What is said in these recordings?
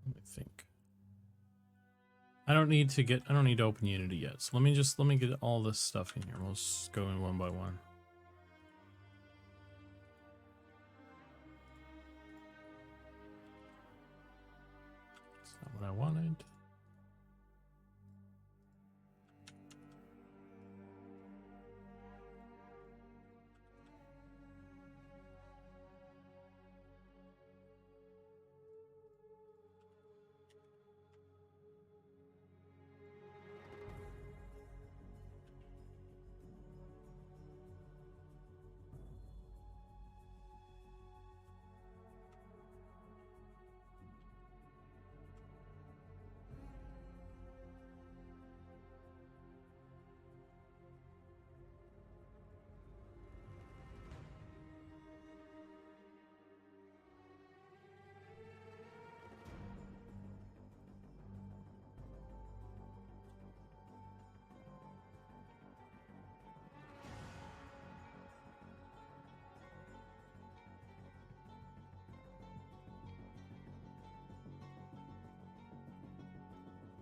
Let me think. I don't need to open Unity yet. So let me get all this stuff in here. We'll just go in one by one. That's not what I wanted.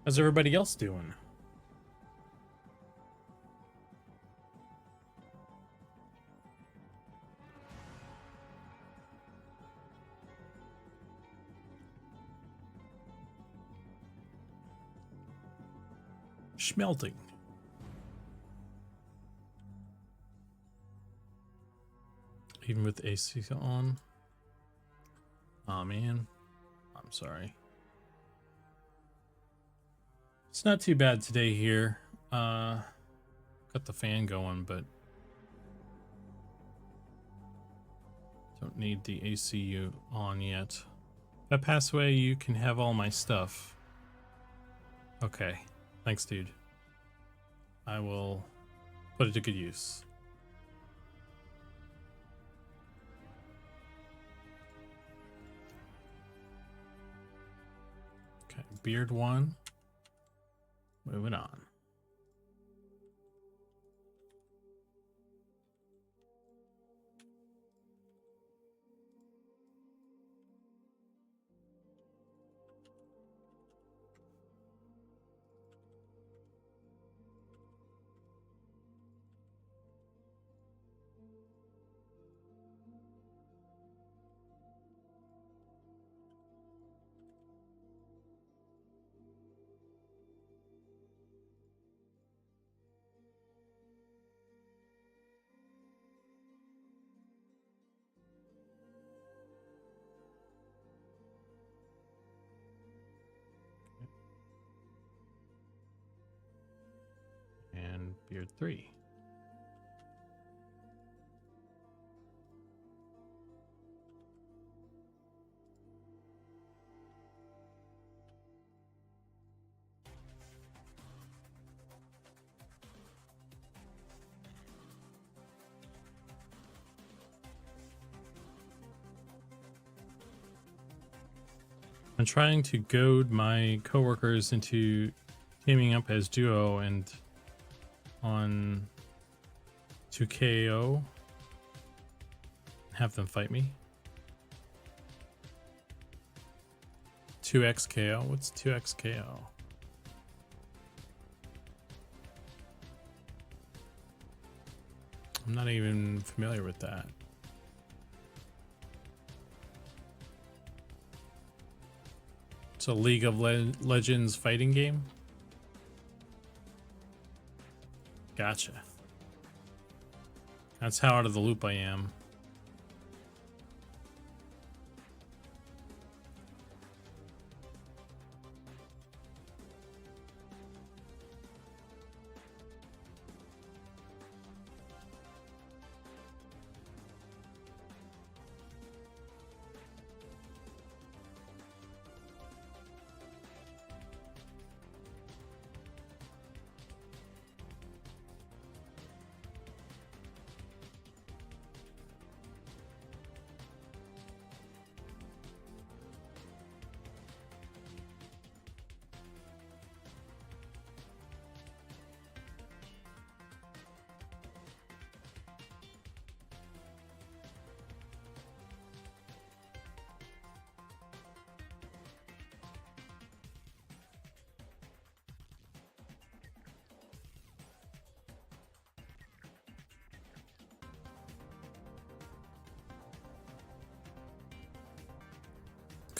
How's everybody else doing? Schmelting. Even with AC on. Oh man. I'm sorry. It's not too bad today here. Got the fan going, but don't need the ACU on yet. If I pass away, you can have all my stuff. Okay. Thanks, dude. I will put it to good use. Okay, beard 1. Moving on. And beard 3. I'm trying to goad my coworkers into teaming up as duo and on 2KO. Have them fight me. 2XKO? What's 2XKO? I'm not even familiar with that. It's a League of Legends fighting game? Gotcha. That's how out of the loop I am.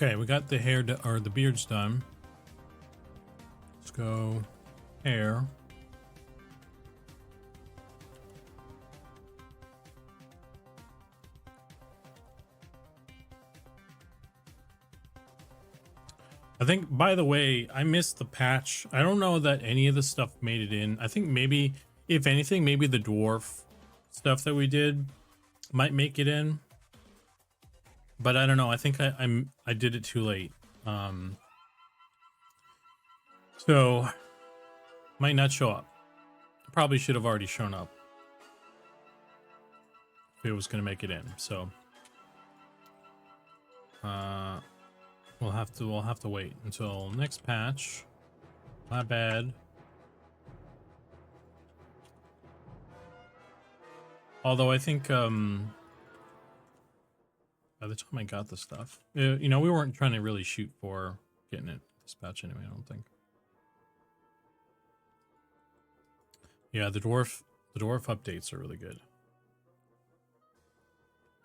Okay, we got the hair or the beards done. Let's go hair. I think, by the way, I missed the patch. I don't know that any of the stuff made it in. I think maybe, if anything, maybe the dwarf stuff that we did might make it in. But I don't know. I think I did it too late. So might not show up. Probably should have already shown up if it was going to make it in. So we'll have to wait until next patch. My bad. Although I think by the time I got the stuff, you know, we weren't trying to really shoot for getting it this patch anyway, I don't think. Yeah, the dwarf updates are really good.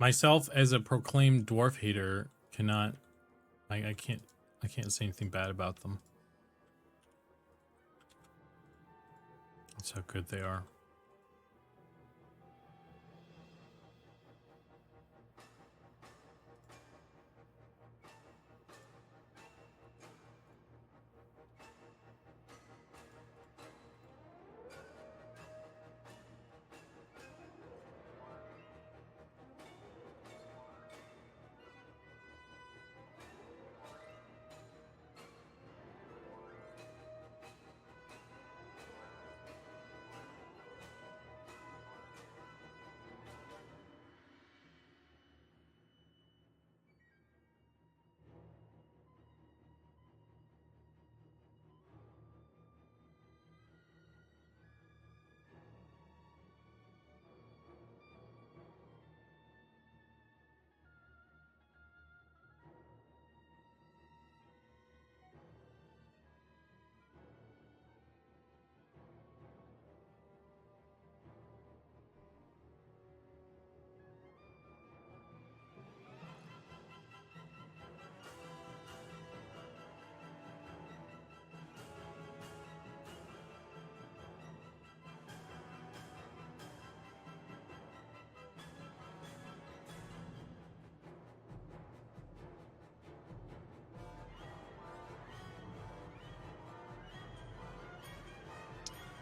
Myself as a proclaimed dwarf hater cannot, I can't say anything bad about them. That's how good they are.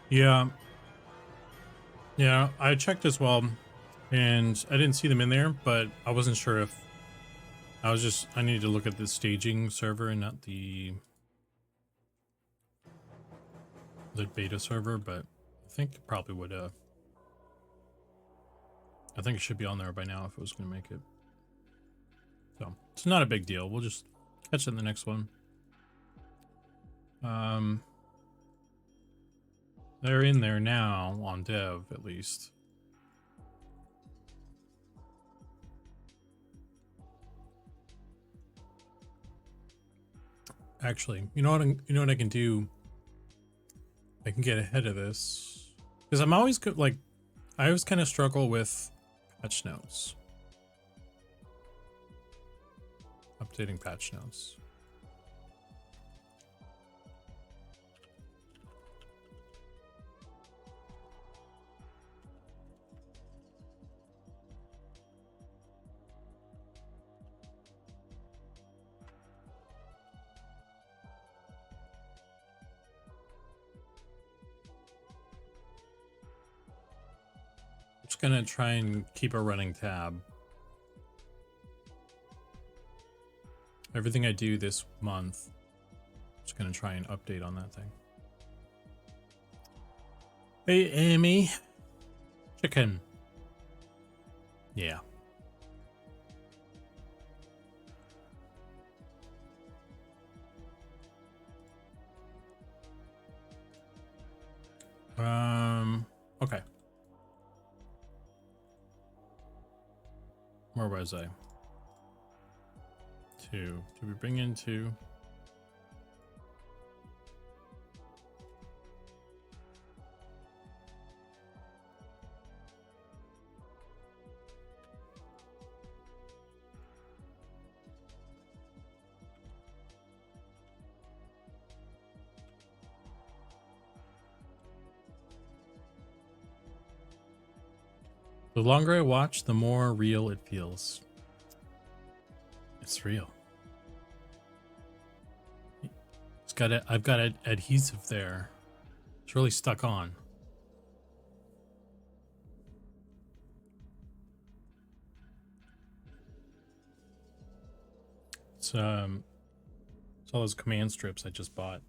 Yeah. Yeah, I checked as well, and I didn't see them in there, but I wasn't sure if I needed to look at the staging server and not the beta server, but I think it probably would I think it should be on there by now if it was going to make it. So, it's not a big deal. We'll just catch it in the next one. They're in there now on dev, at least. Actually, you know what I can do? I can get ahead of this because I'm always good. Like, I always kind of struggle with patch notes, updating patch notes. Just gonna try and keep a running tab. Everything I do this month, just gonna try and update on that thing. Hey, Amy. Chicken. Yeah. Okay. Where was I? 2. Did we bring in 2? The longer I watch, the more real it feels. It's real. I've got adhesive there. It's really stuck on. It's all those command strips I just bought.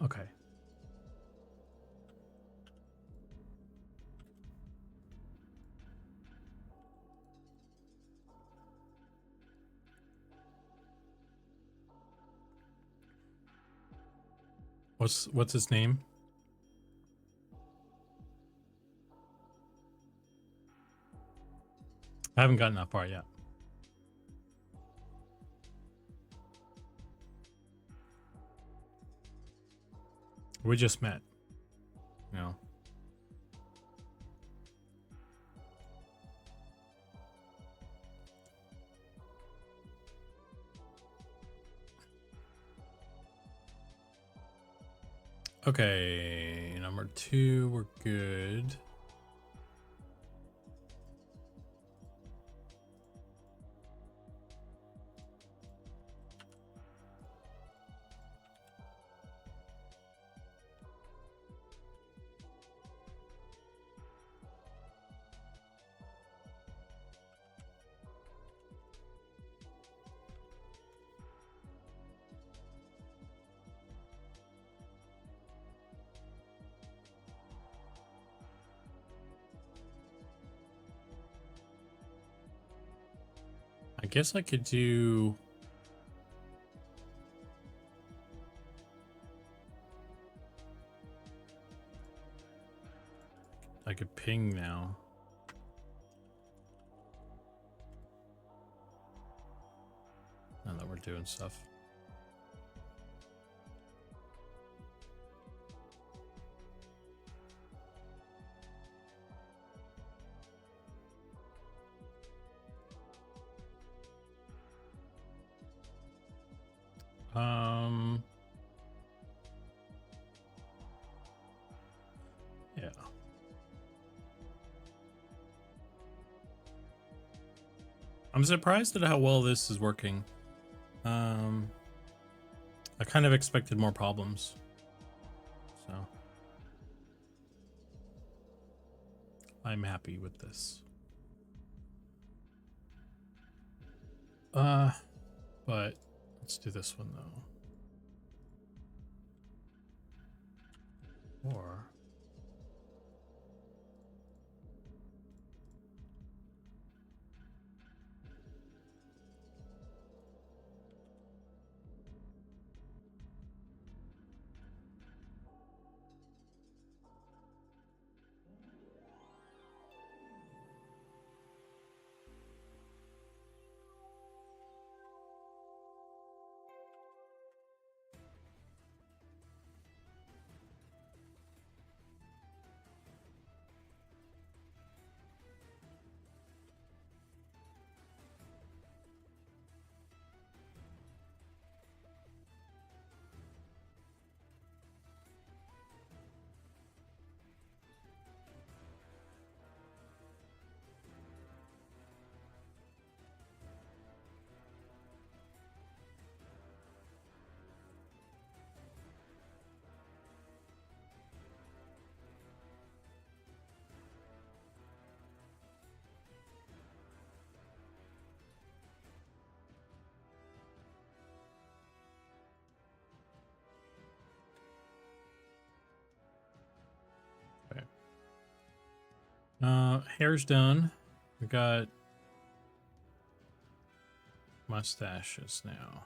Okay. What's his name? I haven't gotten that far yet. We just met. You know. Okay, number 2, we're good. I guess I could do... I could ping now. Now that we're doing stuff. Yeah. I'm surprised at how well this is working. I kind of expected more problems. So I'm happy with this. But let's do this one though. Or hair's done. We got mustaches now.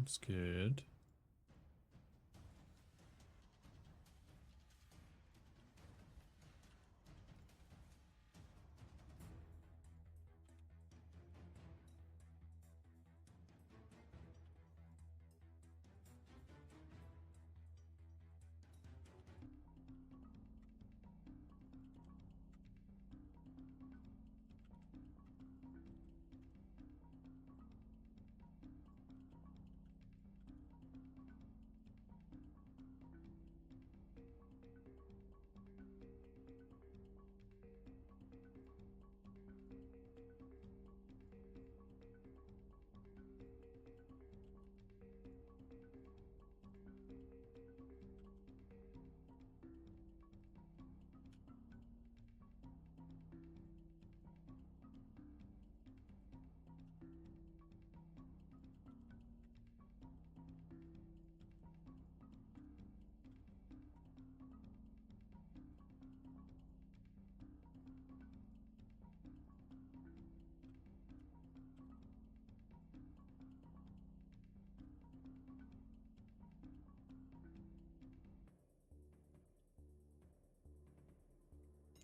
That's good.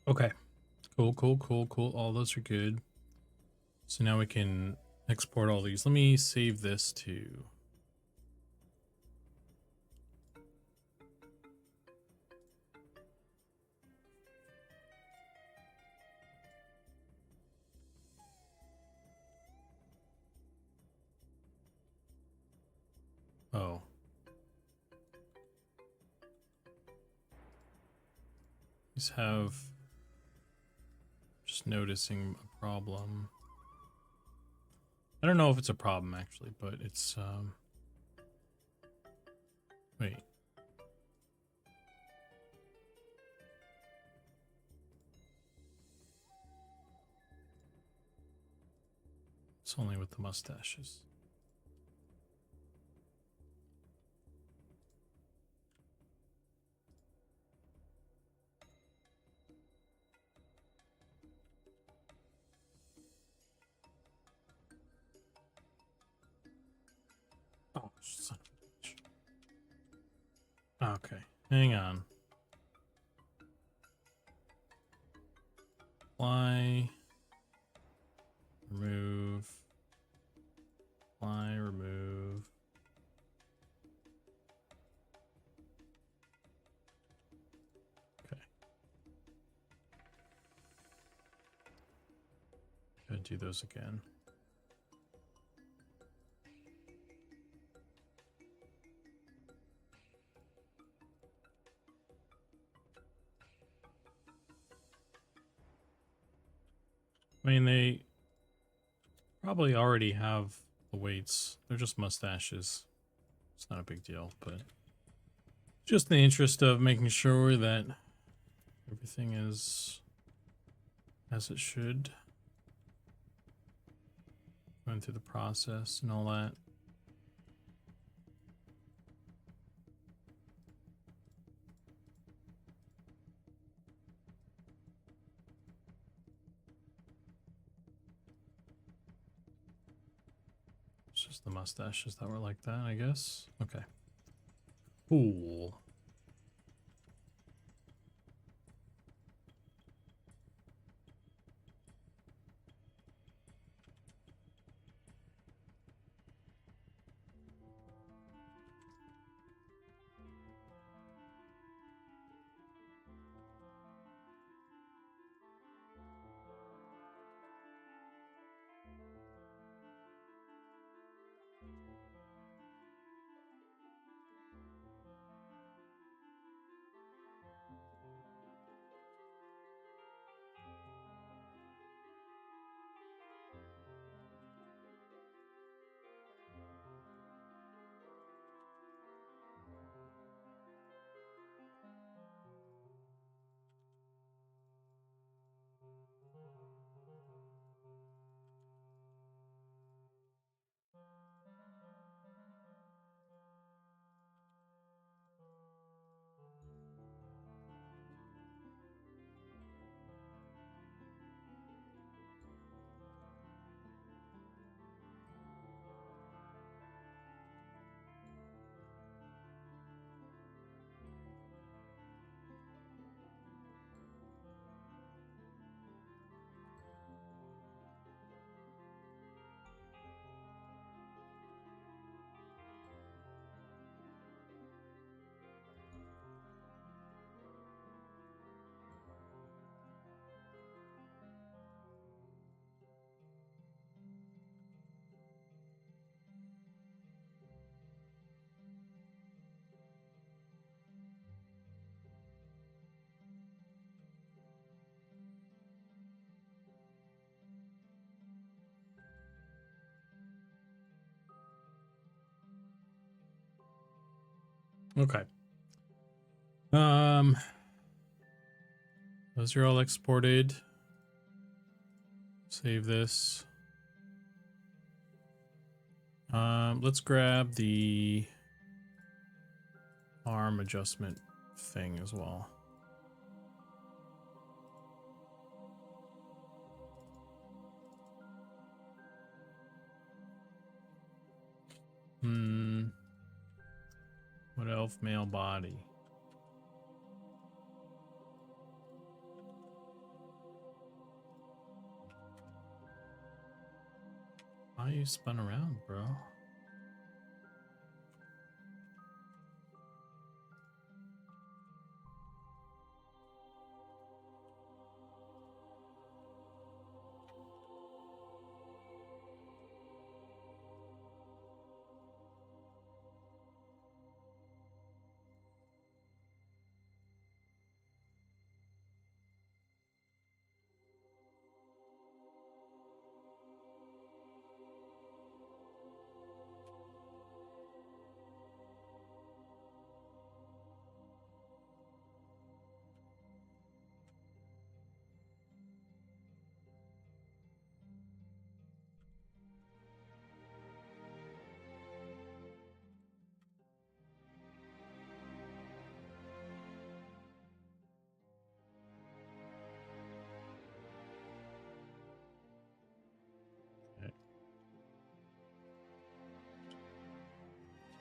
Okay. Cool. All those are good. So now we can export all these. Let me save this to... Oh. These have... Just noticing a problem. I don't know if it's a problem actually, but it's wait. It's only with the mustaches. Oh, son of a bitch. Okay, hang on. Apply, remove, apply, remove. Okay. Gotta do those again. I mean, they probably already have the weights. They're just mustaches. It's not a big deal, but just in the interest of making sure that everything is as it should. Going through the process and all that. It's just the mustaches that were like that, I guess. Okay. Cool. Okay. Those are all exported. Save this. Let's grab the arm adjustment thing as well. Wood Elf male body. Why are you spun around, bro?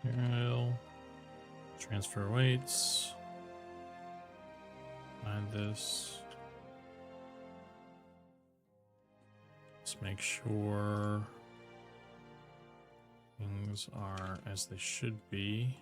Material. Transfer weights. Find this. Let's make sure things are as they should be.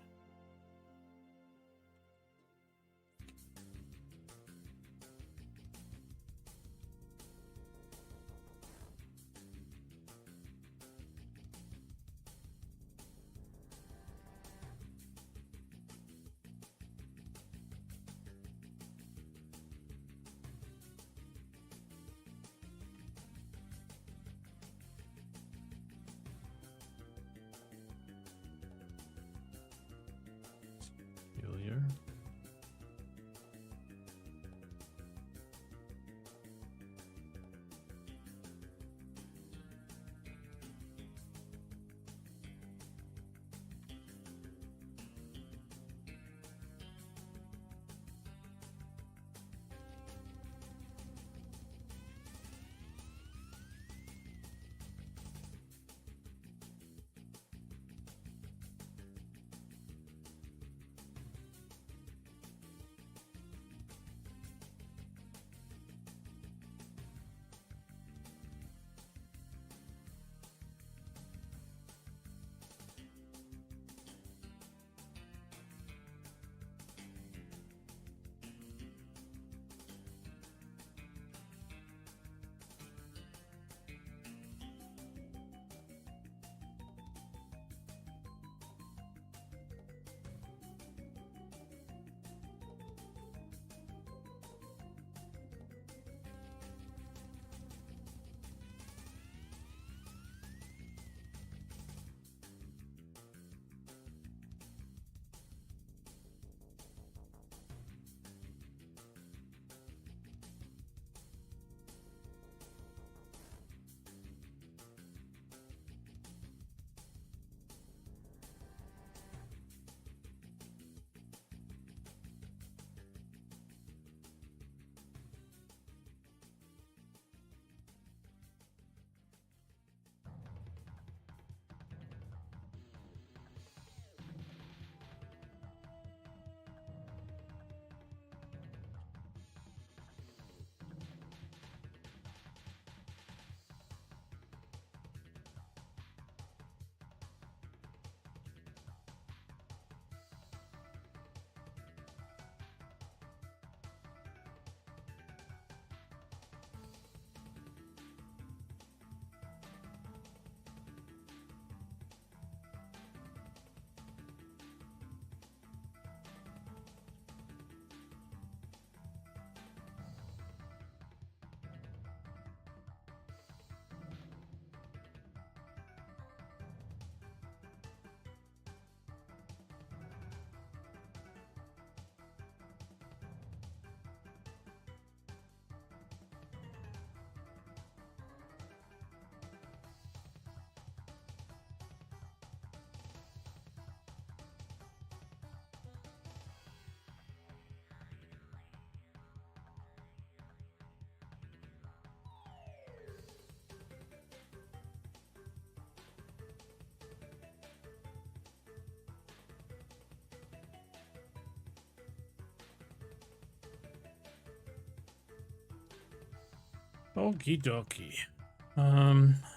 Okie dokie.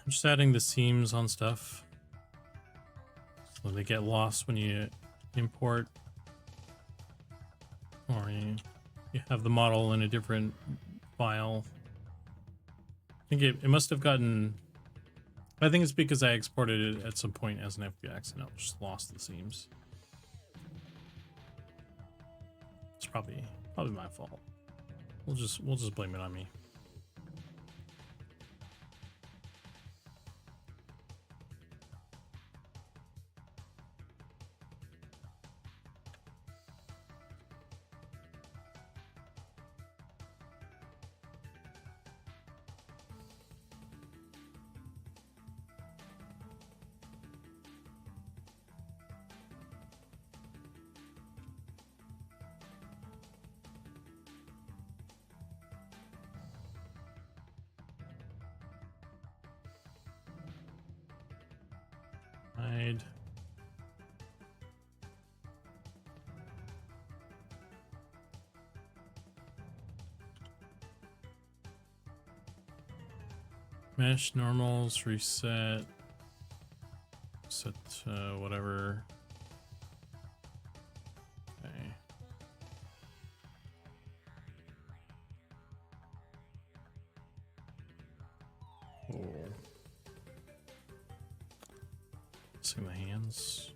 Just adding the seams on stuff so they get lost when you import, or you have the model in a different file. I think it must have gotten. I think it's because I exported it at some point as an FBX and I just lost the seams. It's probably my fault. We'll just blame it on me. Hide. Mesh normals, reset. Set whatever. Okay. Cool. See the hands.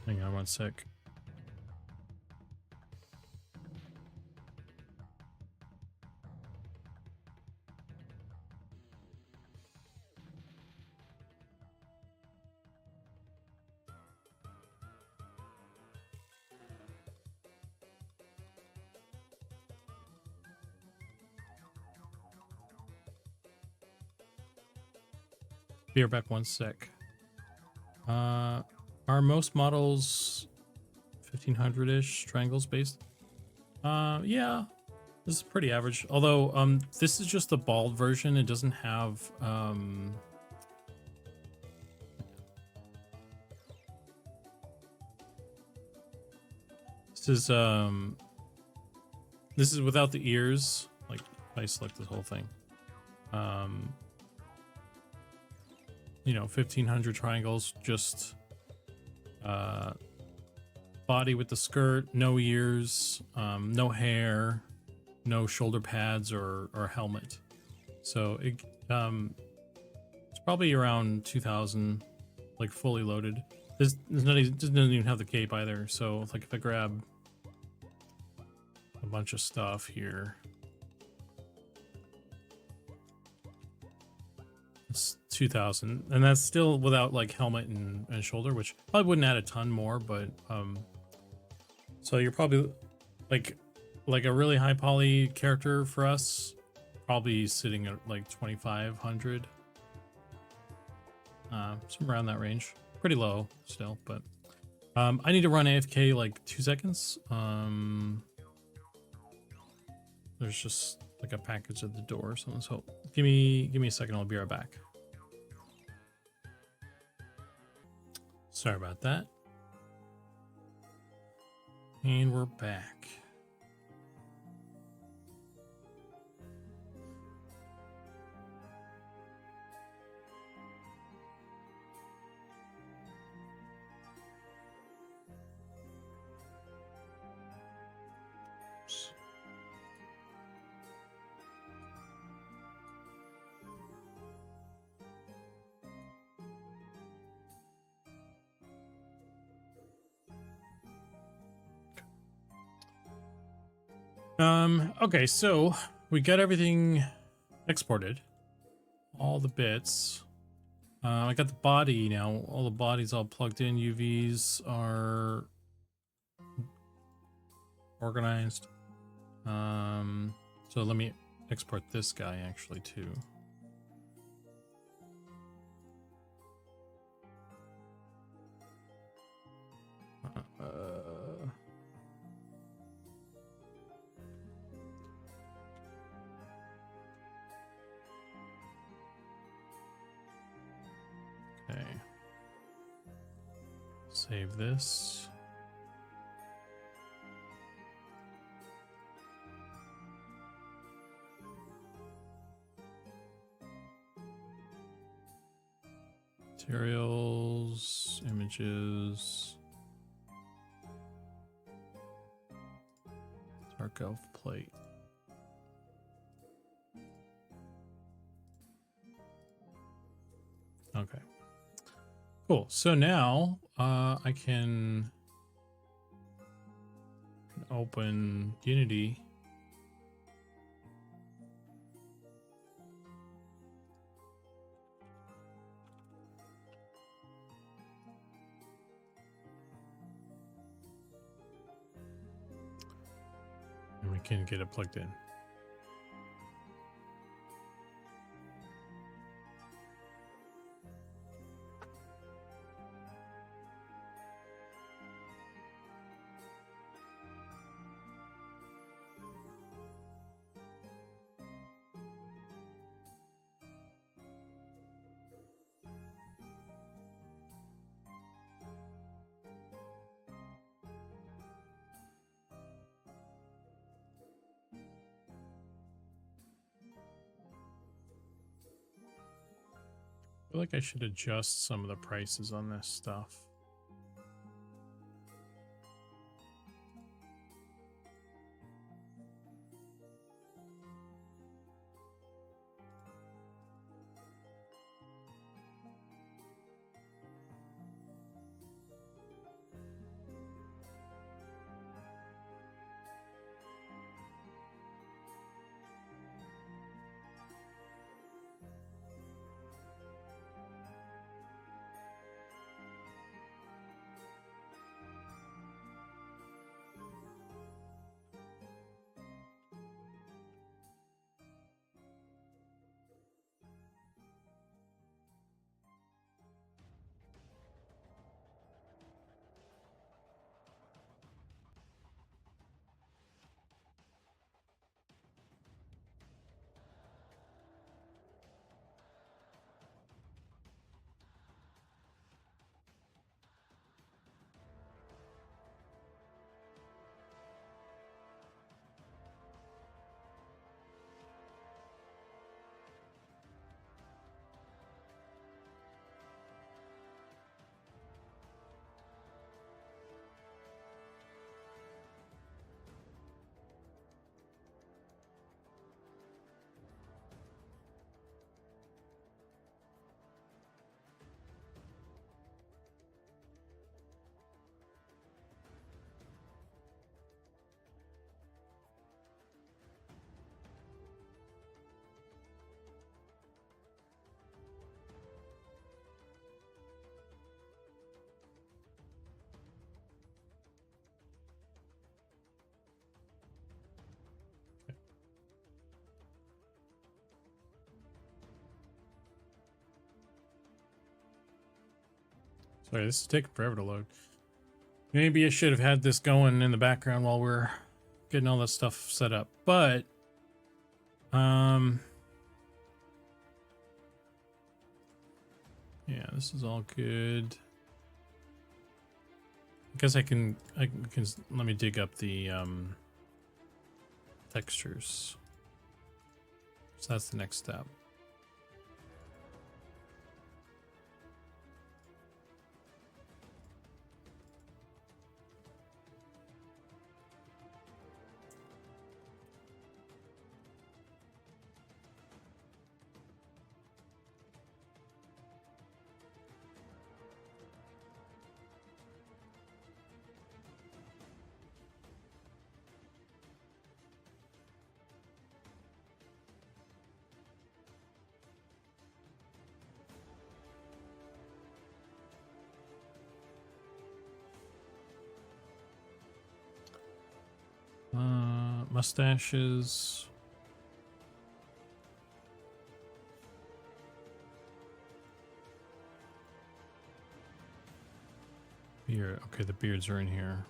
Hang on one sec. Be right back one sec. Are most models 1500-ish triangles based? Yeah, this is pretty average. Although, this is just the bald version. It doesn't have, this is without the ears. Like, if I select this whole thing. You know, 1500 triangles, just body with the skirt, no ears, no hair, no shoulder pads or helmet. So it's probably around 2000, like fully loaded. This doesn't even have the cape either. So like if I grab a bunch of stuff here, it's 2000, and that's still without like helmet and shoulder, which probably wouldn't add a ton more, but so you're probably like a really high poly character for us, probably sitting at like 2500, somewhere around that range. Pretty low still, but I need to run AFK like 2 seconds. There's just like a package at the door, so let's hope. Give me a second, I'll be right back. Sorry about that. And we're back. Okay, so we got everything exported, all the bits. I got the body now, all the bodies all plugged in, UVs are organized. So let me export this guy actually too. Okay. Save this. Materials, images. Dark elf plate. Okay. Cool. So now I can open Unity. And we can get it plugged in. I feel like I should adjust some of the prices on this stuff. Sorry, this is taking forever to load. Maybe I should have had this going in the background while we're getting all this stuff set up. But yeah, this is all good. I guess I can let me dig up the textures. So that's the next step. Mustaches. Beard. Okay, the beards are in here.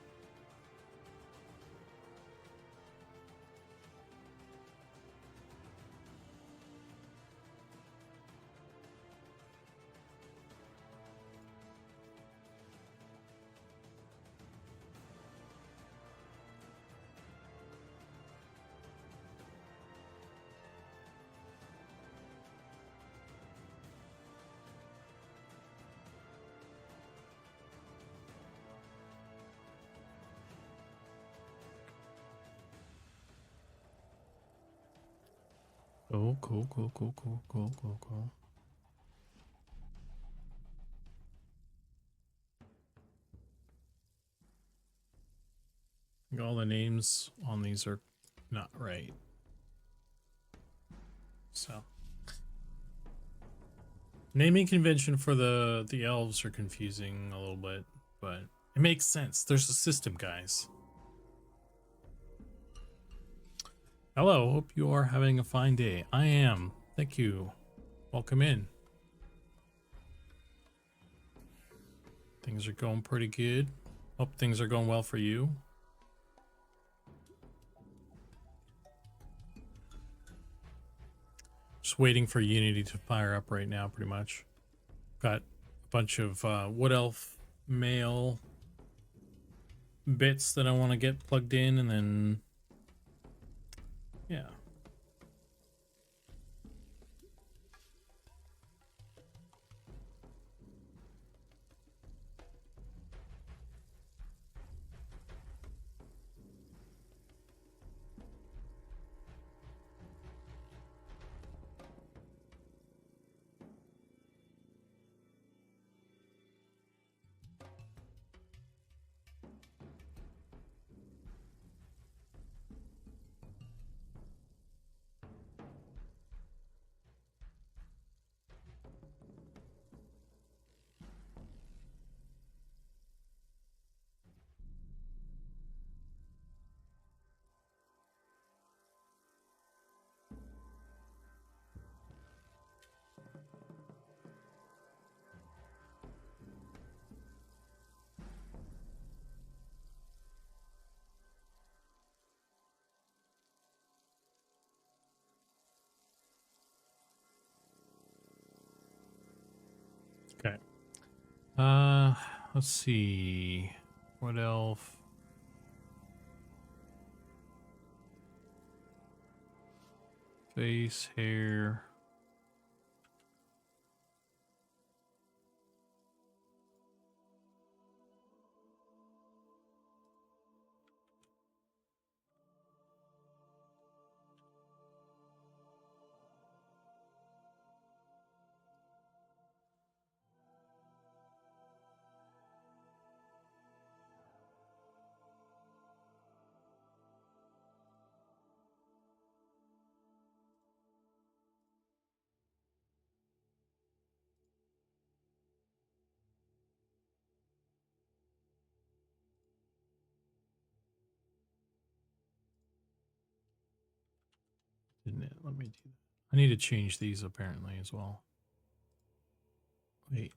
Cool, cool, cool, cool, cool, cool, cool, cool. I think all the names on these are not right. So naming convention for the elves are confusing a little bit, but it makes sense. There's a system, guys. Hello, hope you are having a fine day. I am. Thank you. Welcome in. Things are going pretty good. Hope things are going well for you. Just waiting for Unity to fire up right now, pretty much. Got a bunch of Wood Elf mail bits that I want to get plugged in, and then yeah. Okay. Let's see. What elf? Face, hair. Didn't it? Let me do that. I need to change these apparently as well. Wait.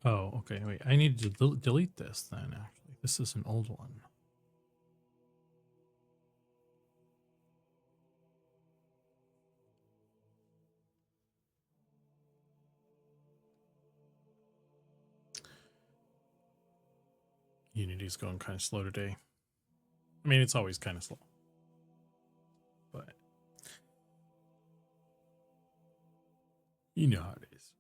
Oh, okay. Wait. I need to delete this then, actually. This is an old one. Unity's going kind of slow today. I mean, it's always kind of slow. But you know how it is.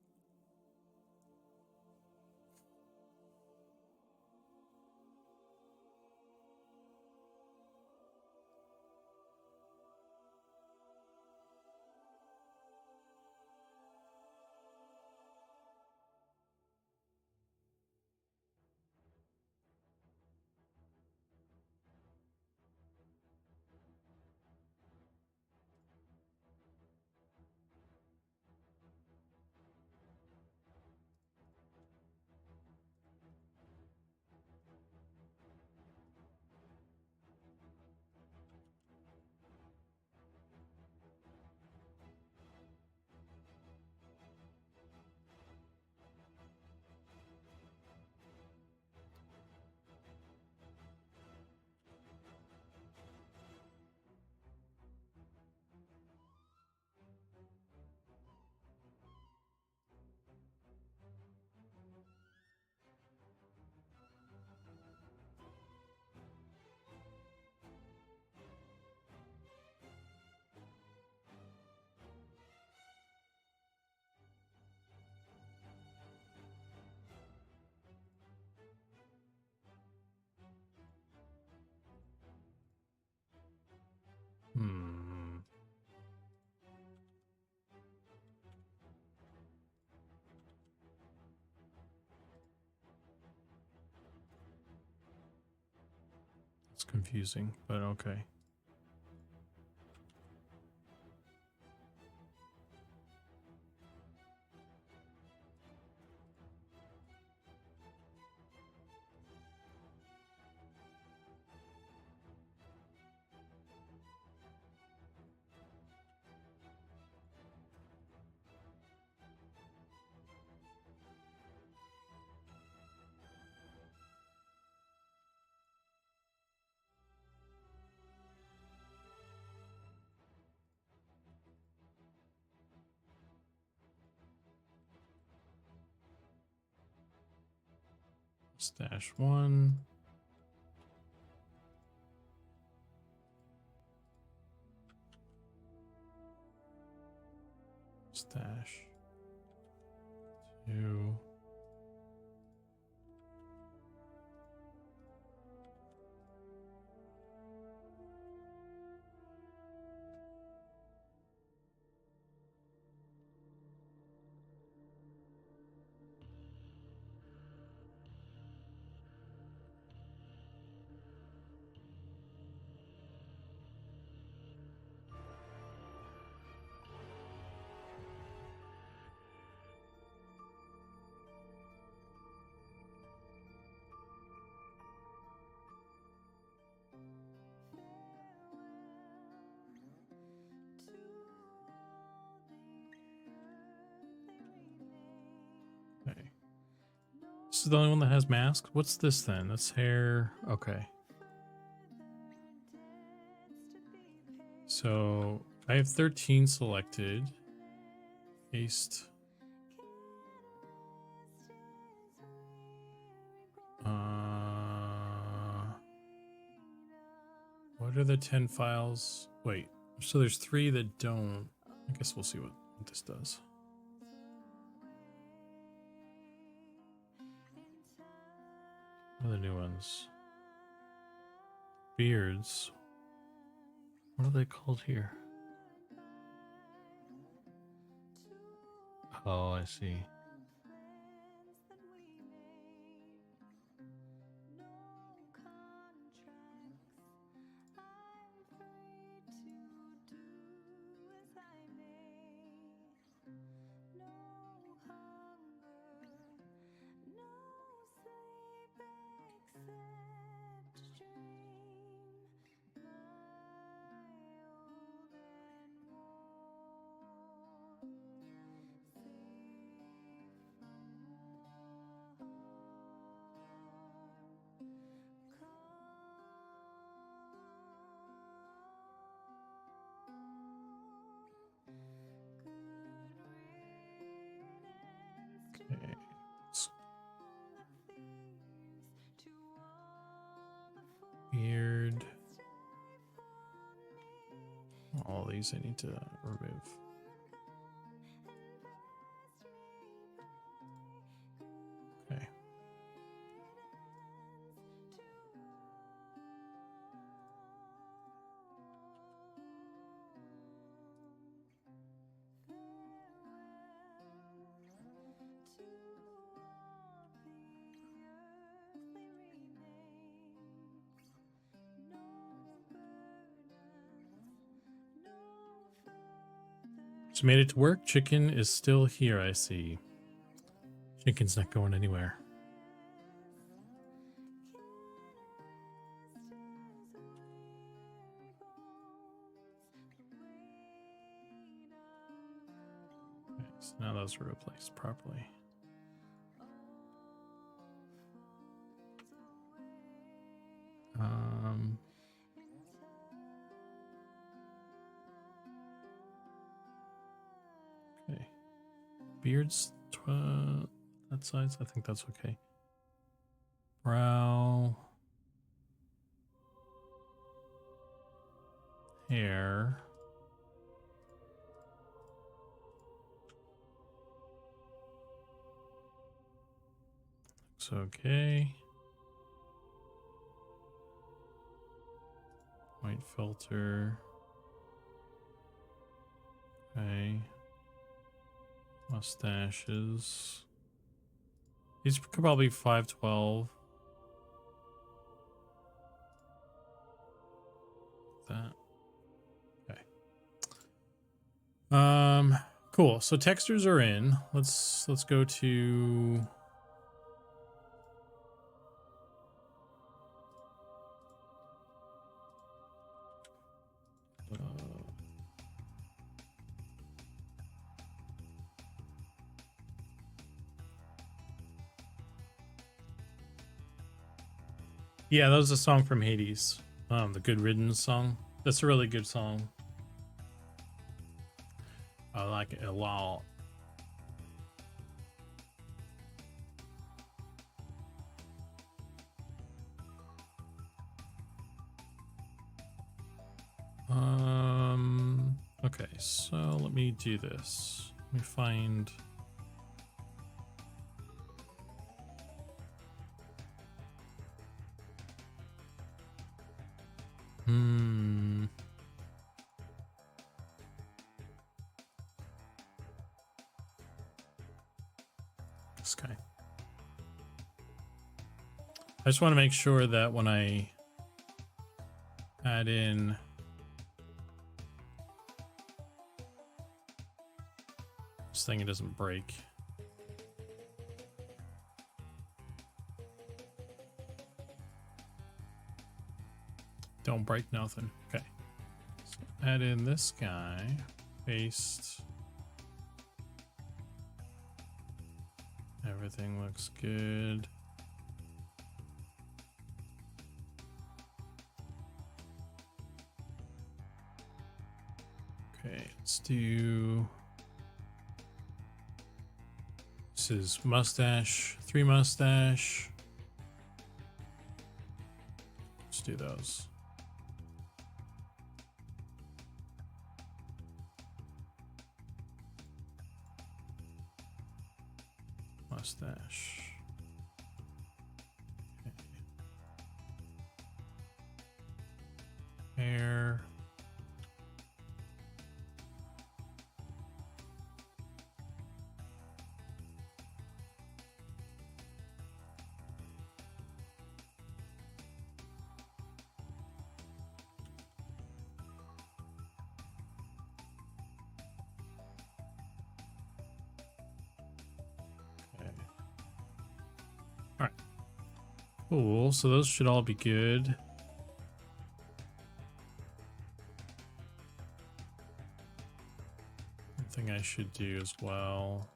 confusing, but okay. Stash 1. Stash 2. Okay. This is the only one that has masks? What's this then? That's hair. Okay. So I have 13 selected. Paste. What are the 10 files? Wait, so there's 3 that don't. I guess we'll see what this does. What are the new ones? Beards. What are they called here? Oh, I see. Okay. Beard. All these I need to remove. Okay. Just made it to work. Chicken is still here, I see. Chicken's not going anywhere. Okay, so now those are replaced properly. Okay. Beards, that size, I think that's okay. Brow. Hair. Looks okay. White filter. Okay. Mustaches. These could probably be 512. that. Cool. So textures are in. Let's go to yeah, that was a song from Hades. The Good Riddance song. That's a really good song. I like it a lot. Okay, so let me do this. Let me find. This guy. I just want to make sure that when I add in this thing, it doesn't break. Don't break nothing. Okay. So add in this guy. Paste. Everything looks good. Okay, let's do. This is mustache, 3 mustache. Let's do those. Mustache. Okay. Hair. Cool, so those should all be good. One thing I should do as well.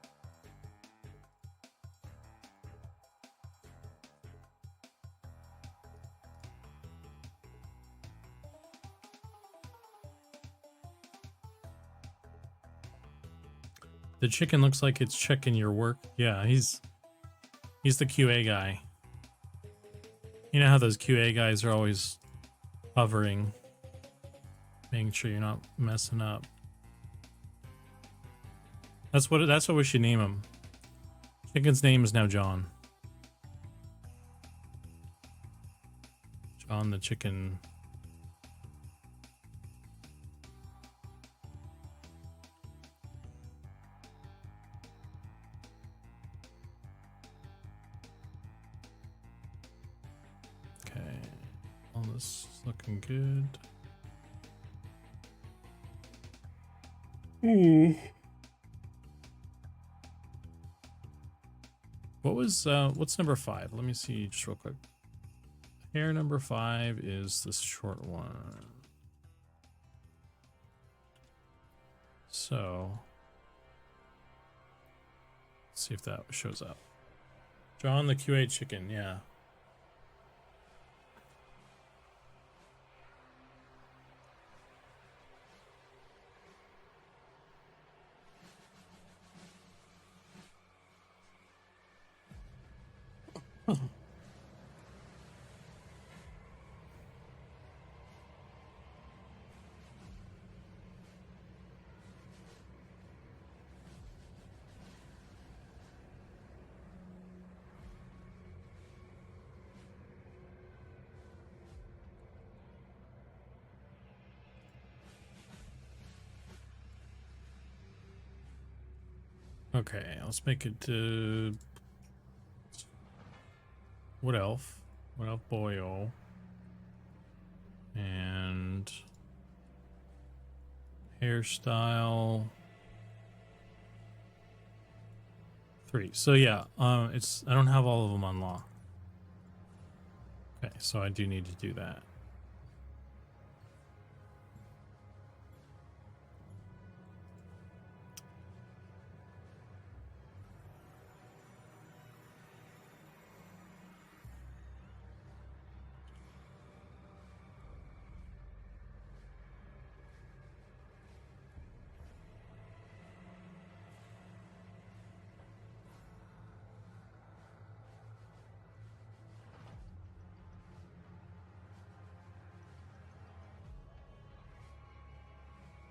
The chicken looks like it's checking your work. Yeah, he's the QA guy. You know how those QA guys are always hovering, making sure you're not messing up. That's what we should name him. Chicken's name is now John. John the chicken. All this is looking good. What was what's number 5? Let me see just real quick. Hair number 5 is this short one. So let's see if that shows up. John the QA chicken, yeah. Okay, let's make it Wood Elf boyo, and Hairstyle 3. So yeah, it's I don't have all of them unlocked. Okay, so I do need to do that.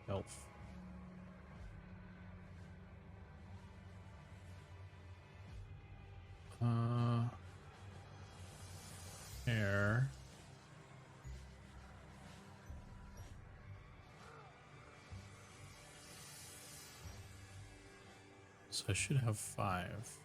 Elf. Hair. So I should have 5.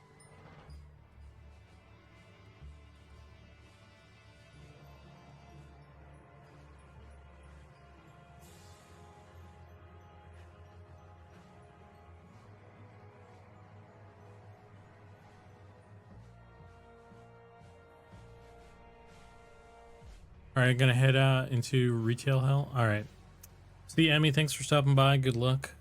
All right, gonna head into retail hell. All right. See, Emmy, thanks for stopping by. Good luck.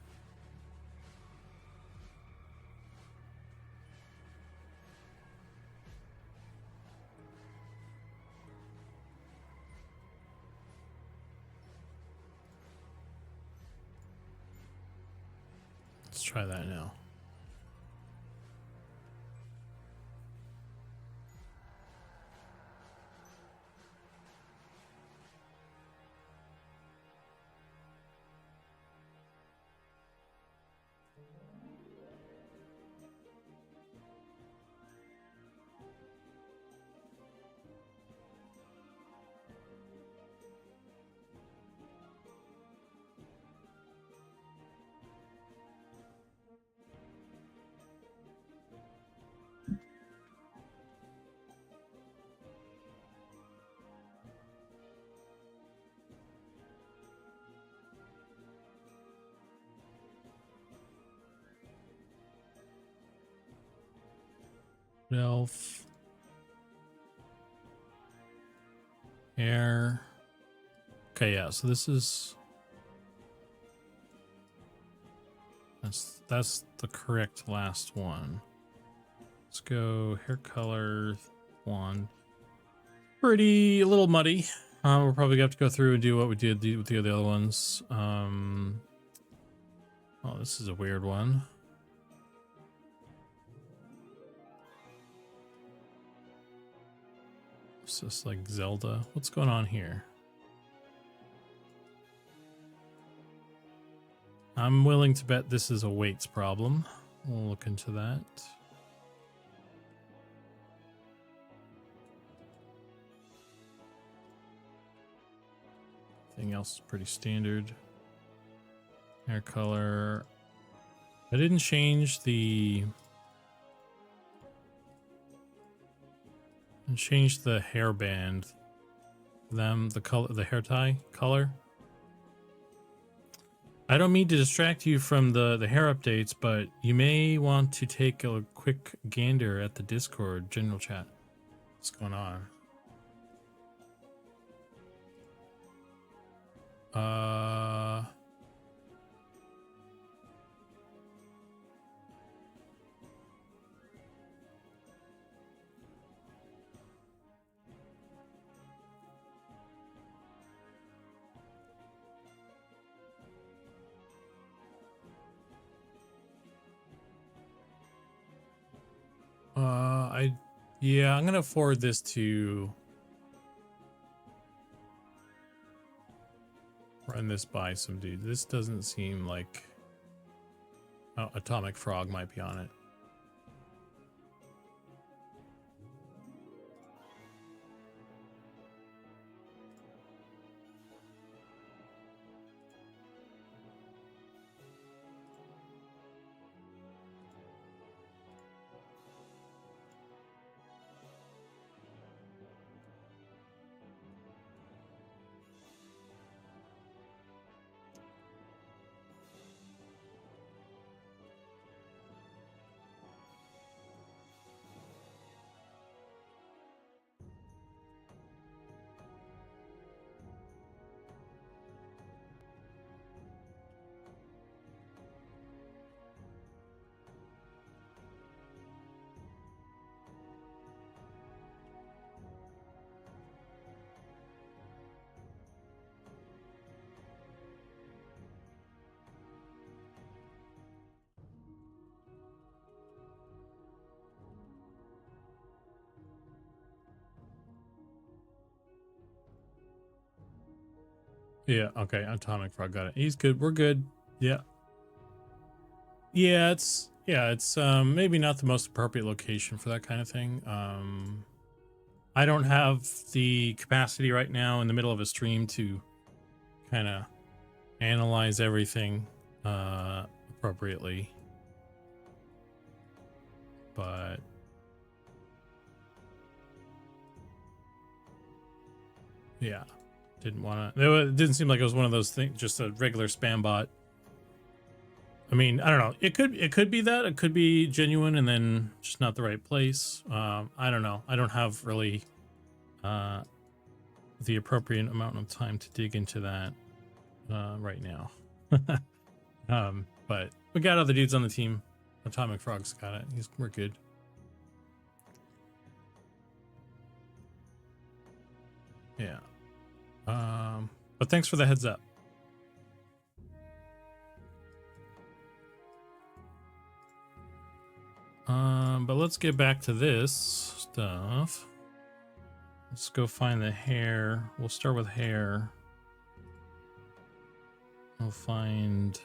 Let's try that now. Elf. Hair. Okay, yeah, so this is that's the correct last one. Let's go hair color 1. Pretty a little muddy. We're probably gonna have to go through and do what we did with the other ones. Oh, this is a weird one. It's just like Zelda. What's going on here? I'm willing to bet this is a weights problem. We'll look into that. Everything else is pretty standard. Hair color. I didn't change the hairband. The color, the hair tie color. I don't mean to distract you from the hair updates, but you may want to take a quick gander at the Discord general chat. What's going on? Yeah, I'm gonna forward this to run this by some dude. This doesn't seem like Atomic Frog might be on it. Yeah, okay, Atomic Frog got it. He's good. We're good. Yeah. It's maybe not the most appropriate location for that kind of thing. I don't have the capacity right now in the middle of a stream to kind of analyze everything appropriately. But yeah, didn't want to. It didn't seem like it was one of those things, just a regular spam bot. I mean, I don't know. It could be that. It could be genuine and then just not the right place. I don't know. I don't have really the appropriate amount of time to dig into that right now. But we got other dudes on the team. Atomic Frog's got it. We're good. Yeah. But thanks for the heads up. But let's get back to this stuff. Let's go find the hair. We'll start with hair. We'll find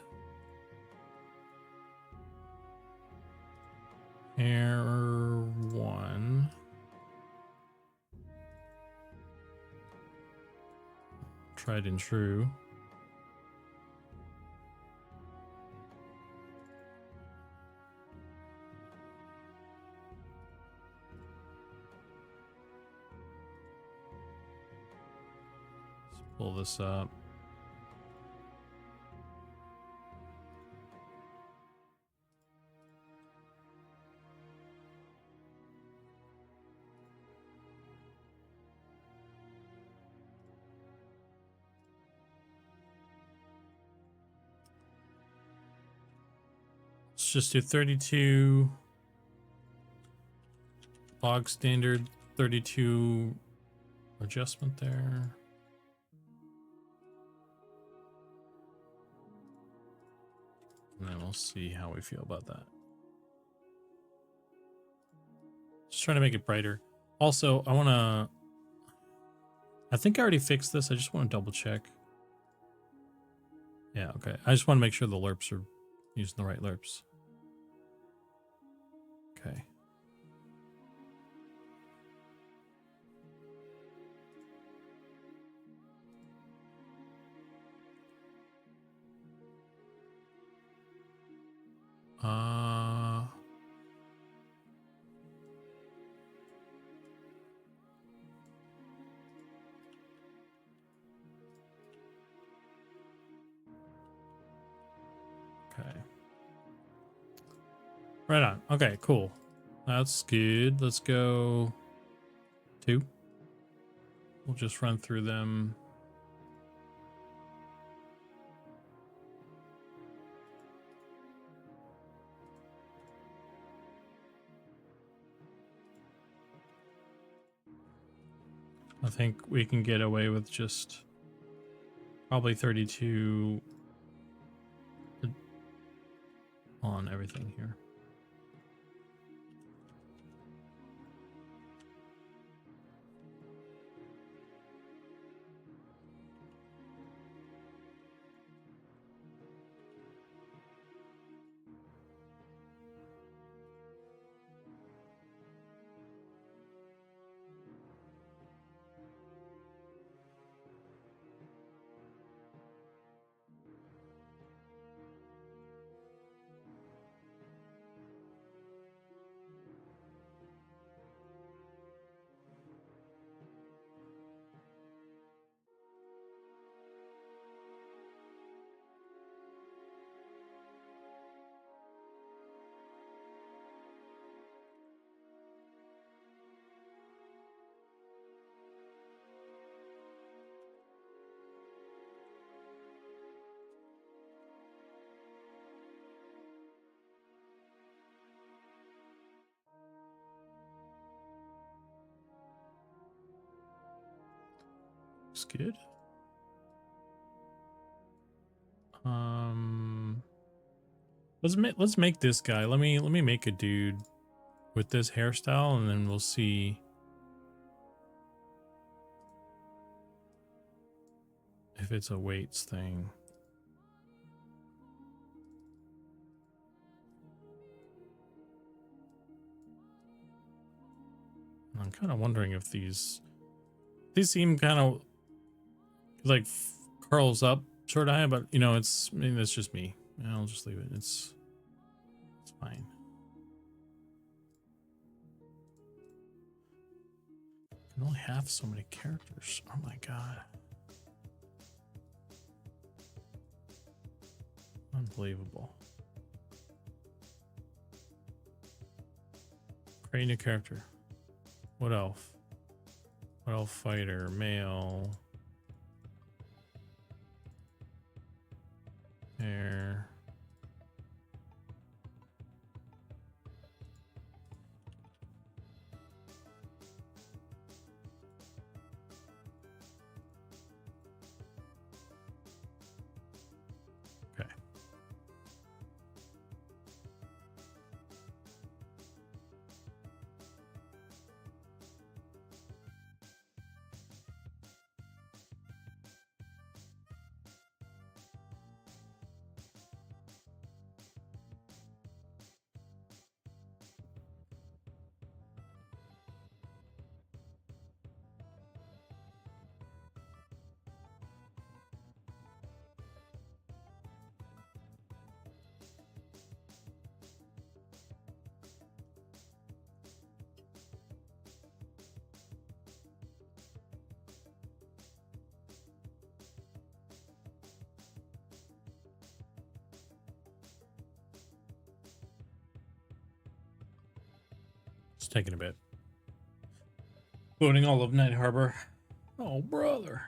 hair 1. Tried and true. Let's pull this up. Let's just do 32 bog standard, 32 adjustment there. And then we'll see how we feel about that. Just trying to make it brighter. Also, I think I already fixed this. I just want to double check. Yeah, okay. I just want to make sure the lerps are using the right lerps. Okay. Okay. Right on. Okay, cool. That's good. Let's go 2. We'll just run through them. I think we can get away with just probably 32 on everything here. Looks good. Let's make this guy. Let me make a dude with this hairstyle, and then we'll see if it's a weights thing. I'm kind of wondering if these seem kind of like curls up short eye, but you know, it's, I mean, that's just me. I'll just leave it. It's fine. I can only have so many characters. Oh my god. Unbelievable. Create new character. Wood Elf. Wood Elf fighter. Male. Hair. Okay. It's taking a bit. Loading all of Night Harbor. Oh, brother.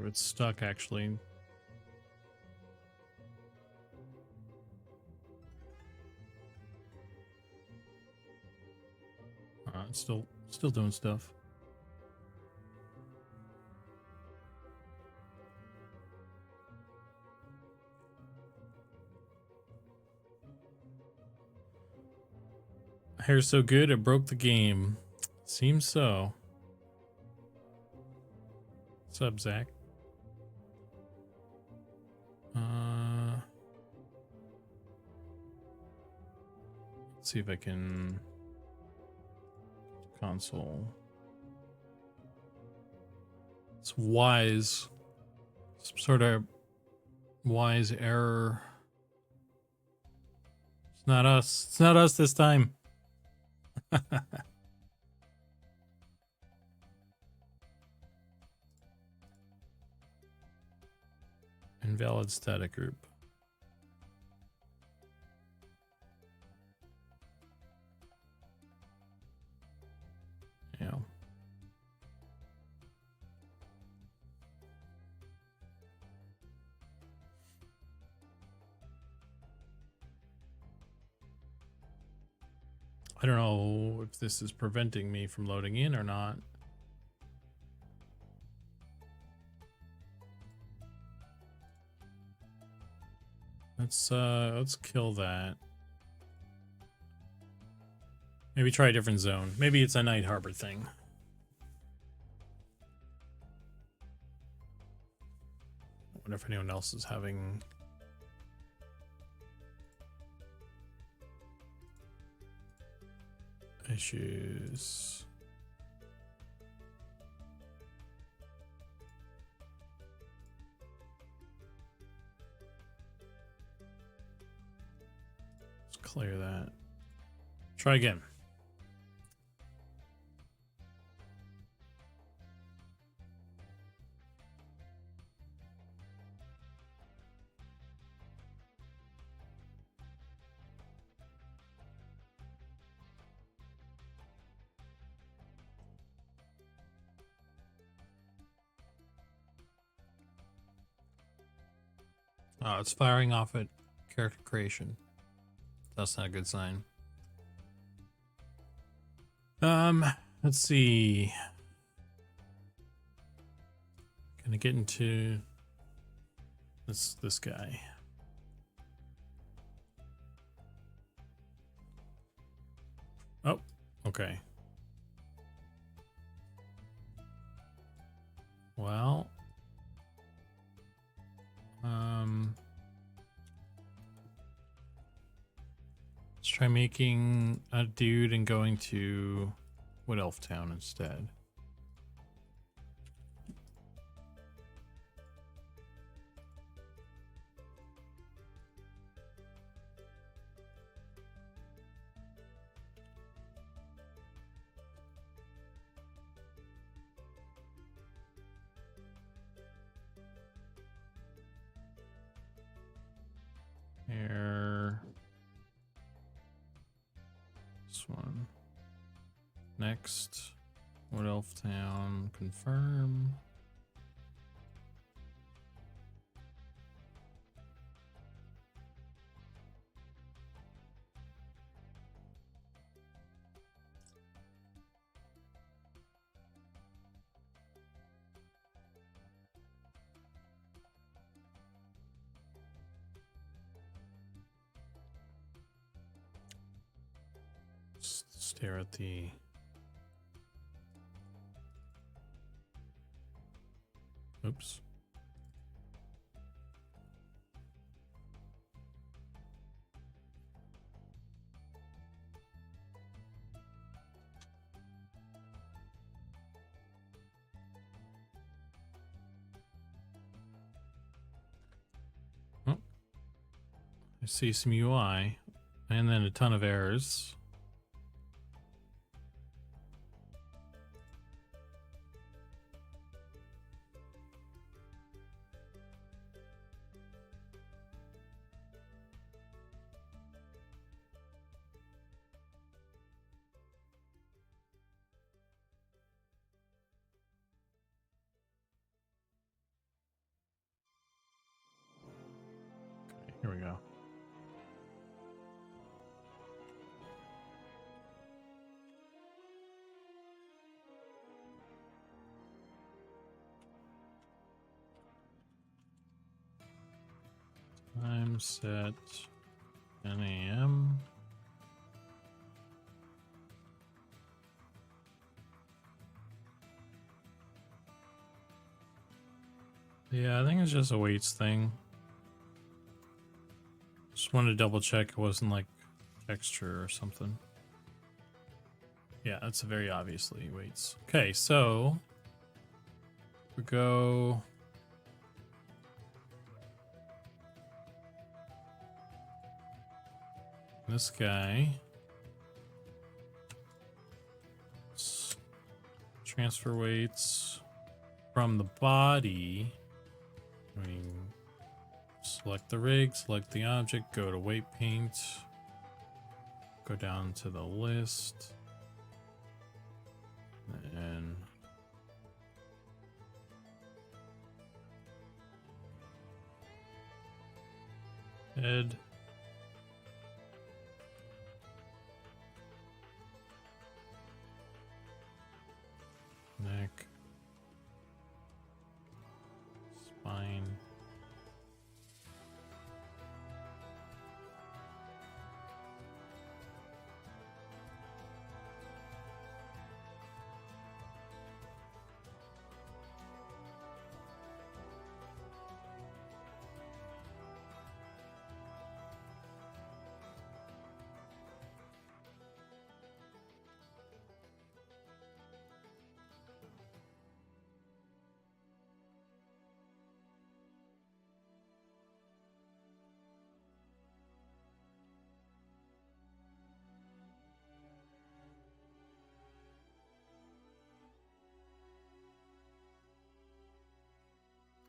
It's stuck actually. It's still doing stuff. Hair's so good it broke the game. Seems so. What's up, Zach? Let's see if I can console. It's wise. Some sort of wise error. It's not us. It's not us this time. Invalid static group. Yeah. I don't know if this is preventing me from loading in or not. Let's kill that. Maybe try a different zone. Maybe it's a Night Harbor thing. I wonder if anyone else is having issues. Let's clear that. Try again. Oh, it's firing off at character creation. That's not a good sign. Let's see. Gonna get into this guy. Oh, okay. Well, let's try making a dude and going to Wood Elf Town instead. Here. This one. Next. Wood Elf Town. Confirm. Stare at the oops. Oh. I see some UI and then a ton of errors. Here we go. Time set 10 a.m. Yeah, I think it's just a weights thing. Just wanted to double check it wasn't like texture or something. Yeah, that's very obviously weights. Okay, so we go. This guy. Transfer weights from the body. We select the rig, select the object, go to weight paint, go down to the list, and head. Neck. Spine.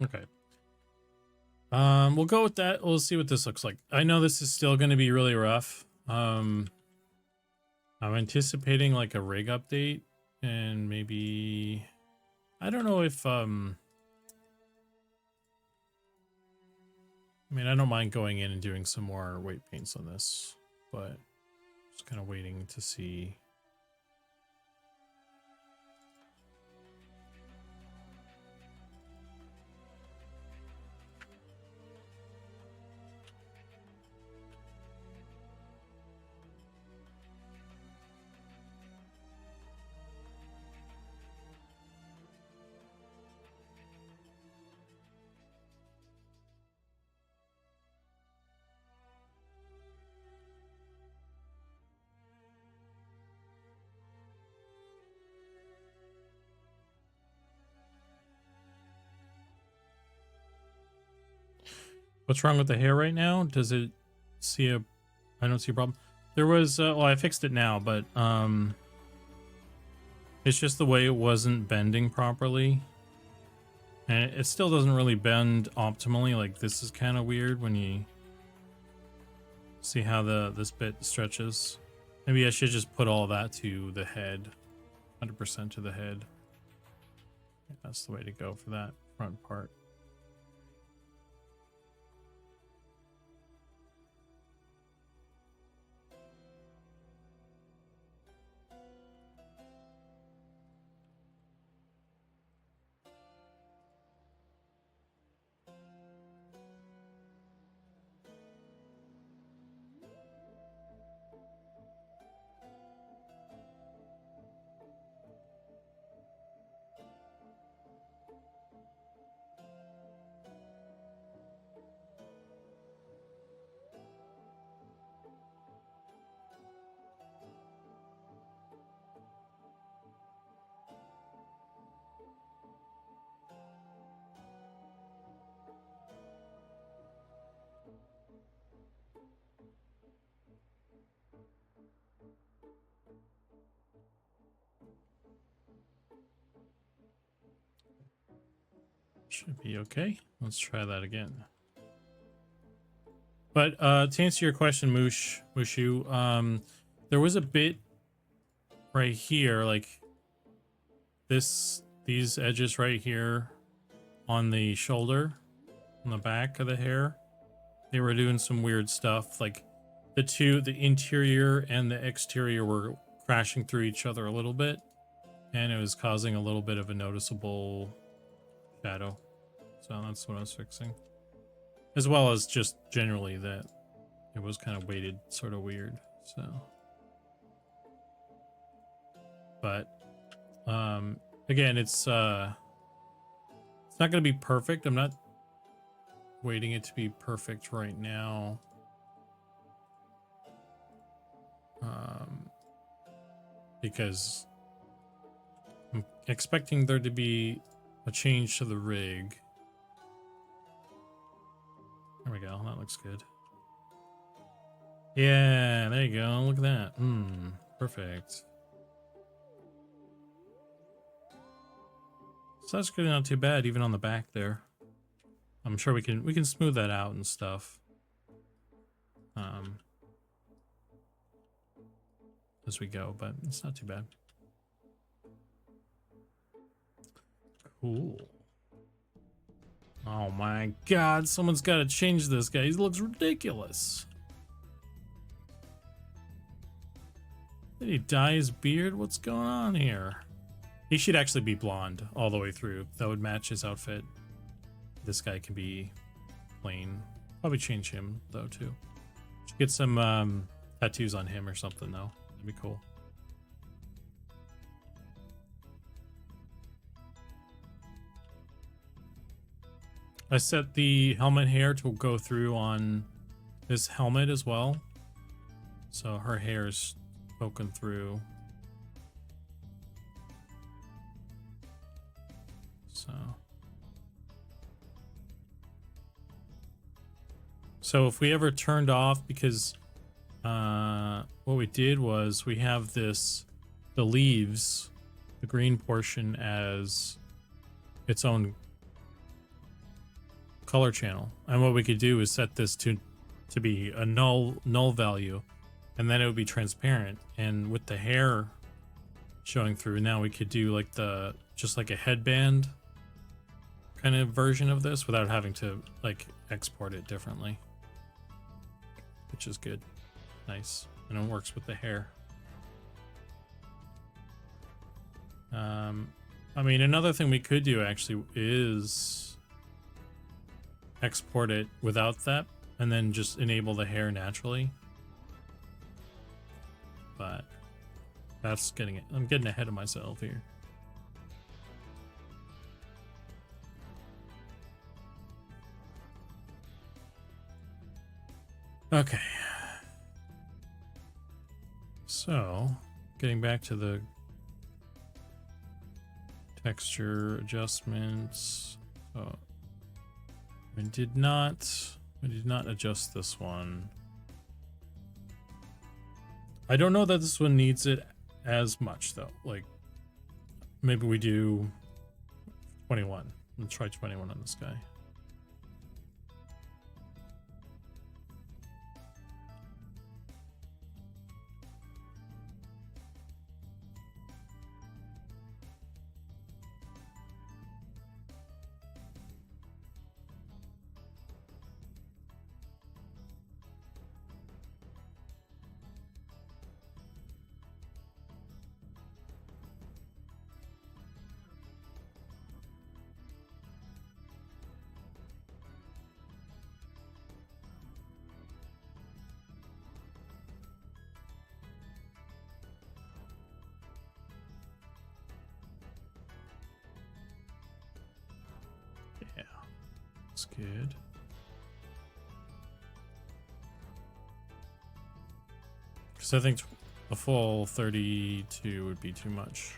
Okay. We'll go with that. We'll see what this looks like. I know this is still going to be really rough. I'm anticipating like a rig update and maybe I don't know if I mean, I don't mind going in and doing some more weight paints on this, but just kind of waiting to see. What's wrong with the hair right now? Does it see a... I don't see a problem. There was... well, I fixed it now, but... it's just the way it wasn't bending properly. And it still doesn't really bend optimally. Like, this is kind of weird when you... see how this bit stretches. Maybe I should just put all that to the head. 100% to the head. That's the way to go for that front part. Should be okay. Let's try that again. But to answer your question, Mushu, there was a bit right here, like these edges right here on the shoulder, on the back of the hair. They were doing some weird stuff. Like the interior and the exterior were crashing through each other a little bit, and it was causing a little bit of a noticeable shadow. So that's what I was fixing, as well as just generally that it was kind of weighted sort of weird. So, but again, it's not going to be perfect. I'm not waiting it to be perfect right now, because I'm expecting there to be a change to the rig. There we go. That looks good. Yeah, there you go. Look at that. Perfect. So that's really not too bad, even on the back there. I'm sure we can smooth that out and stuff. As we go, but it's not too bad. Cool. Oh my god, someone's got to change this guy. He looks ridiculous. Did he dye his beard? What's going on here? He should actually be blonde all the way through. That would match his outfit. This guy can be plain. Probably change him though too. Should get some tattoos on him or something though. That'd be cool. I set the helmet hair to go through on this helmet as well. So her hair is poking through. So if we ever turned off, because what we did was we have the leaves, the green portion, as its own color channel, and what we could do is set this to be a null value, and then it would be transparent. And with the hair showing through, now we could do like just like a headband kind of version of this without having to like export it differently, which is good. Nice. And it works with the hair. I mean, another thing we could do actually is export it without that and then just enable the hair naturally. But that's getting it. I'm getting ahead of myself here. Okay. So, getting back to the texture adjustments. Oh, we did not adjust this one. I don't know that this one needs it as much though. Like maybe we do 21. Let's try 21 on this guy. That's good. Because I think a full 32 would be too much.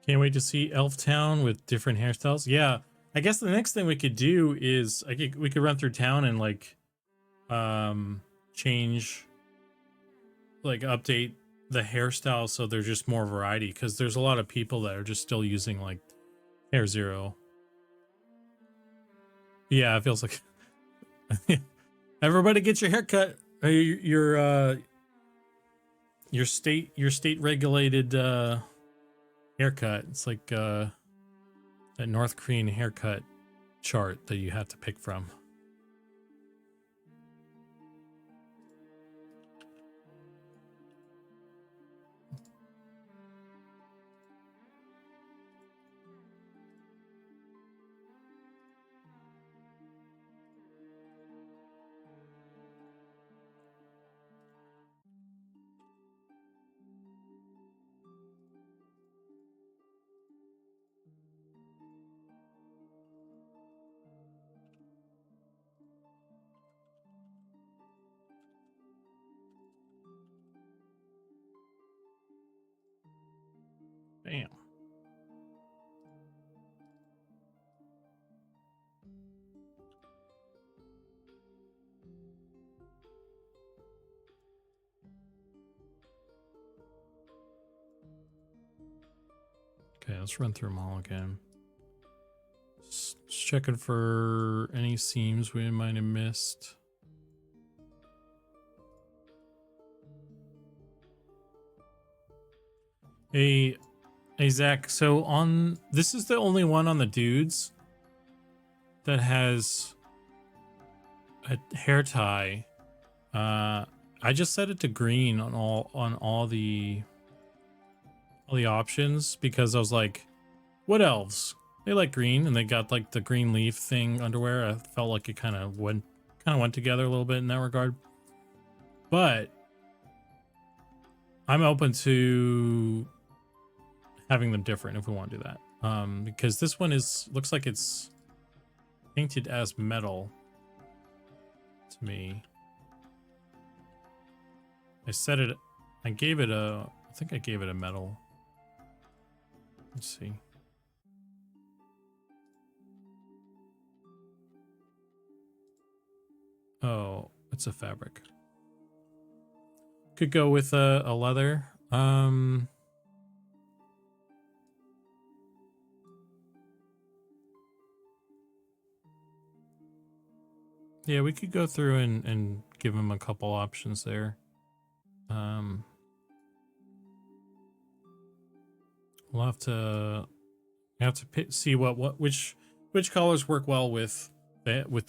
Can't wait to see Elf Town with different hairstyles. Yeah, I guess the next thing we could do is we could run through town and like change, like update the hairstyle so there's just more variety, because there's a lot of people that are just still using like Hair Zero. Yeah, it feels like everybody get your haircut. Your state regulated haircut. It's like that North Korean haircut chart that you have to pick from. Bam. Okay, let's run through them all again. Just checking for any seams we might have missed. Hey, Zach, so this is the only one on the dudes that has a hair tie. I just set it to green on all the options because I was like, Wood Elves, they like green, and they got like the green leaf thing underwear. I felt like it kind of went kind of went together a little bit in that regard. But I'm open to having them different if we want to do that. Because this one looks like it's painted as metal to me. I think I gave it a metal. Let's see. Oh, it's a fabric. Could go with a leather. Yeah, we could go through and give him a couple options there. We'll have to see which colors work well with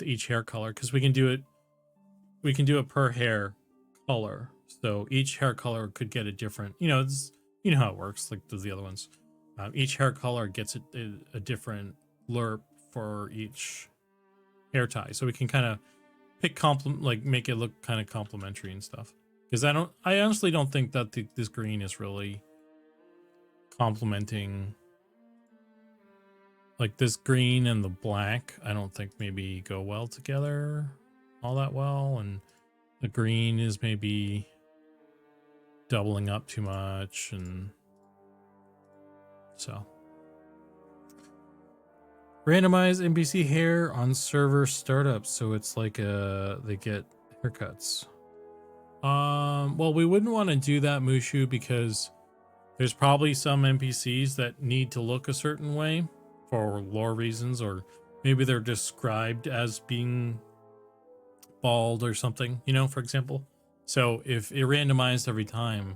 each hair color, because we can do it per hair color. So each hair color could get a different, you know how it works, like the other ones. Each hair color gets a different lerp for each hair tie, so we can kind of pick make it look kind of complementary and stuff. Because I honestly don't think that this green is really complementing. Like this green and the black, I don't think maybe go well together all that well, and the green is maybe doubling up too much, and so. Randomize NPC hair on server startup, so it's like they get haircuts. Well, we wouldn't want to do that, Mushu, because there's probably some NPCs that need to look a certain way for lore reasons, or maybe they're described as being bald or something, for example. So if it randomized every time,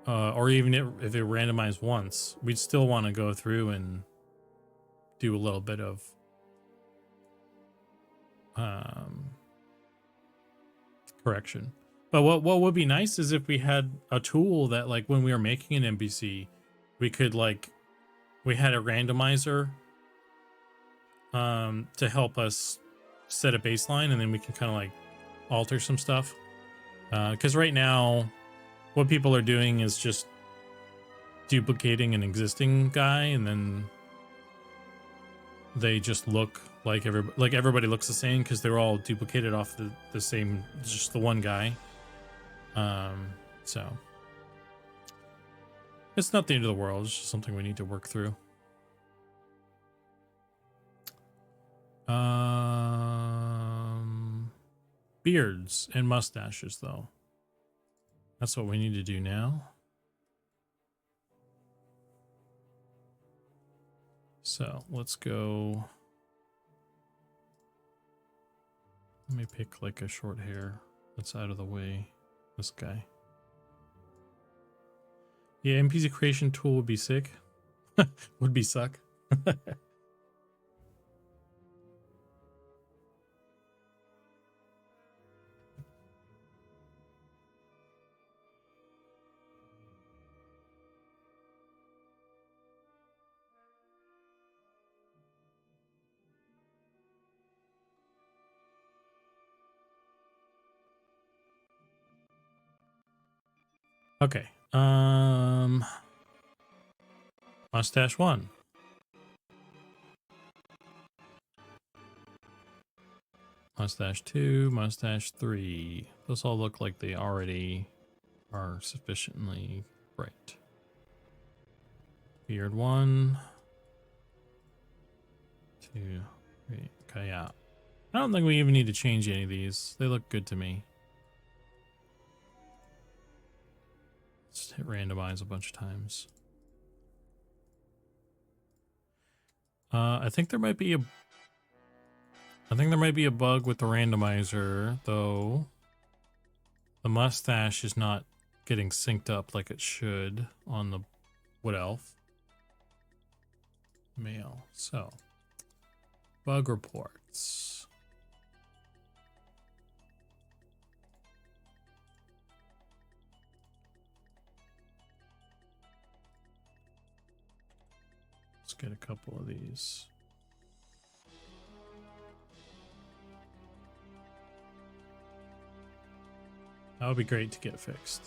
or even if it randomized once, we'd still want to go through and do a little bit of correction. But what would be nice is if we had a tool that, like, when we were making an NPC, we could, like, we had a randomizer to help us set a baseline, and then we can kind of like alter some stuff. Because right now, what people are doing is just duplicating an existing guy, and then they just look like everybody looks the same because they're all duplicated off the same, just the one guy. So it's not the end of the world. It's just something we need to work through. Beards and mustaches, though. That's what we need to do now. So let's go. Let me pick like a short hair that's out of the way. This guy. Yeah, NPC creation tool would be sick. Would be suck. Okay. Mustache 1. Mustache 2, mustache 3. Those all look like they already are sufficiently bright. Beard 1, 2, 3. Okay, yeah. I don't think we even need to change any of these. They look good to me. Just hit randomize a bunch of times. I think there might be a bug with the randomizer, though. The mustache is not getting synced up like it should on the Wood Elf. Male. So, bug reports. Let's get a couple of these. That would be great to get fixed.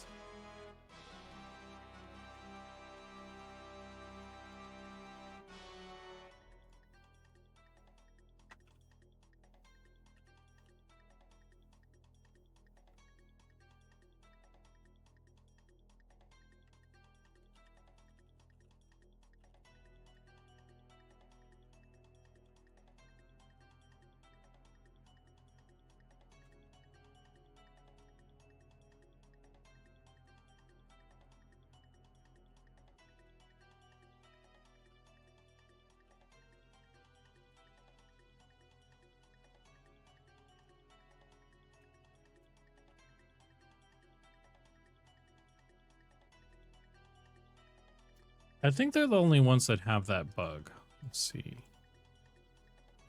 I think they're the only ones that have that bug. Let's see.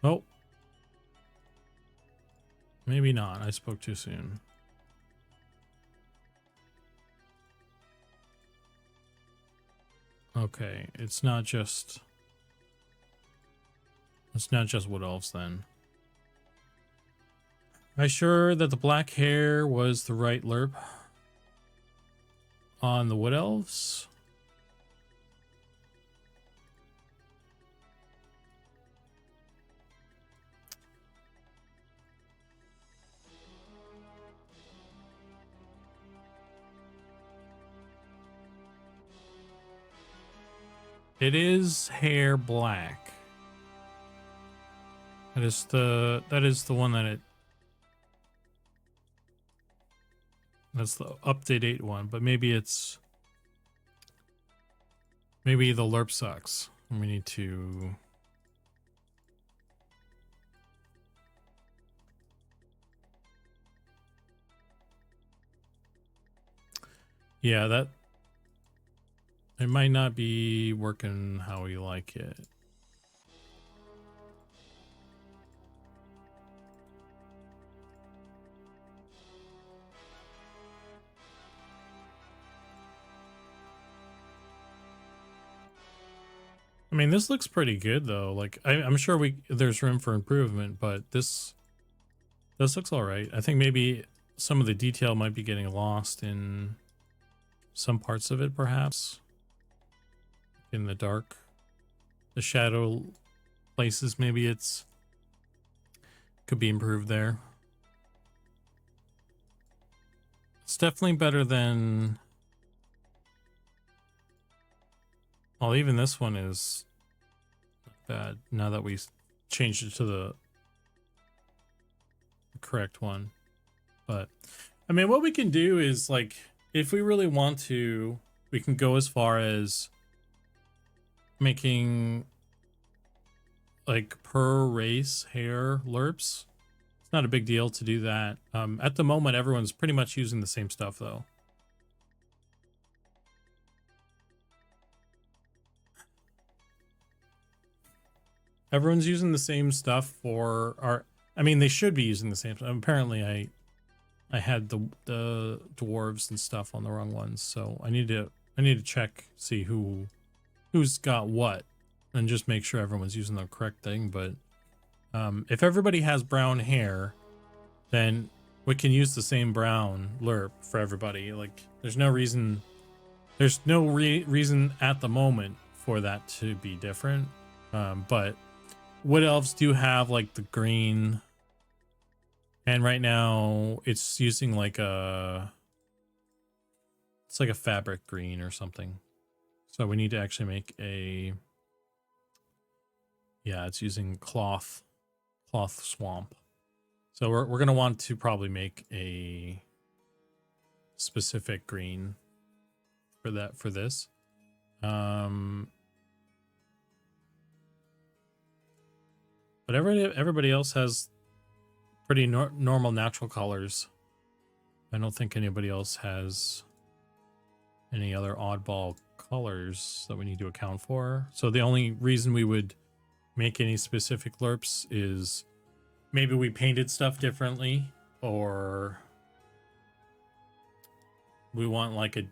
Oh. Maybe not. I spoke too soon. Okay, it's not just Wood Elves then. Am I sure that the black hair was the right lerp on the Wood Elves? It is hair black. That is the one that's the up-to-date one, but maybe the lerp sucks. And we need to yeah, that it might not be working how we like it. I mean, this looks pretty good though. Like I'm sure there's room for improvement, but this looks all right. I think maybe some of the detail might be getting lost in some parts of it, perhaps. In the dark, the shadow places, maybe could be improved there. It's definitely better than, well, even this one is bad now that we changed it to the correct one. But I mean, what we can do is, like, if we really want to, we can go as far as making like per race hair lerps. It's not a big deal to do that. At the moment, everyone's pretty much using the same stuff though. Everyone's using the same stuff for our, I mean, they should be using the same stuff. Apparently I had the dwarves and stuff on the wrong ones, so I need to check, see who's got what, and just make sure everyone's using the correct thing. But if everybody has brown hair, then we can use the same brown lerp for everybody. Like, there's no reason at the moment for that to be different. But Wood Elves do have like the green, and right now it's using like it's like a fabric green or something. So we need to actually make it's using cloth swamp. So we're going to want to probably make a specific green for this. But everybody else has pretty normal natural colors. I don't think anybody else has any other oddball colors that we need to account for. So the only reason we would make any specific lerps is maybe we painted stuff differently, or we want to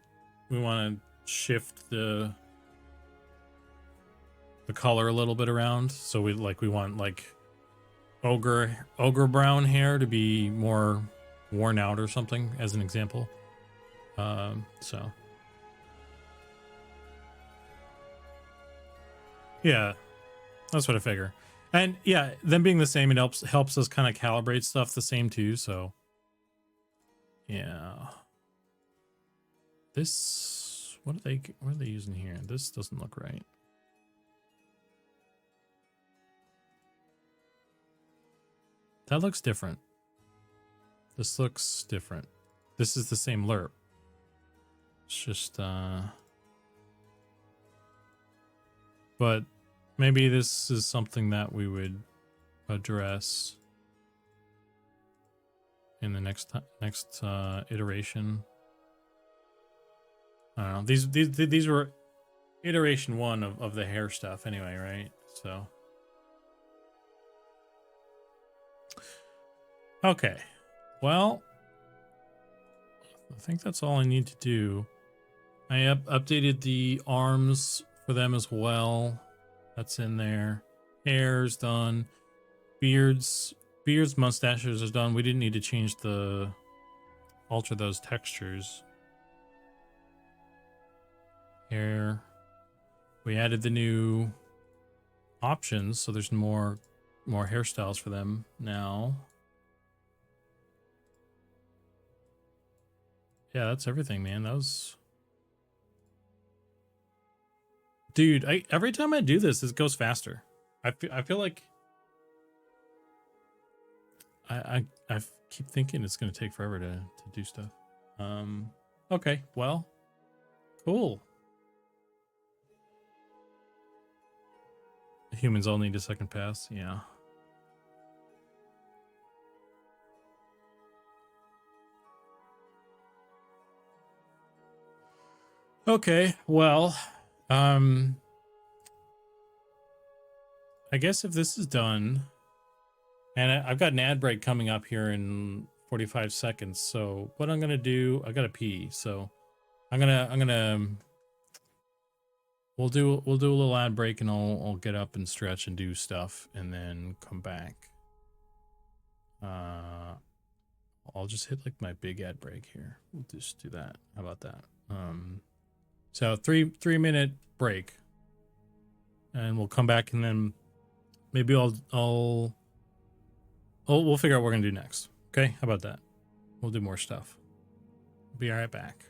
shift the color a little bit around. So we want like ogre brown hair to be more worn out or something, as an example. So yeah, that's what I figure. And yeah, them being the same, it helps us kind of calibrate stuff the same too. So yeah, this, what are they using here? This doesn't look right. That looks different. This looks different. This is the same lerp. It's just but maybe this is something that we would address in the next iteration. I don't know. These were iteration 1 of the hair stuff anyway, right? So okay. Well, I think that's all I need to do. I updated the arms for them as well. That's in there. Hair's done. Beards, mustaches are done. We didn't need to alter those textures. Hair. We added the new options, so there's more hairstyles for them now. Yeah, that's everything, man. That was... Dude, every time I do this, it goes faster. I feel like I keep thinking it's gonna take forever to do stuff. Okay, well, cool. Humans all need a second pass, yeah. Okay, well, I guess if this is done, and I've got an ad break coming up here in 45 seconds. So what I'm gonna do, I gotta pee. So we'll do a little ad break, and I'll get up and stretch and do stuff, and then come back. I'll just hit like my big ad break here. We'll just do that. How about that? So 3-minute break, and we'll come back, and then maybe we'll figure out what we're gonna do next. Okay, how about that? We'll do more stuff. Be right back.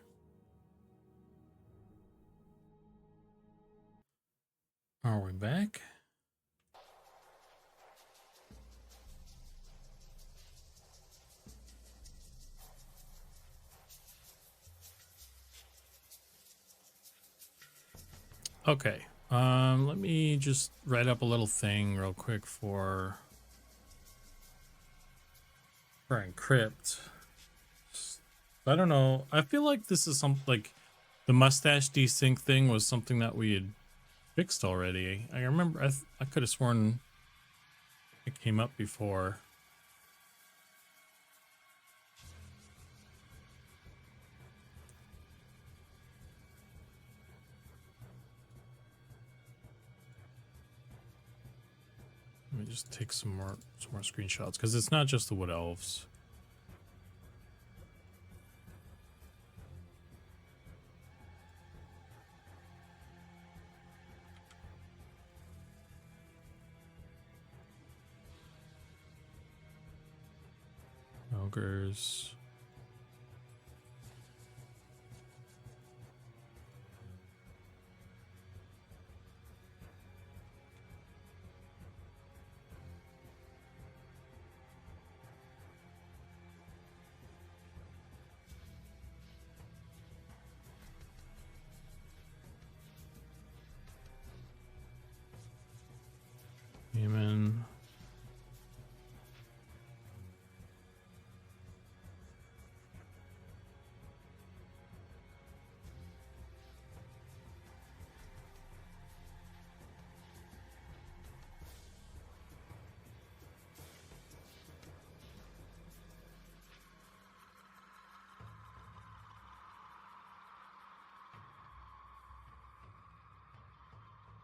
Are we back? Okay. Let me just write up a little thing real quick for encrypt. I don't know. I feel like this is something like the mustache desync thing was something that we had fixed already. I remember I could have sworn it came up before. Let me just take some more screenshots, because it's not just the Wood Elves. Ogres. Human.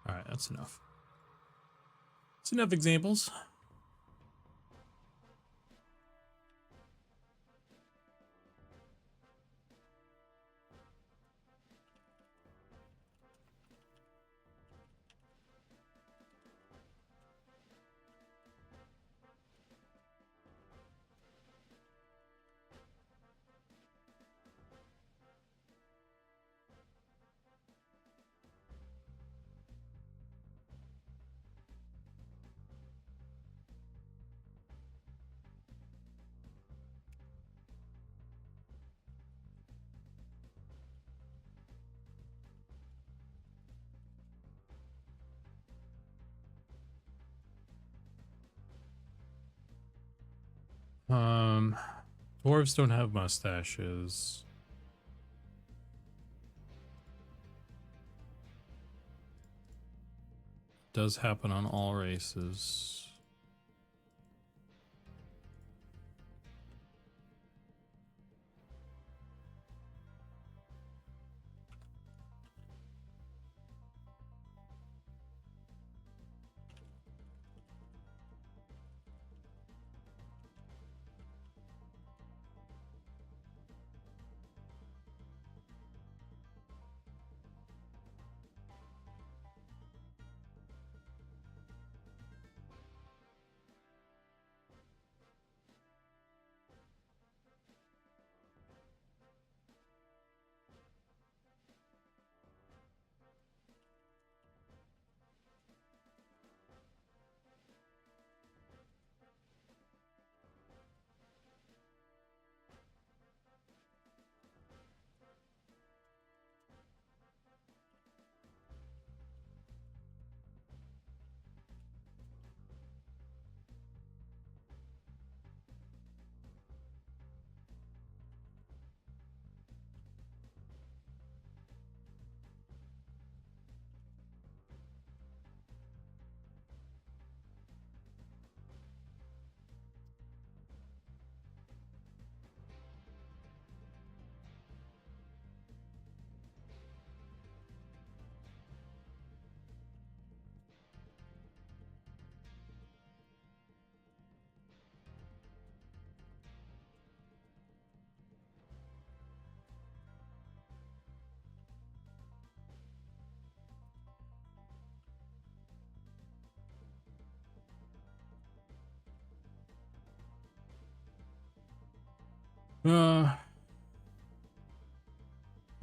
All right, that's enough. That's enough examples. Dwarves don't have mustaches. Does happen on all races.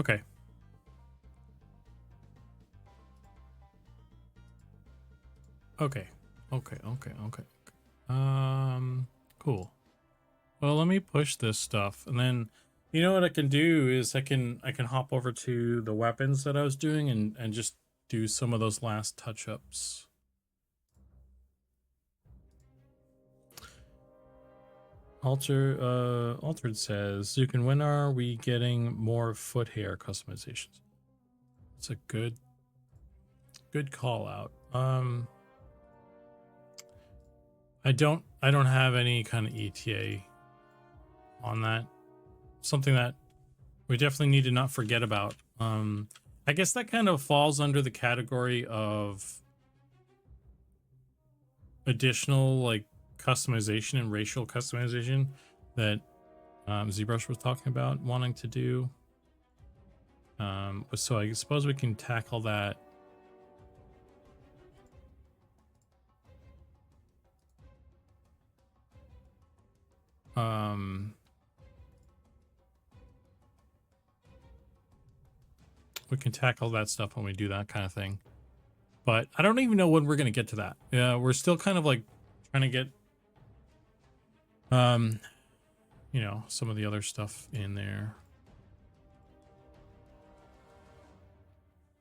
Okay. Okay. Okay. Cool. Well, let me push this stuff, and then you know what I can do is I can hop over to the weapons that I was doing and just do some of those last touch-ups. Altered says, Zukan, when are we getting more foot hair customizations? It's a good call out. I don't have any kind of ETA on that. Something that we definitely need to not forget about. I guess that kind of falls under the category of additional like customization and racial customization that ZBrush was talking about wanting to do. So I suppose we can tackle that. We can tackle that stuff when we do that kind of thing. But I don't even know when we're going to get to that. Yeah, we're still kind of like trying to get, you know, some of the other stuff in there.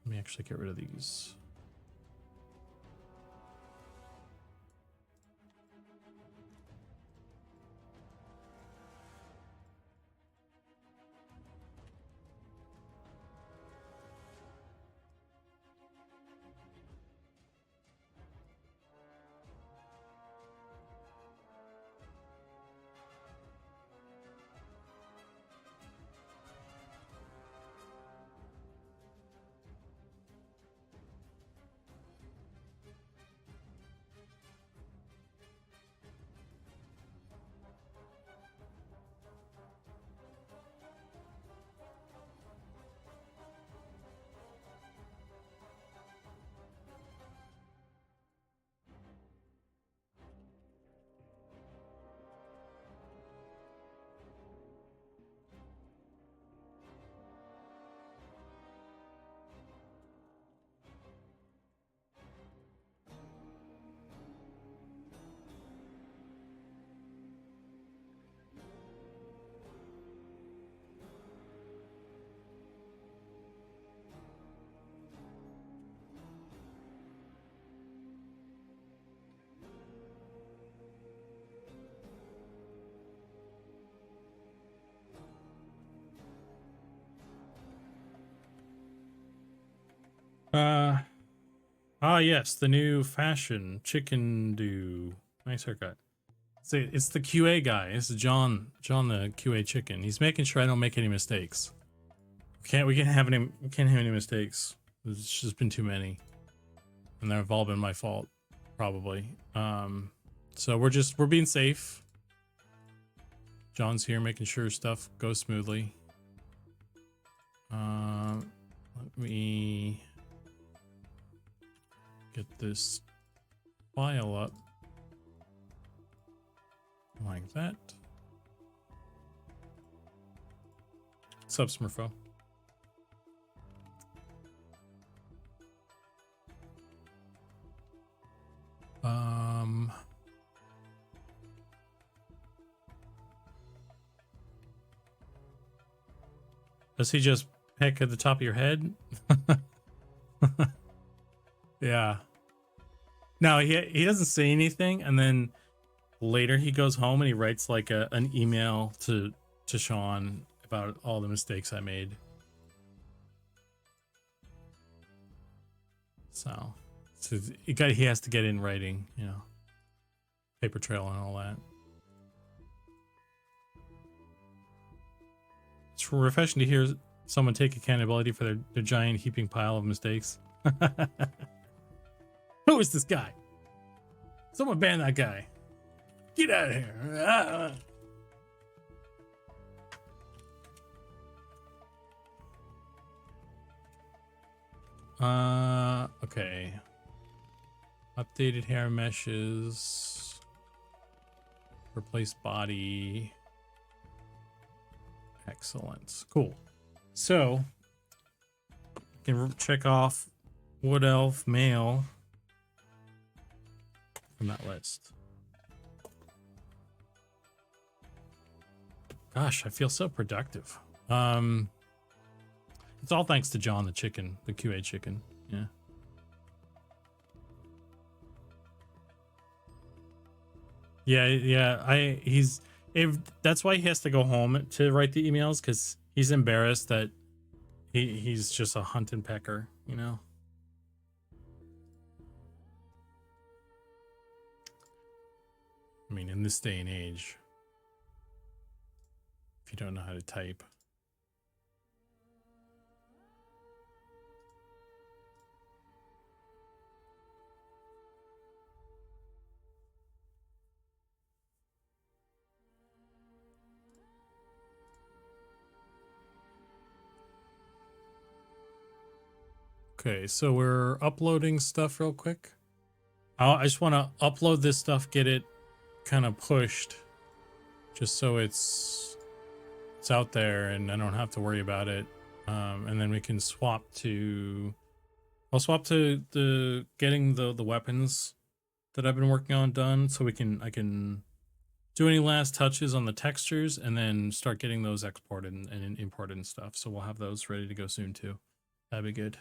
Let me actually get rid of these. Yes, the new fashion chicken do. Nice haircut. It's the QA guy. It's John the QA chicken. He's making sure I don't make any mistakes. We can't have any mistakes. There's just been too many. And they've all been my fault, probably. So we're being safe. John's here making sure stuff goes smoothly. Let me get this file up like that. Sup, Smurfo? Does he just pick at the top of your head? Yeah. No, he doesn't say anything, and then later he goes home and he writes like an email to Sean about all the mistakes I made. So he has to get in writing, you know, paper trail and all that. It's refreshing to hear someone take accountability for their giant heaping pile of mistakes. Who is this guy? Someone ban that guy. Get out of here. Okay. Updated hair meshes. Replace body. Excellent. Cool. So, you can check off Wood Elf male from that list. Gosh, I feel so productive. It's all thanks to John the chicken, the QA chicken. Yeah. Yeah. That's why he has to go home to write the emails, because he's embarrassed that he's just a hunt and pecker, you know. I mean, in this day and age, if you don't know how to type. Okay, so we're uploading stuff real quick. I just want to upload this stuff, get it kind of pushed, just so it's out there and I don't have to worry about it. And then we can swap to. I'll swap to the getting the weapons that I've been working on done, so I can do any last touches on the textures and then start getting those exported and imported and stuff. So we'll have those ready to go soon too. That'd be good.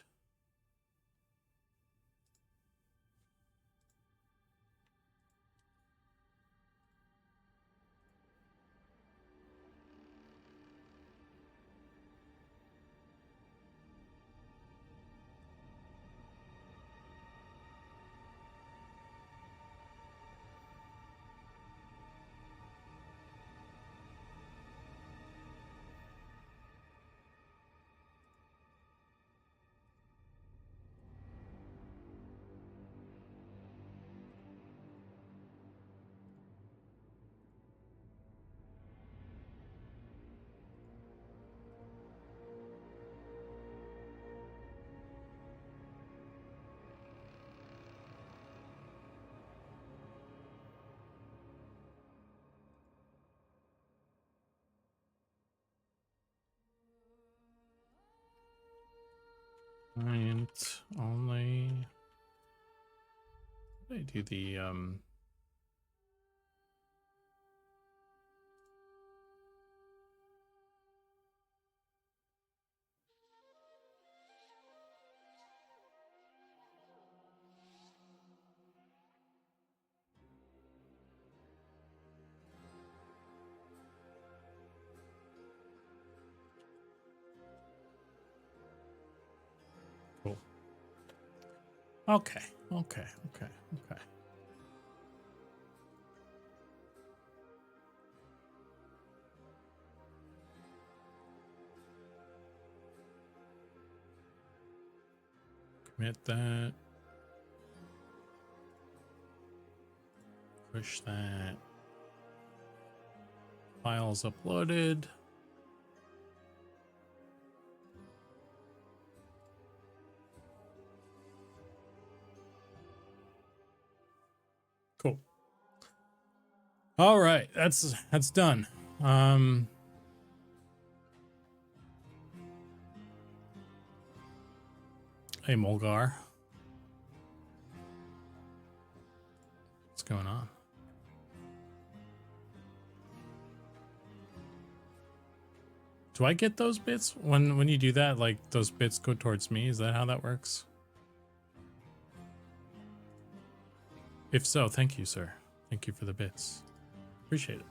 Client only. I do the cool. Okay, okay, okay, okay. Commit that. Push that. Files uploaded. Cool. All right, that's done. Hey Mulgar. What's going on? Do I get those bits when you do that? Like those bits go towards me? Is that how that works? If so, thank you, sir. Thank you for the bits. Appreciate it.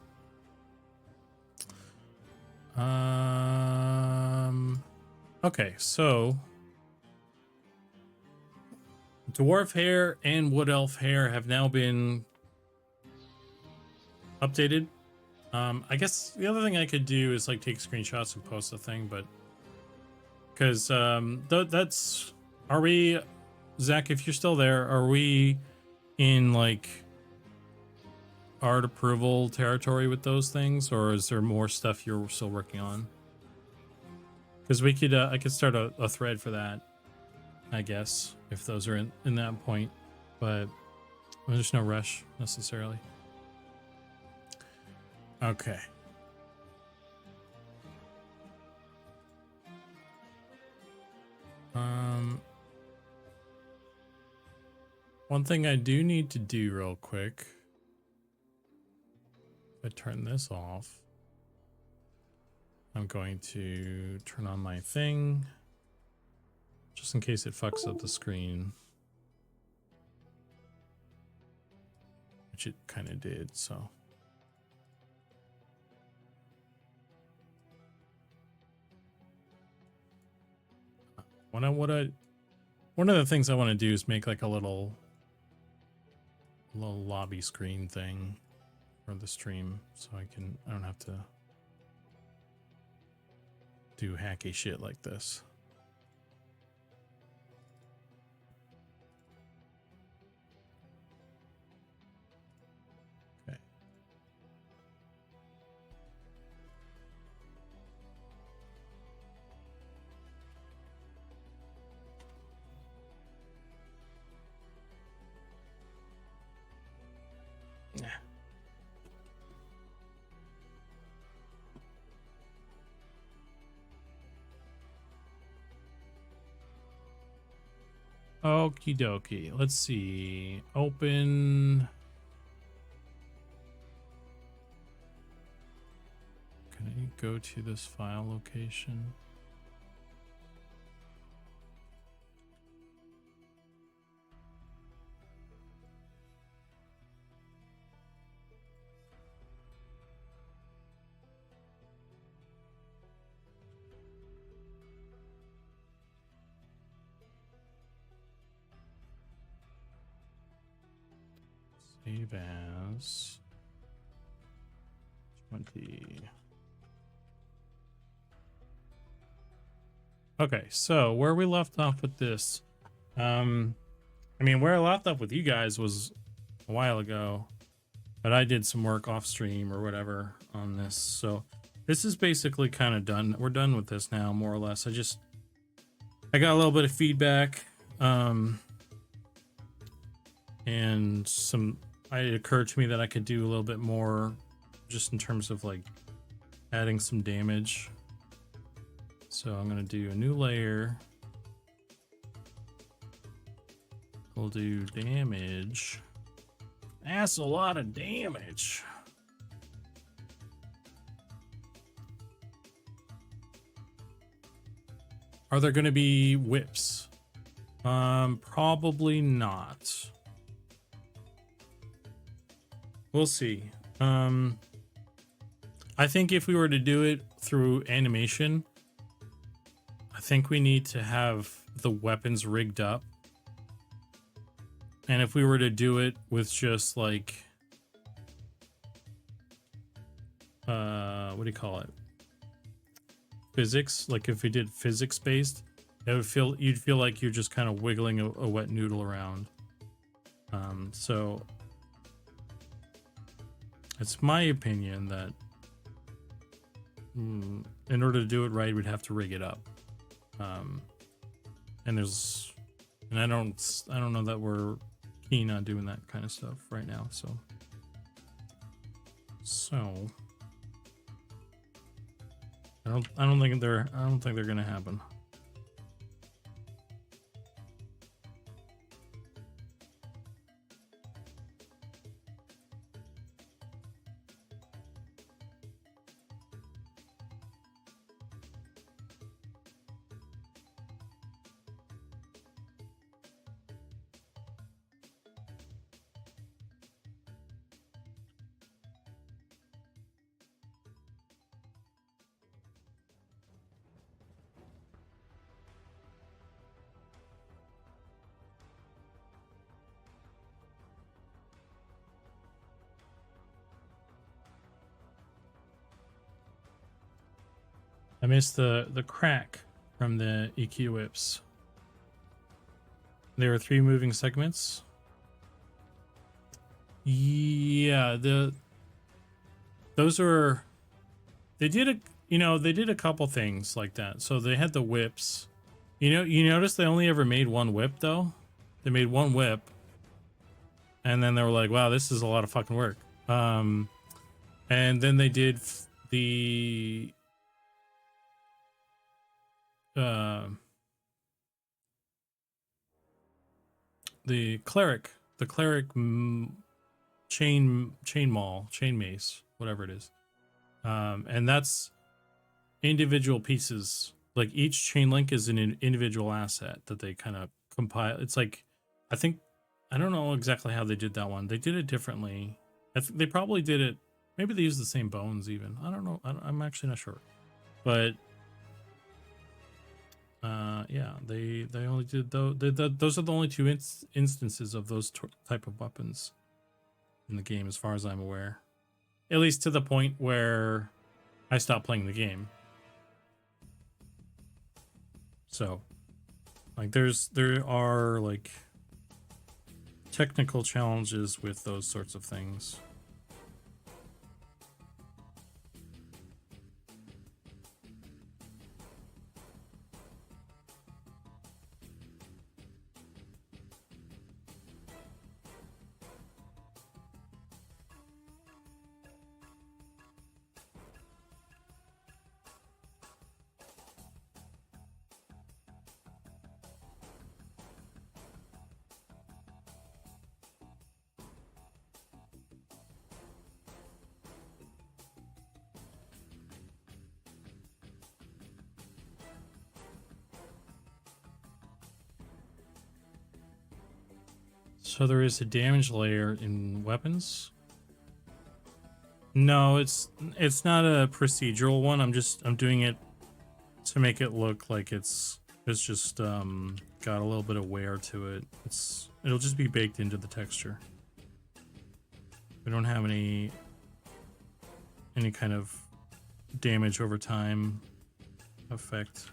Okay, so dwarf hair and wood elf hair have now been updated. I guess the other thing I could do is like take screenshots and post the thing, but because that's, are we, Zach, if you're still there, are we in like art approval territory with those things, or is there more stuff you're still working on? Because we could I could start a thread for that, I guess, if those are in that point, but there's no rush necessarily. Okay. One thing I do need to do real quick, if I turn this off, I'm going to turn on my thing just in case it fucks up the screen, which it kind of did. So one of the things I want to do is make like a little lobby screen thing for the stream, so I don't have to do hacky shit like this. Okay. Yeah. Okie dokie. Let's see. Open. Can I go to this file location? Save as 20. Okay, so where we left off with this, I mean, where I left off with you guys was a while ago, but I did some work off stream or whatever on this. So this is basically kind of done. We're done with this now, more or less. I got a little bit of feedback, and it occurred to me that I could do a little bit more just in terms of like adding some damage. So I'm going to do a new layer. We'll do damage. That's a lot of damage. Are there going to be whips? Probably not. We'll see. I think if we were to do it through animation, I think we need to have the weapons rigged up And if we were to do it with just like, what do you call it? Physics, like if we did physics based, you'd feel like you're just kind of wiggling a wet noodle around. So it's my opinion that in order to do it right, we'd have to rig it up. And I don't know that we're keen on doing that kind of stuff right now. So I don't think they're gonna happen. I missed the crack from the EQ whips. There are 3 moving segments. Yeah, those are, they did a couple things like that. So they had the whips. You notice they only ever made one whip though. They made one whip, and then they were like, "Wow, this is a lot of fucking work." And then they did the cleric chain mace, whatever it is. And that's individual pieces. Like each chain link is an individual asset that they kind of compile. It's like, I don't know exactly how they did that one. They did it differently. They probably did it. Maybe they used the same bones even. I don't know. I'm actually not sure. But yeah, they only did those are the only 2 instances of those type of weapons in the game, as far as I'm aware. At least to the point where I stopped playing the game. So, like, there are like technical challenges with those sorts of things. So there is a damage layer in weapons. No, it's not a procedural one. I'm doing it to make it look like it's just got a little bit of wear to it. It'll just be baked into the texture. We don't have any kind of damage over time effect.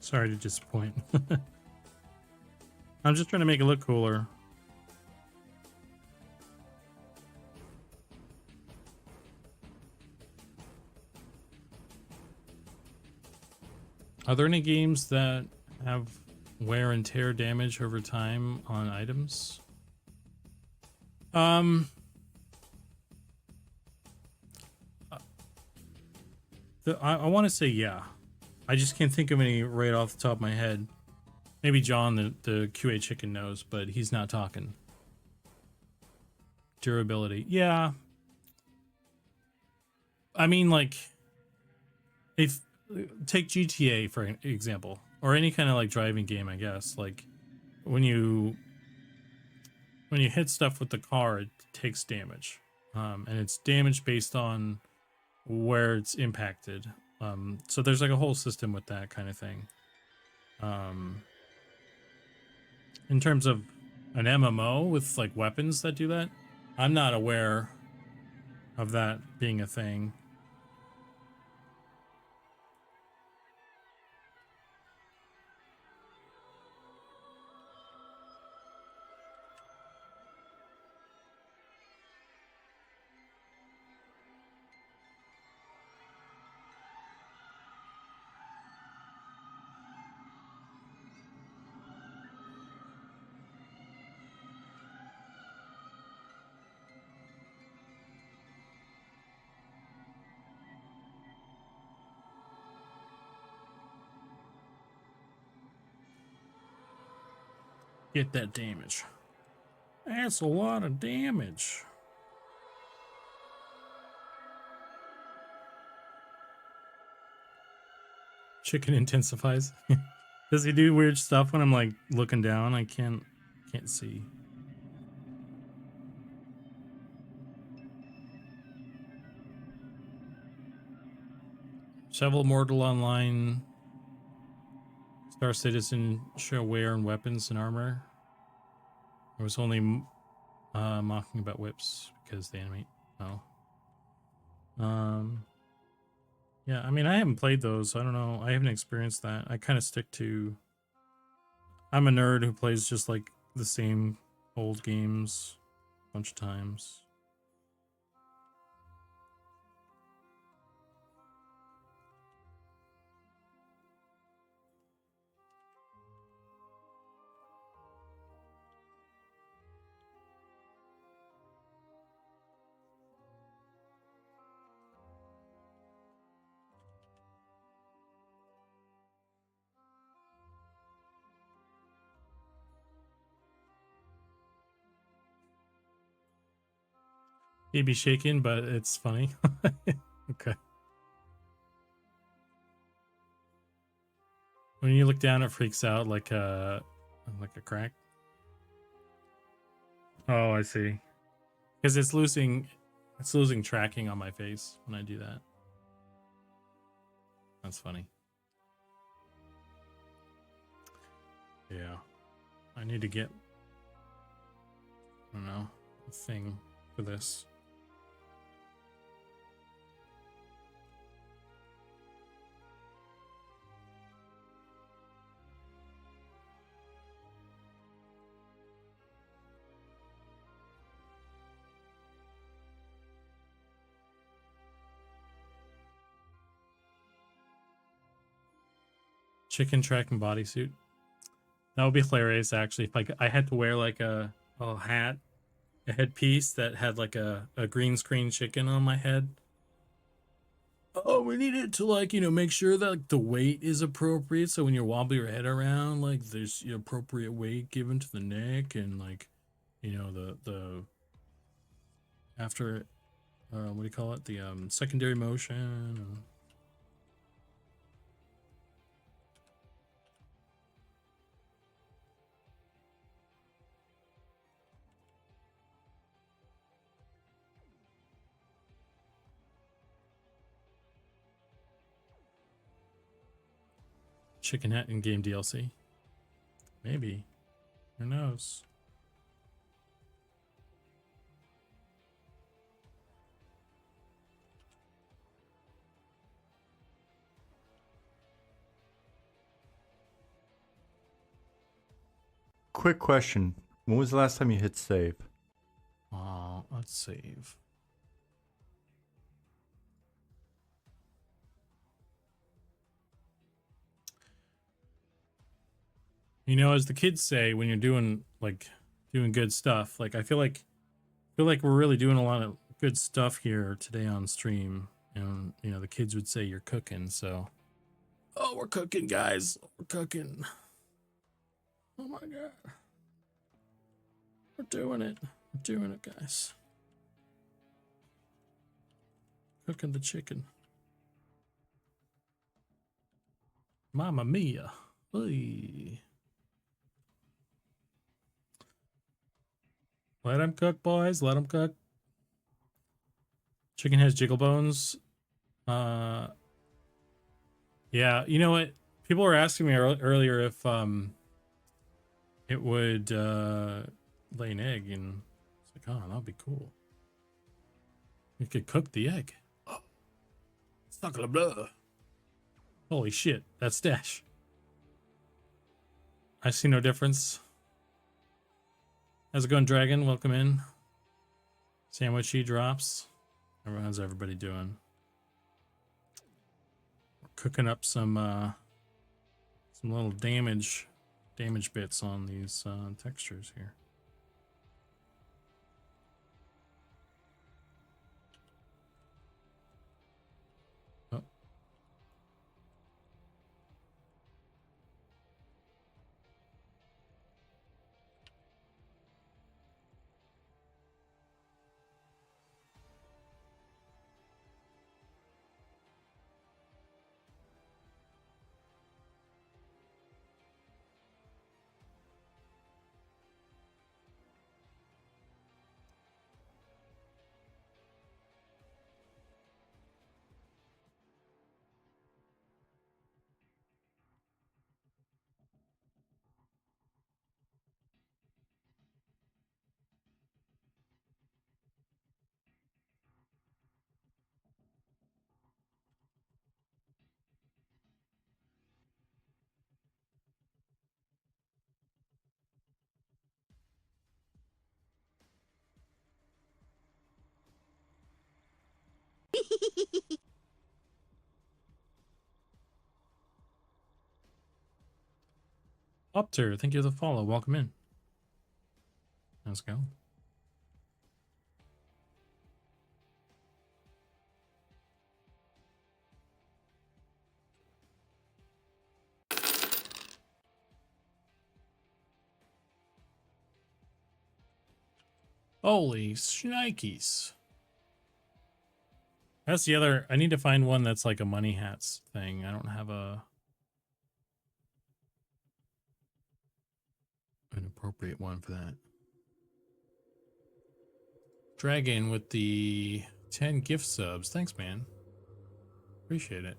Sorry to disappoint. I'm just trying to make it look cooler. Are there any games that have wear and tear damage over time on items? I want to say yeah. I just can't think of any right off the top of my head. Maybe John, the QA chicken, knows, but he's not talking. Durability. Yeah. I mean, like, if take GTA for example, or any kind of like driving game, I guess. Like when you when you hit stuff with the car, it takes damage. And it's damage based on where it's impacted. So there's like a whole system with that kind of thing. In terms of an MMO with like weapons that do that, I'm not aware of that being a thing. Get that damage. That's a lot of damage. Chicken intensifies. Does he do weird stuff when I'm like looking down? I can't see. Several Mortal Online. Star Citizen show wear and weapons and armor. I was only mocking about whips because they animate. Oh. Yeah, I mean, I haven't played those, so I don't know. I haven't experienced that. I kind of stick to... I'm a nerd who plays just like the same old games a bunch of times. He'd be shaking, but it's funny. Okay. When you look down, it freaks out like a crack. Oh, I see. Because it's losing tracking on my face when I do that. That's funny. Yeah. I need to get, I don't know, a thing for this. Chicken tracking bodysuit. That would be hilarious, actually. If I had to wear like a hat, a headpiece that had like a green screen chicken on my head. Oh, we need it to like, you know, make sure that like, the weight is appropriate. So when you wobble your head around, like there's appropriate weight given to the neck and like, you know, the after, what do you call it? The secondary motion. Chicken hat in game DLC. Maybe. Who knows? Quick question. When was the last time you hit save? Let's save. You know, as the kids say, when you're doing good stuff, like I feel like we're really doing a lot of good stuff here today on stream. And you know, the kids would say you're cooking, so oh, we're cooking, guys. We're cooking. Oh my god. We're doing it. We're doing it, guys. Cooking the chicken. Mamma mia. Oy. Let him cook, boys. Let him cook. Chicken has jiggle bones. Yeah, you know what? People were asking me earlier if it would lay an egg, and it's like, oh, that'd be cool. You could cook the egg. Oh, suckle of blood. Holy shit, that's Dash. I see no difference. How's it going, Dragon? Welcome in. Sandwichy drops. How's everybody doing? We're cooking up some little damage bits on these textures here. Oh. Opter, thank you for the follow. Welcome in. Let's go. Holy shnikes. That's the other. I need to find one that's like a money hats thing. I don't have an appropriate one for that. Dragon with the 10 gift subs. Thanks, man. Appreciate it.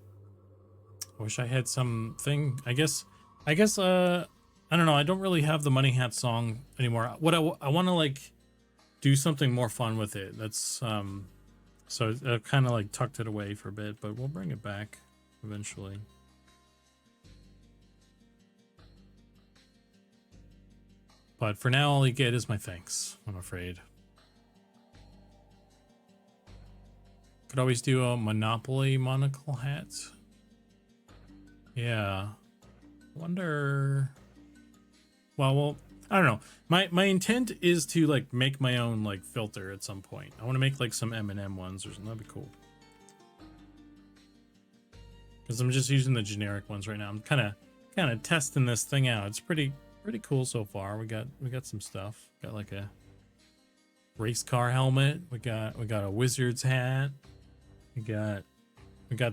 I wish I had something. I guess, I don't know. I don't really have the money hat song anymore. What I want to like do something more fun with it. That's, so I've kind of like tucked it away for a bit, but we'll bring it back eventually. But for now, all you get is my thanks, I'm afraid. Could always do a Monopoly monocle hat. Yeah. Wonder. Well, I don't know. My intent is to like make my own like filter at some point. I want to make like some M&M ones or something. That'd be cool. Because I'm just using the generic ones right now. I'm kind of testing this thing out. It's pretty cool so far. We got some stuff. Got like a race car helmet. We got a wizard's hat. We got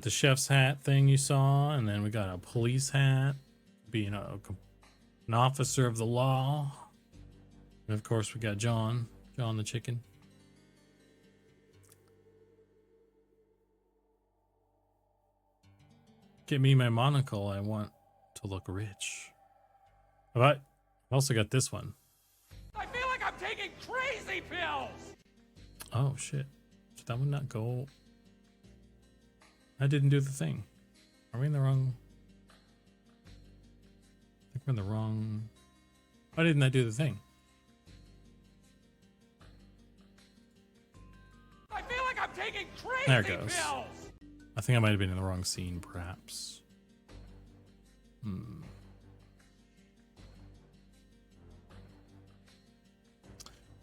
the chef's hat thing you saw, and then we got a police hat, being an officer of the law. And of course we got John the chicken. Get me my monocle. I want to look rich. But I also got this one. I feel like I'm taking crazy pills. Oh shit! Did that one not go? I didn't do the thing. Are we in the wrong? I think we're in the wrong. Why didn't I do the thing? I feel like I'm taking crazy There it goes. pills. I think I might have been in the wrong scene, perhaps. And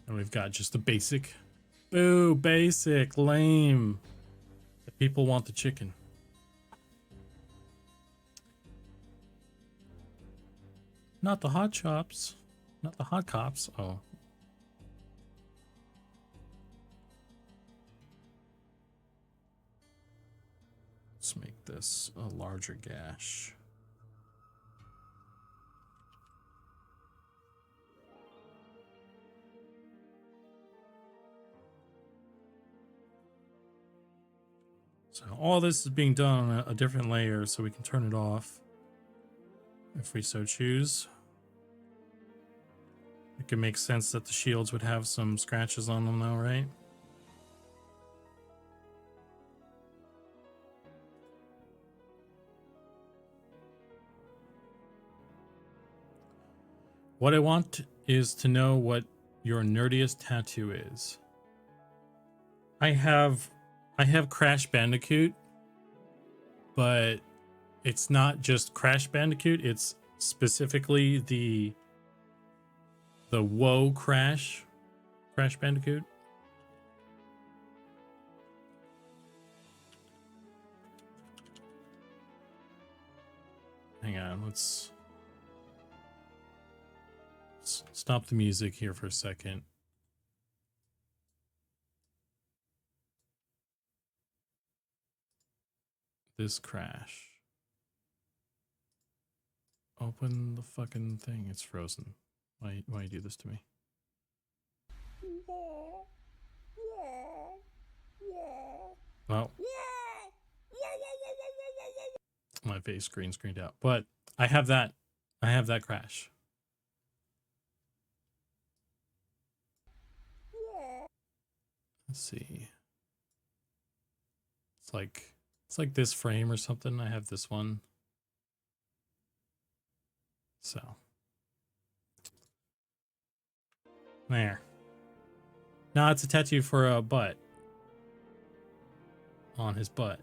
we've got just the basic. Boo, basic, lame. The people want the chicken. Not the hot chops. Not the hot cops. Oh. Let's make this a larger gash. So all this is being done on a different layer, so we can turn it off if we so choose. It could make sense that the shields would have some scratches on them though, right? What I want is to know what your nerdiest tattoo is. I have Crash Bandicoot, but it's not just Crash Bandicoot, it's specifically the Whoa Crash Bandicoot. Hang on, let's stop the music here for a second. This Crash. Open the fucking thing. It's frozen. Why you do this to me? Well, my face screened out. But I have that. I have that Crash. Let's see. It's like this frame or something. I have this one. So there. Now it's a tattoo for a butt. On his butt.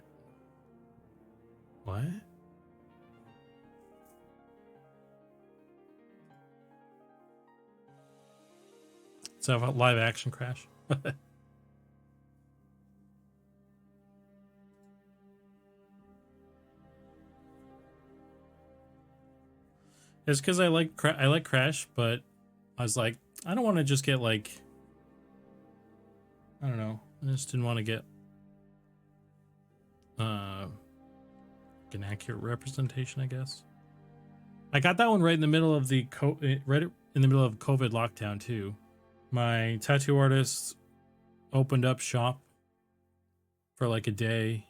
What? It's a live action Crash. It's because I like Crash, but I was like, I don't want to just get like, I don't know. I just didn't want to get an accurate representation, I guess. I got that one right in the middle of the right in the middle of COVID lockdown too. My tattoo artist opened up shop for like a day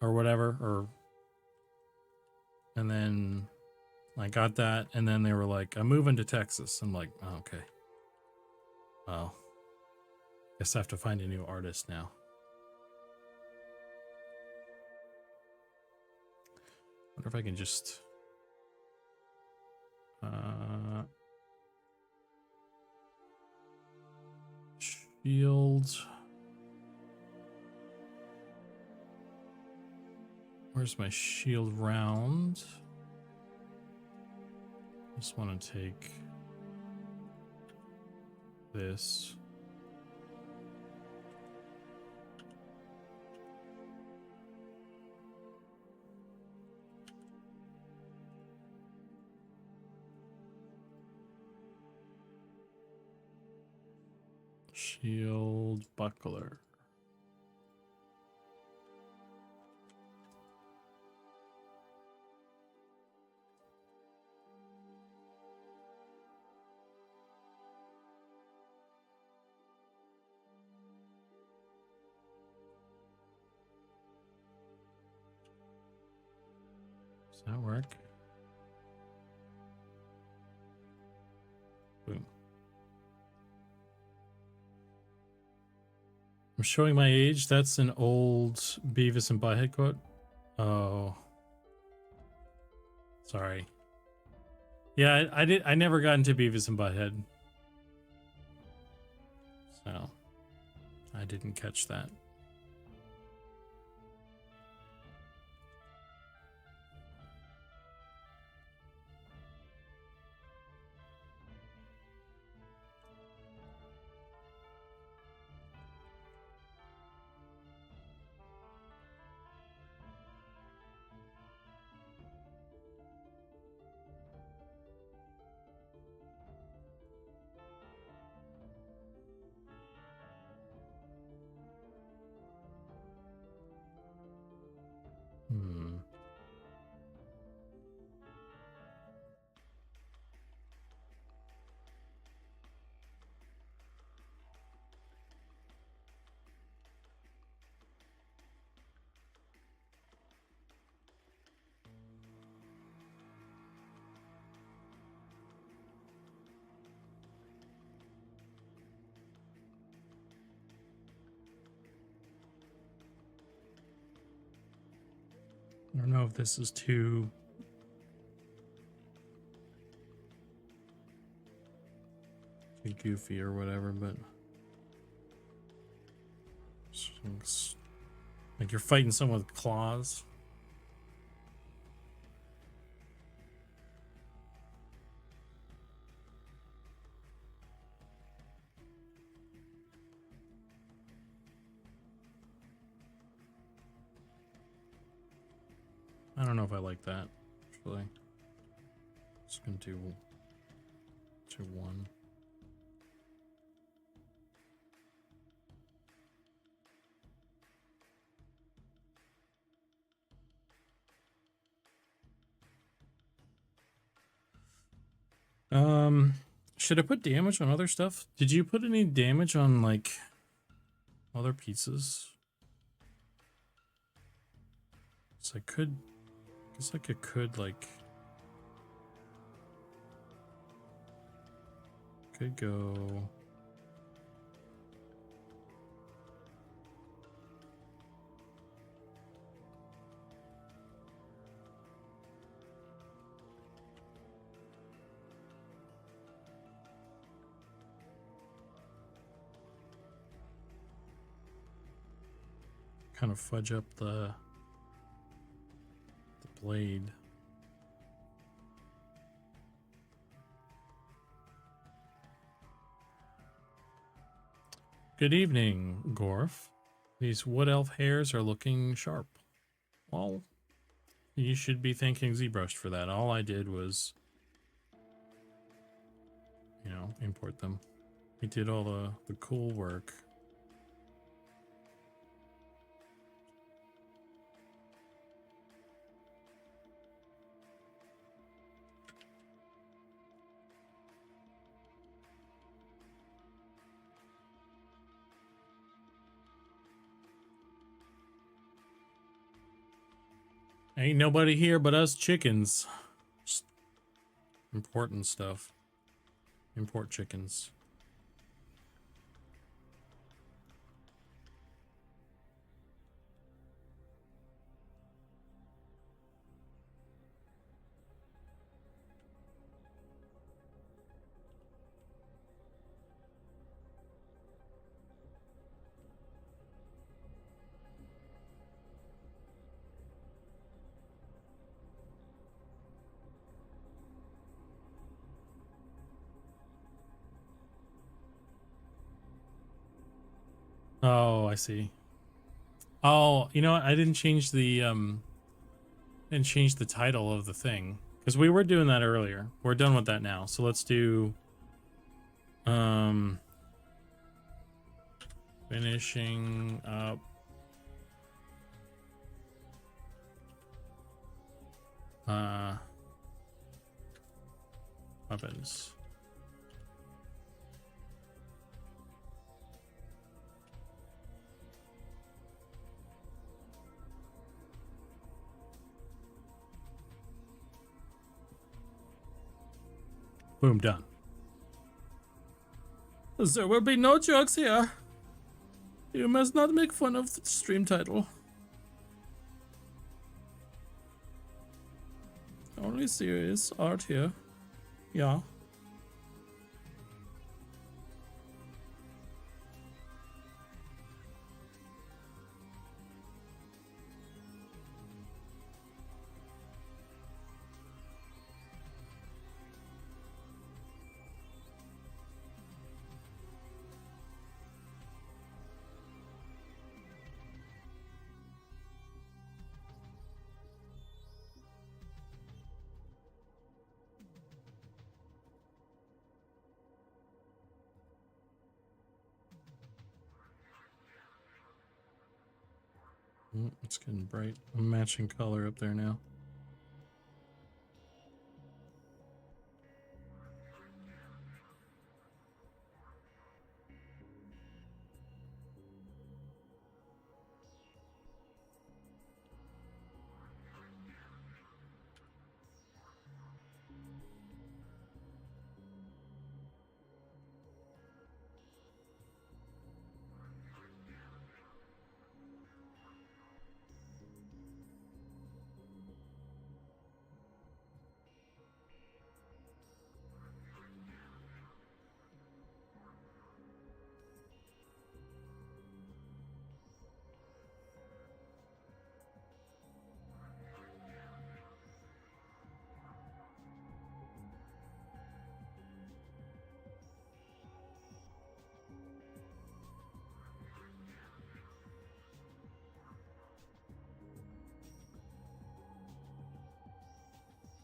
or whatever, and then I got that, and then they were like, I'm moving to Texas. I'm like, oh, okay. Well, guess I have to find a new artist now. Wonder if I can just shield. Where's my shield round? Just want to take this. Shield buckler. Does that work? Boom. I'm showing my age. That's an old Beavis and Butthead quote. Oh. Sorry. Yeah, I never got into Beavis and Butthead. So I didn't catch that. I don't know if this is too goofy or whatever, but like you're fighting someone with claws. I don't know if I like that, actually. Just gonna do 1. Should I put damage on other stuff? Did you put any damage on like other pieces? So I could, guess like I could like, could go. Kind of fudge up the blade. Good evening, Gorf. These wood elf hairs are looking sharp. Well, you should be thanking ZBrush for that. All I did was, you know, import them. We did all the cool work. Ain't nobody here but us chickens. Just important stuff. Import chickens. Oh, I see. Oh, you know what? I didn't change the title of the thing because we were doing that earlier. We're done with that now. So let's do finishing up weapons. Boom, done. There will be no jokes here. You must not make fun of the stream title. Only serious art here. Yeah. It's getting bright. I'm matching color up there now.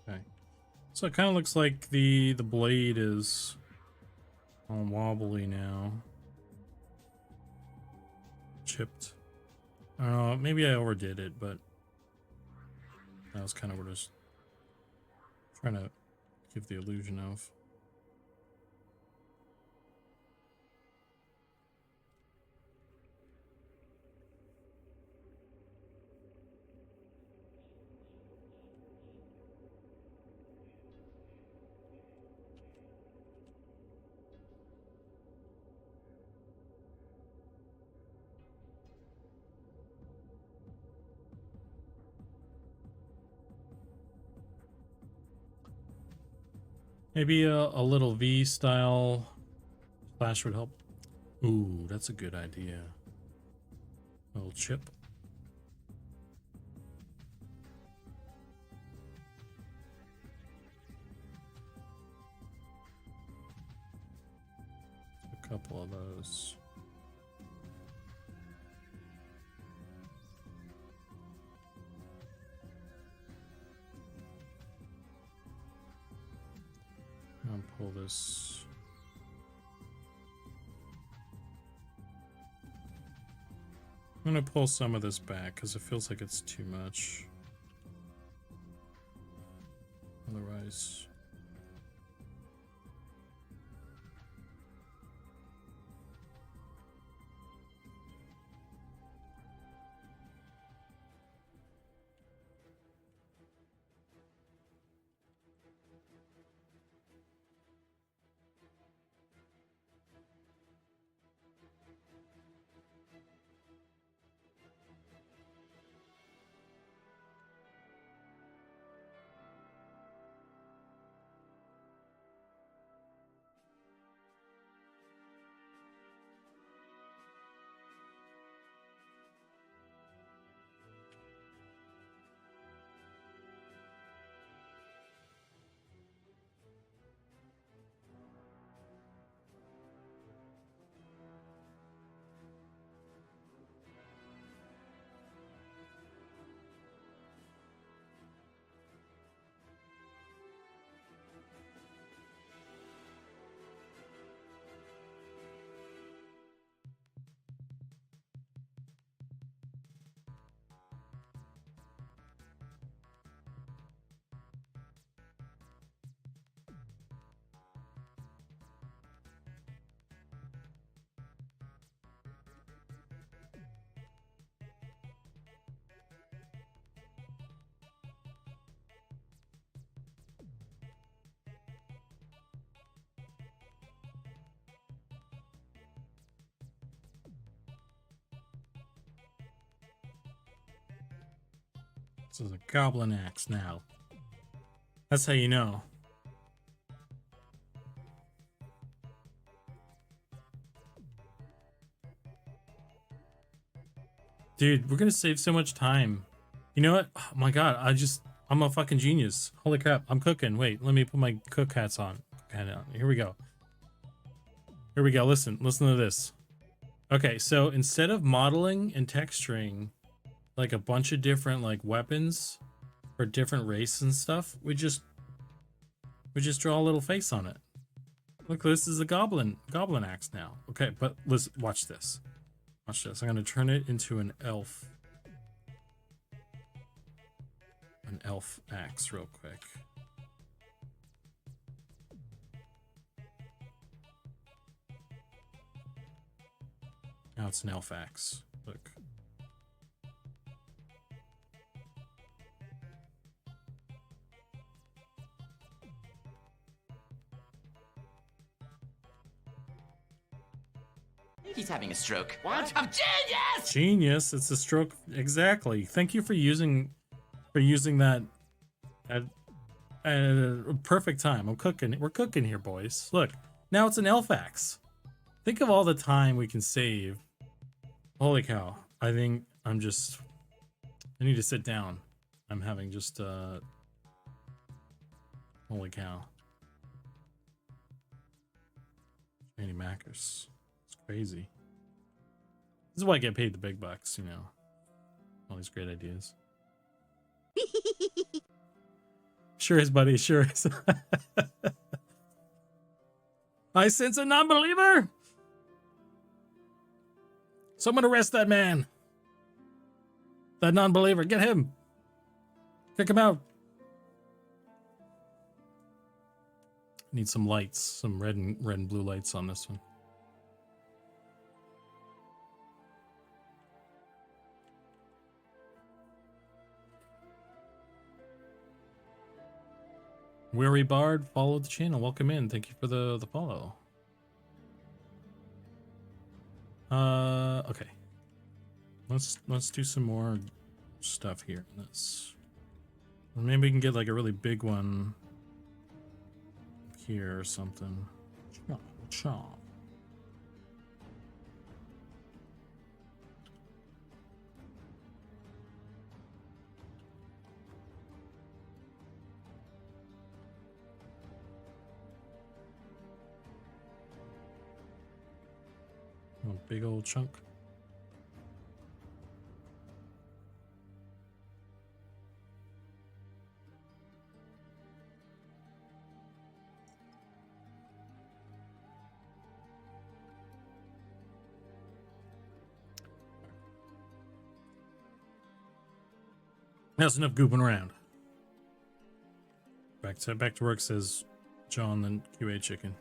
Okay. So it kind of looks like the blade is all wobbly now. Chipped. Maybe I overdid it, but that was kind of what I was trying to give the illusion of. Maybe a little V style slash would help. Ooh, that's a good idea. A little chip. A couple of those. I'll pull this. I'm gonna pull some of this back because it feels like it's too much. Otherwise. This is a goblin axe now. That's how you know. Dude, we're gonna save so much time. You know what? Oh my god, I'm a fucking genius. Holy crap, I'm cooking. Wait, let me put my cook hats on. Here we go. Here we go. Listen to this. Okay, so instead of modeling and texturing like a bunch of different like weapons for different races and stuff, we just draw a little face on it. Look, this is a goblin axe now. Okay, but listen, watch this. Watch this. I'm gonna turn it into an elf. An elf axe real quick. Now it's an elf axe. Look. He's having a stroke. What? I'm genius! Genius. It's a stroke. Exactly. Thank you for using that at a perfect time. We're cooking here, boys. Look, now it's an elf axe. Think of all the time we can save. Holy cow. I think I need to sit down. I'm having just holy cow. Any Mackers. It's crazy. This is why I get paid the big bucks, you know. All these great ideas. Sure is, buddy. Sure is. I sense a non-believer. Someone arrest that man. That non-believer. Get him. Kick him out. Need some lights, some red and blue lights on this one. Weary Bard, follow the channel. Welcome in. Thank you for the follow. Okay. Let's do some more stuff here. Maybe we can get like a really big one here or something. Chomp, chomp. A big old chunk. That's enough gooping around. Back to work, says John, the QA chicken.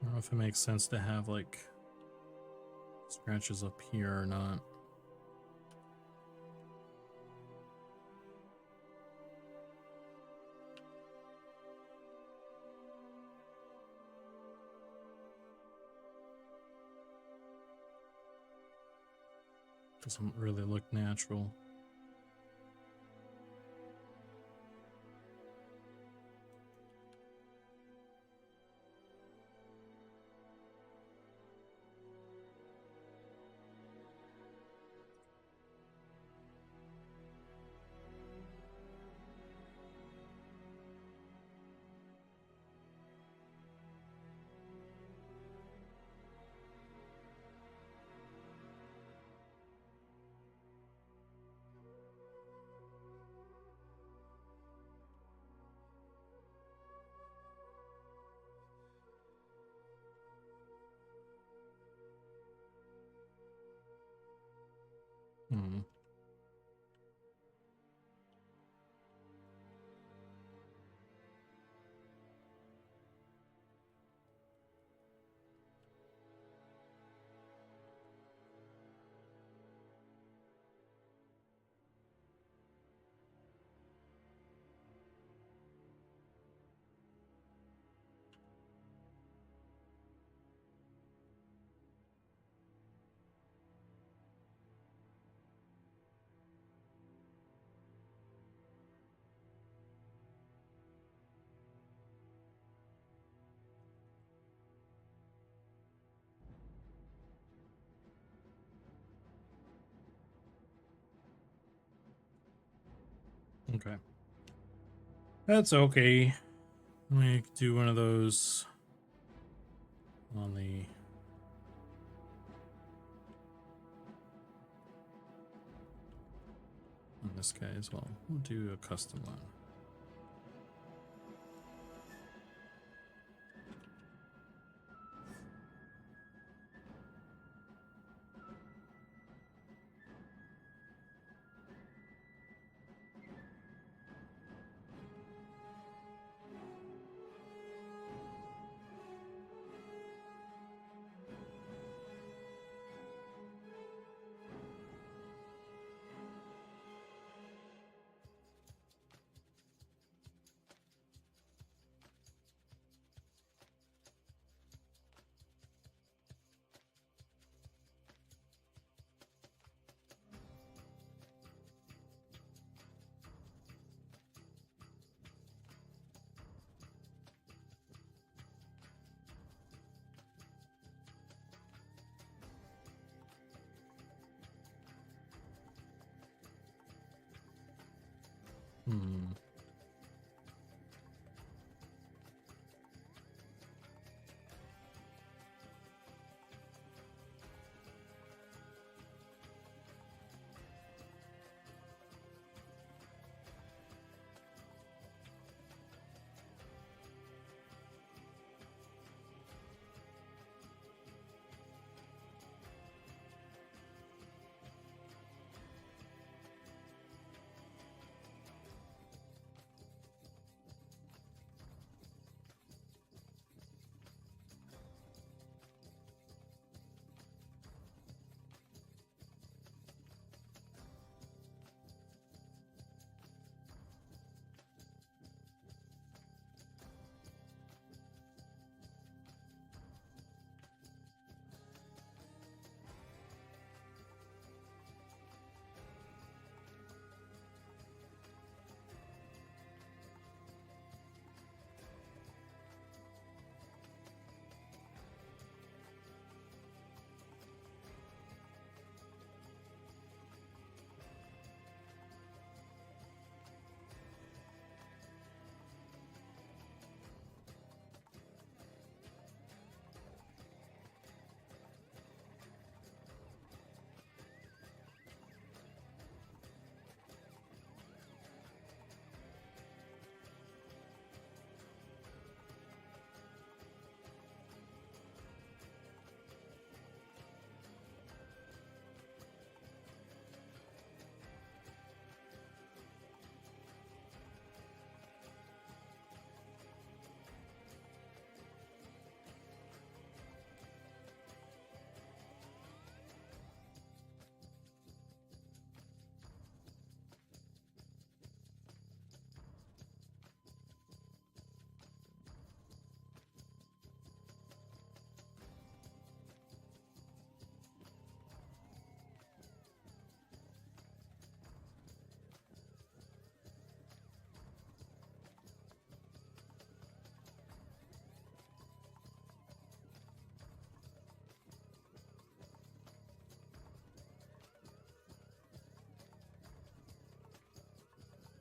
I don't know if it makes sense to have like scratches up here or not. Doesn't really look natural. Hmm. Okay. That's okay. Let me do one of those on this guy as well. We'll do a custom one. Hmm.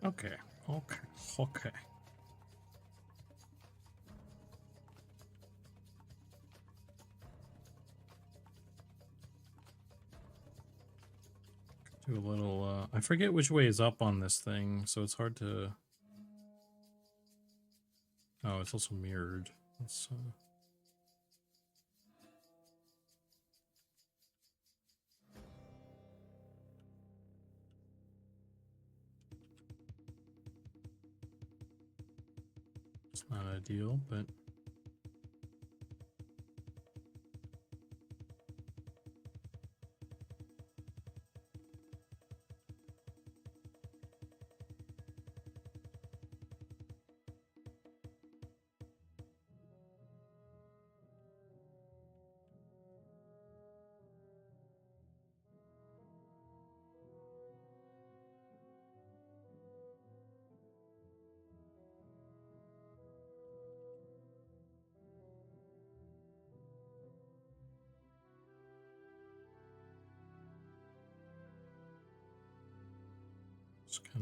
Okay. Okay. Okay. Do a little, I forget which way is up on this thing, so it's hard to... Oh, it's also mirrored. Let's, it's not ideal, but...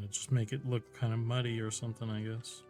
Just make it look kind of muddy or something, I guess.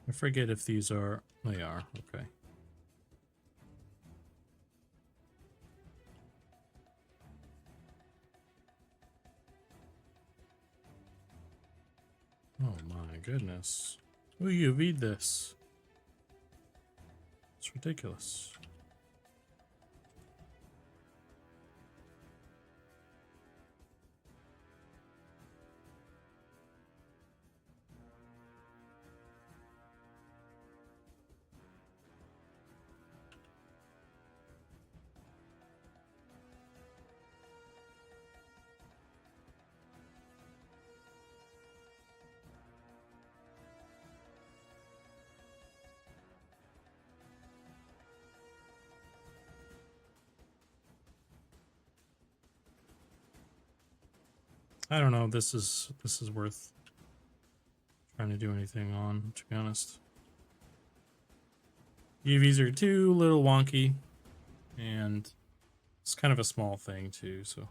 I forget if these are... They are, okay. goodness. Will you read this? It's ridiculous. I don't know. This is worth trying to do anything on, to be honest. UVs are too little wonky, and it's kind of a small thing too. So.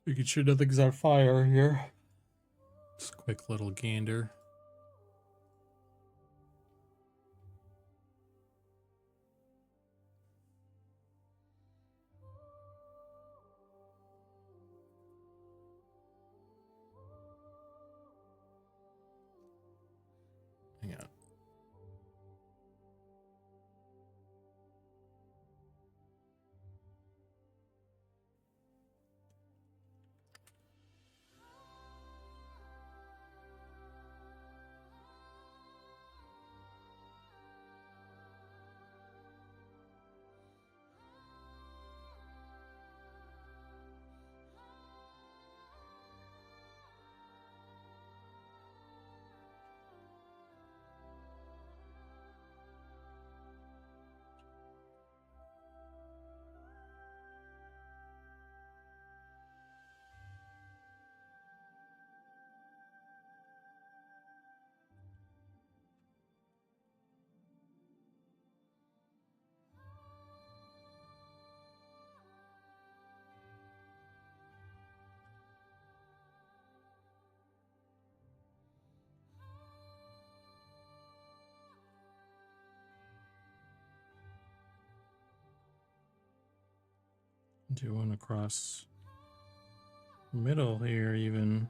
Making sure nothing's on fire here. Just a quick little gander. Hang on. Do one across middle here even.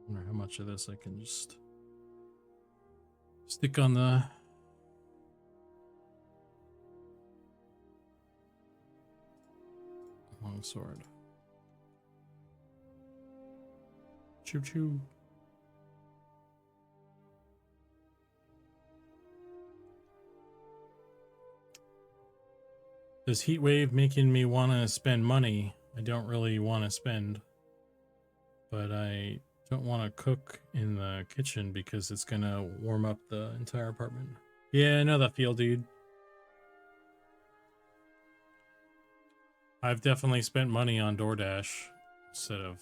wonder how much of this I can just stick on the long sword. Choo choo. This heat wave making me want to spend money. I don't really want to spend, but I don't want to cook in the kitchen because it's gonna warm up the entire apartment. Yeah, I know that feel, dude. I've definitely spent money on DoorDash instead of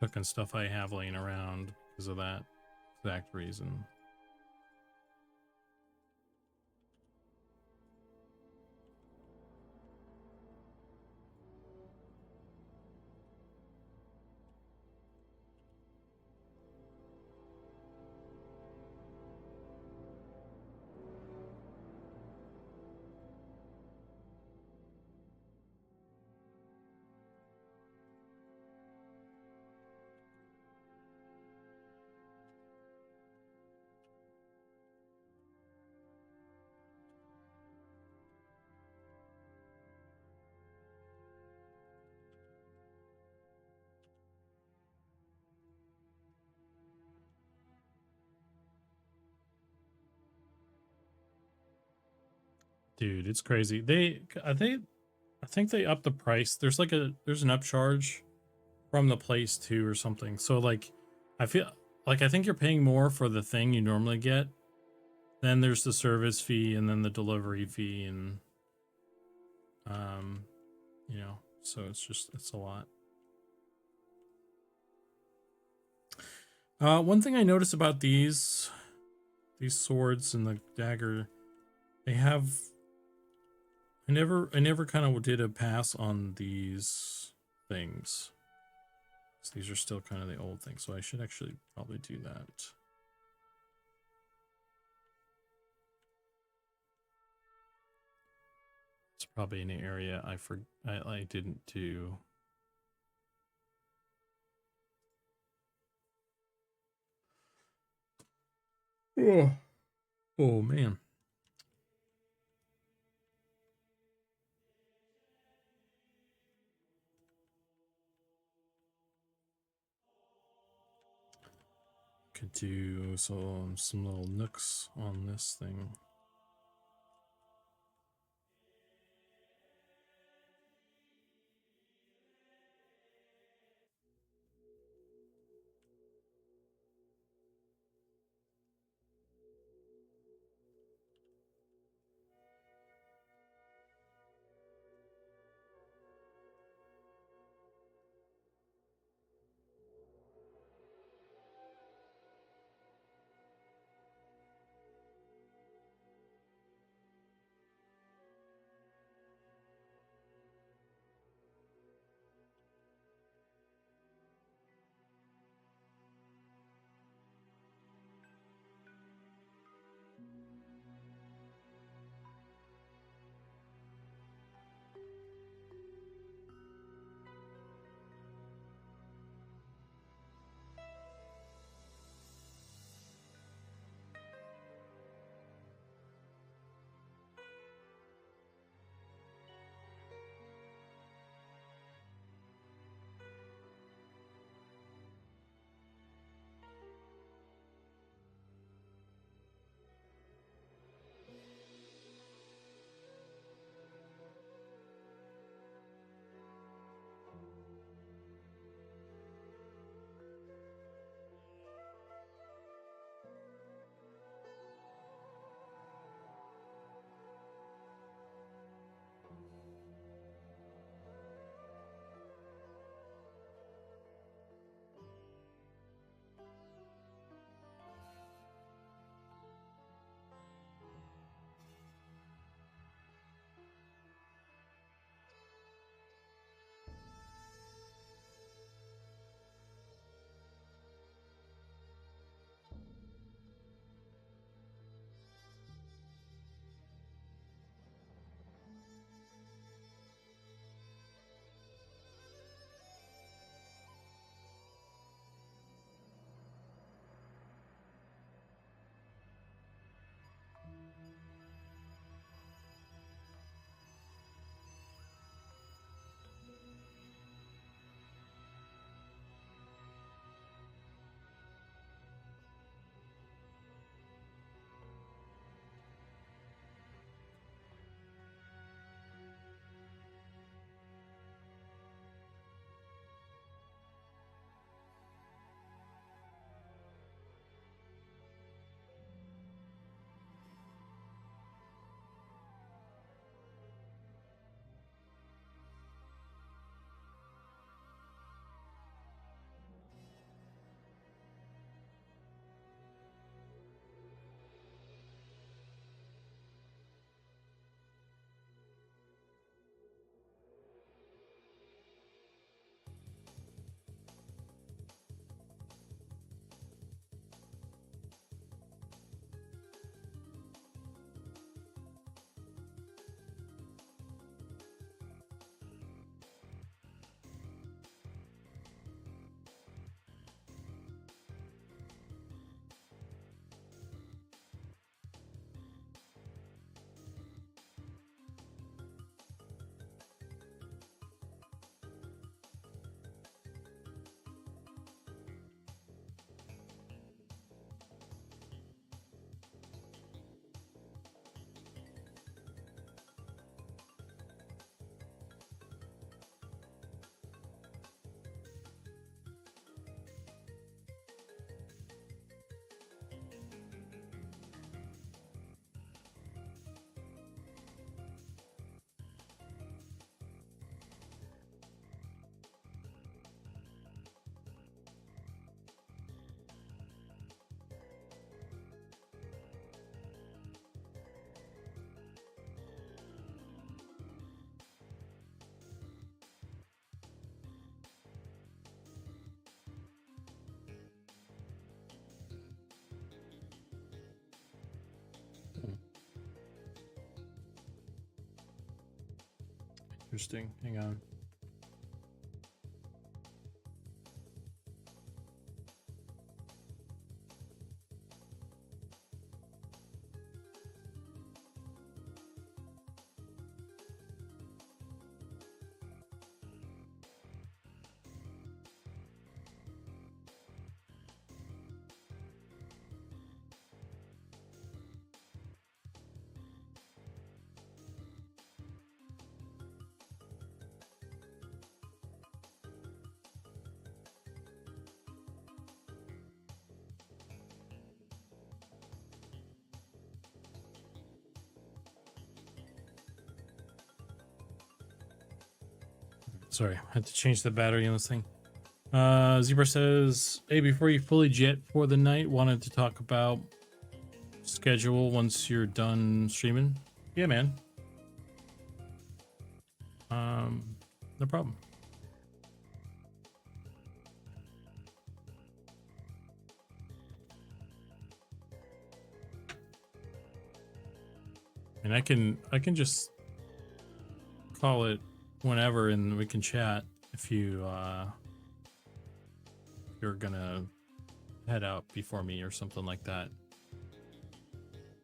cooking stuff I have laying around because of that exact reason. Dude, it's crazy. I think they upped the price. There's like there's an upcharge from the place too or something. So like I feel like I think you're paying more for the thing you normally get. Then there's the service fee and then the delivery fee and you know, so it's a lot. One thing I noticed about these swords and the dagger, they have I never kind of did a pass on these things. So these are still kind of the old things, so I should actually probably do that. It's probably an area I didn't do. Oh man. Could do some little nooks on this thing. Interesting. Hang on. Sorry, I had to change the battery on this thing. Zebra says, hey, before you fully jet for the night, wanted to talk about schedule once you're done streaming. Yeah, man. No problem. And I can just call it whenever and we can chat if you're gonna head out before me or something like that.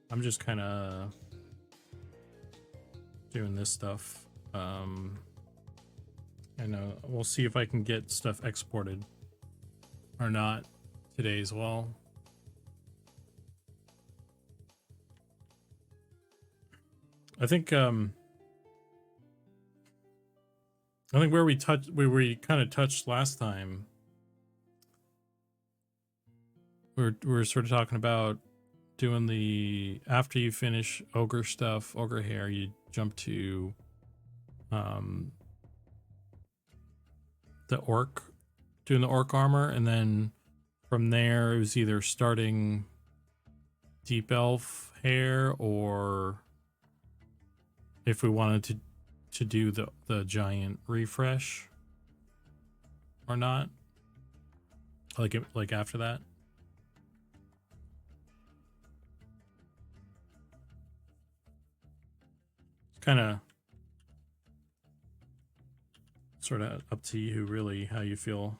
I'm just kind of doing this stuff. And we'll see if I can get stuff exported or not today as well. I think where we kind of touched last time, we're sort of talking about doing the, after you finish ogre stuff, ogre hair, you jump to the orc, doing the orc armor, and then from there it was either starting deep elf hair, or if we wanted to do the giant refresh or not, like after that. It's kind of sort of up to you, really, how you feel.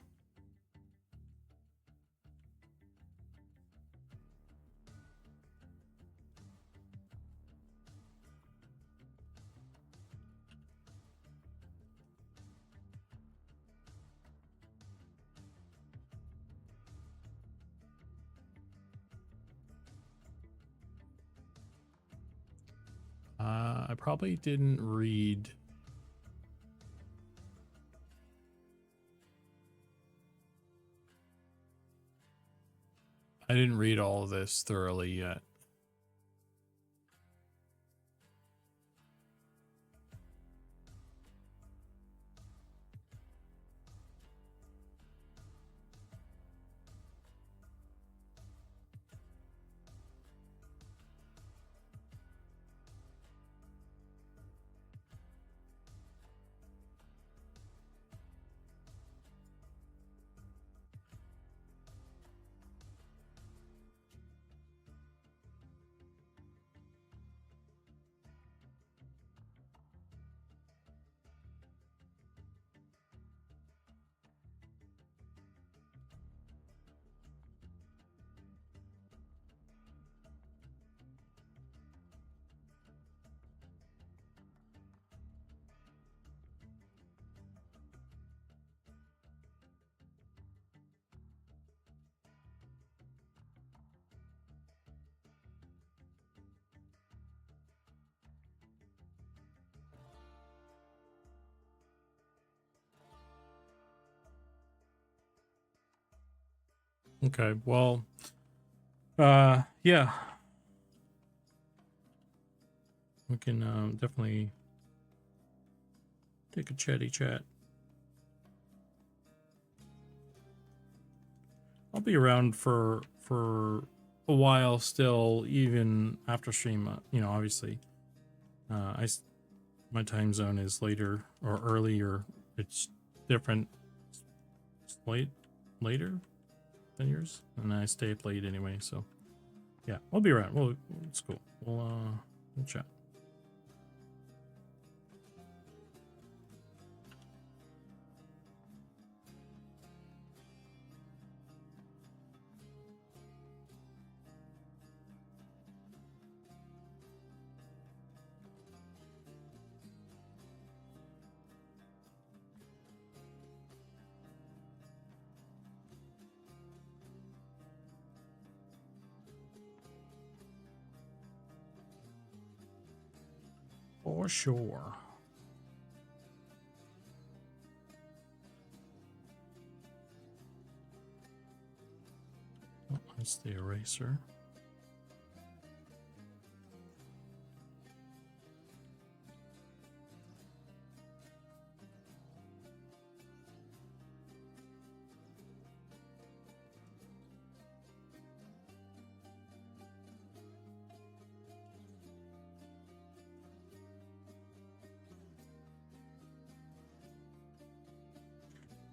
I probably didn't read. I didn't read all of this thoroughly yet. Okay, well, yeah, we can definitely take a chatty chat. I'll be around for a while still, even after stream. You know, obviously, my time zone is later or early, or it's different. It's later than yours, and I stay up late anyway. So, yeah, I'll be around. Well, it's cool. We'll chat. For sure. Oh, that's the eraser.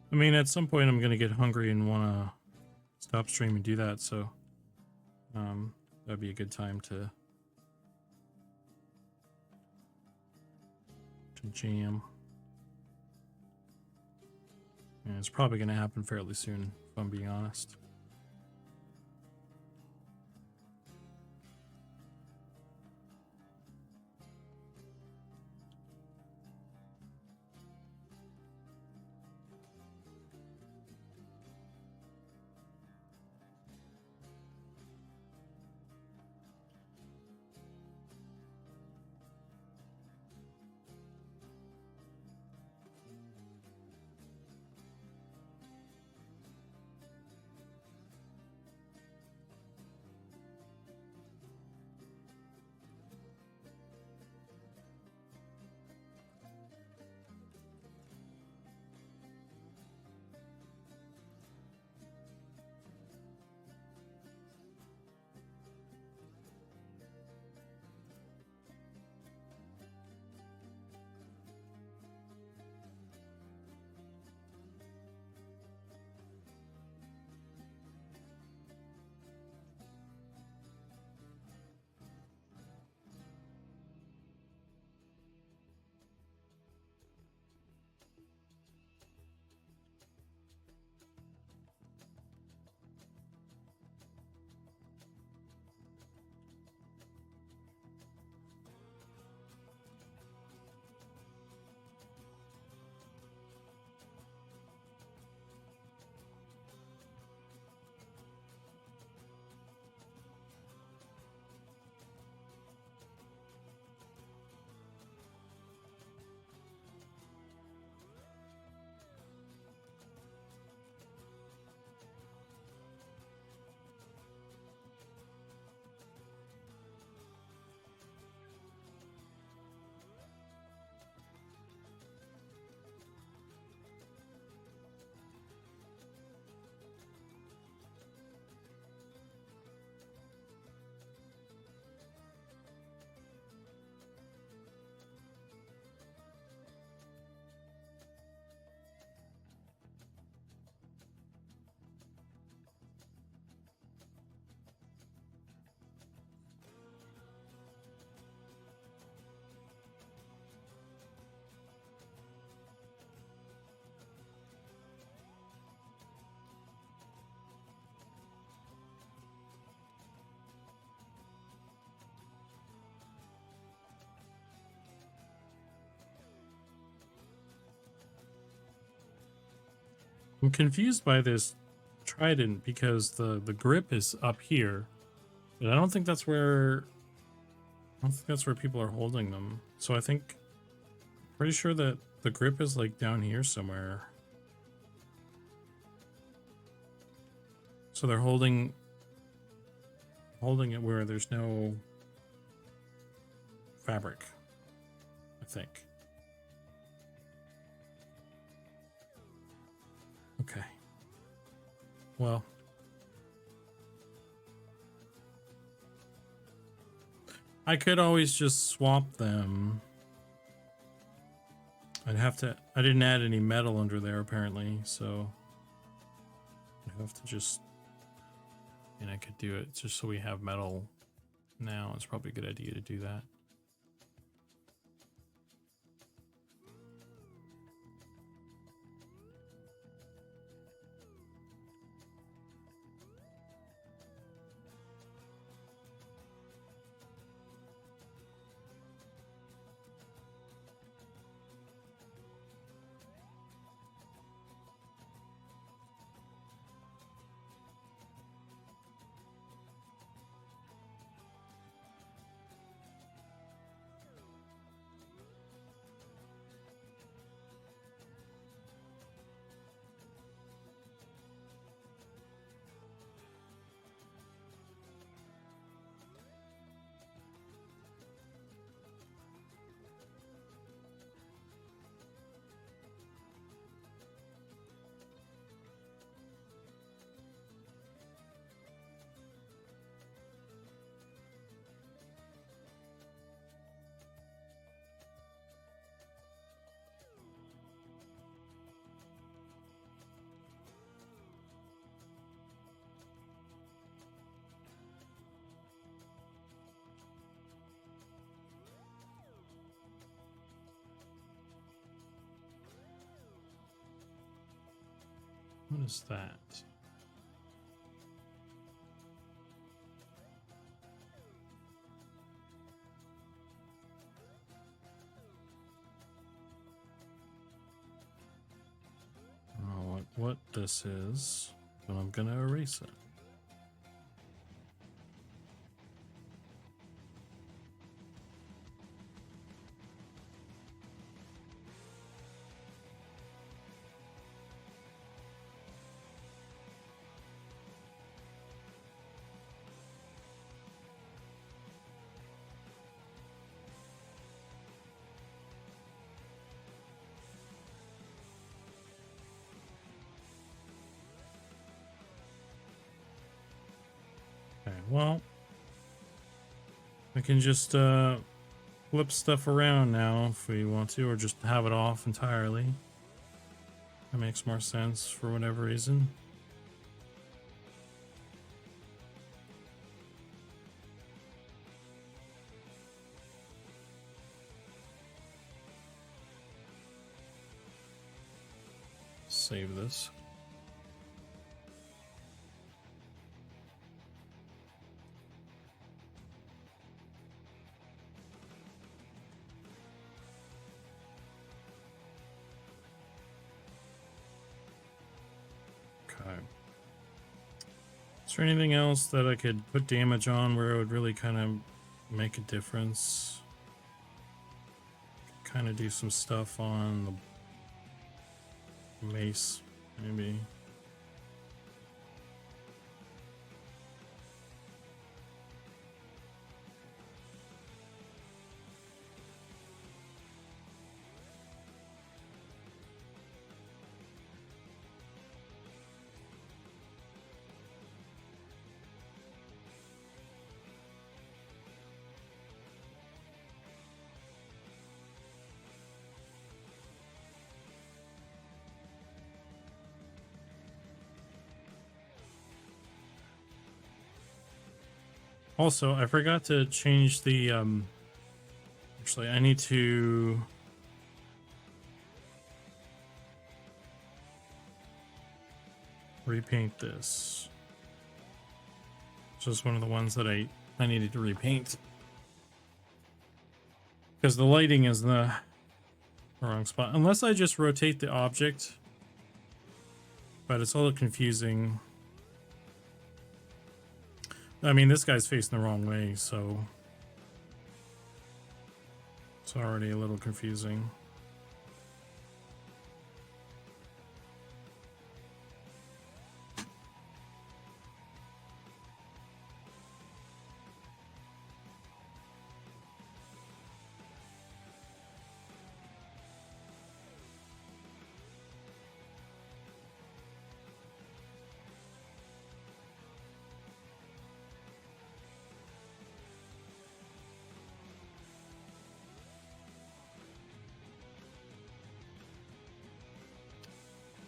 I mean, at some point I'm gonna get hungry and wanna stop stream and do that, so that'd be a good time to jam. And it's probably gonna happen fairly soon, if I'm being honest. I'm confused by this trident because the grip is up here, but I don't think that's where people are holding them. So I think pretty sure that the grip is like down here somewhere. So they're holding it where there's no fabric, I think. Okay. Well, I could always just swap them. I didn't add any metal under there apparently, so I have to just, and I could do it just so we have metal now. It's probably a good idea to do that. What is that? Oh, what this is, but I'm gonna erase it. Okay, well, we can just flip stuff around now if we want to, or just have it off entirely. That makes more sense for whatever reason. Save this. Okay. Is there anything else that I could put damage on where it would really kind of make a difference? Kind of do some stuff on the mace, maybe. Also, I forgot to change the, actually, I need to repaint this. Just one of the ones that I needed to repaint. Because the lighting is in the wrong spot. Unless I just rotate the object. But it's a little confusing. I mean, this guy's facing the wrong way, so it's already a little confusing.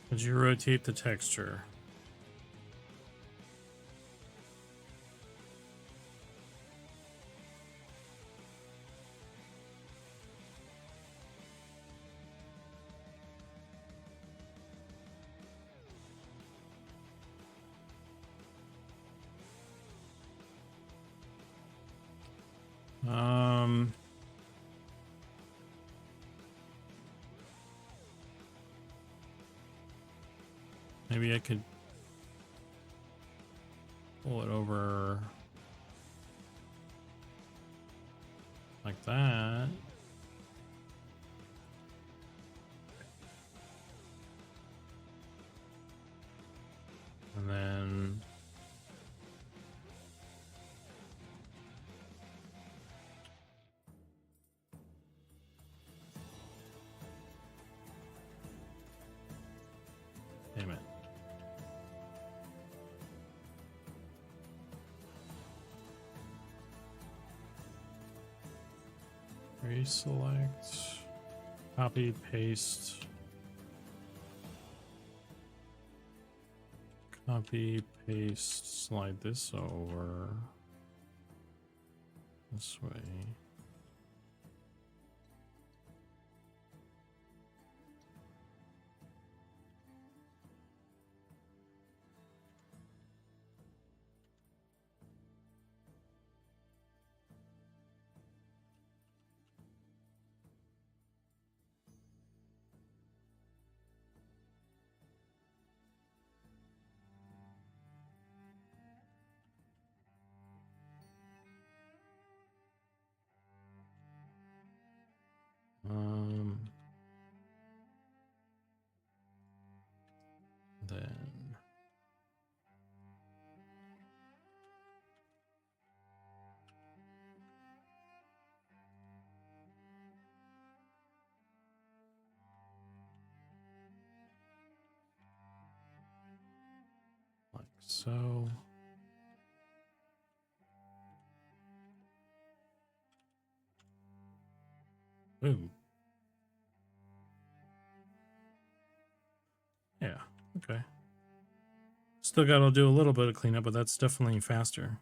Did you rotate the texture? Maybe I could pull it over like that. And then damn it. Reselect, copy, paste, copy, paste, slide this over this way. So ooh. Yeah, okay. Still gotta do a little bit of cleanup, but that's definitely faster.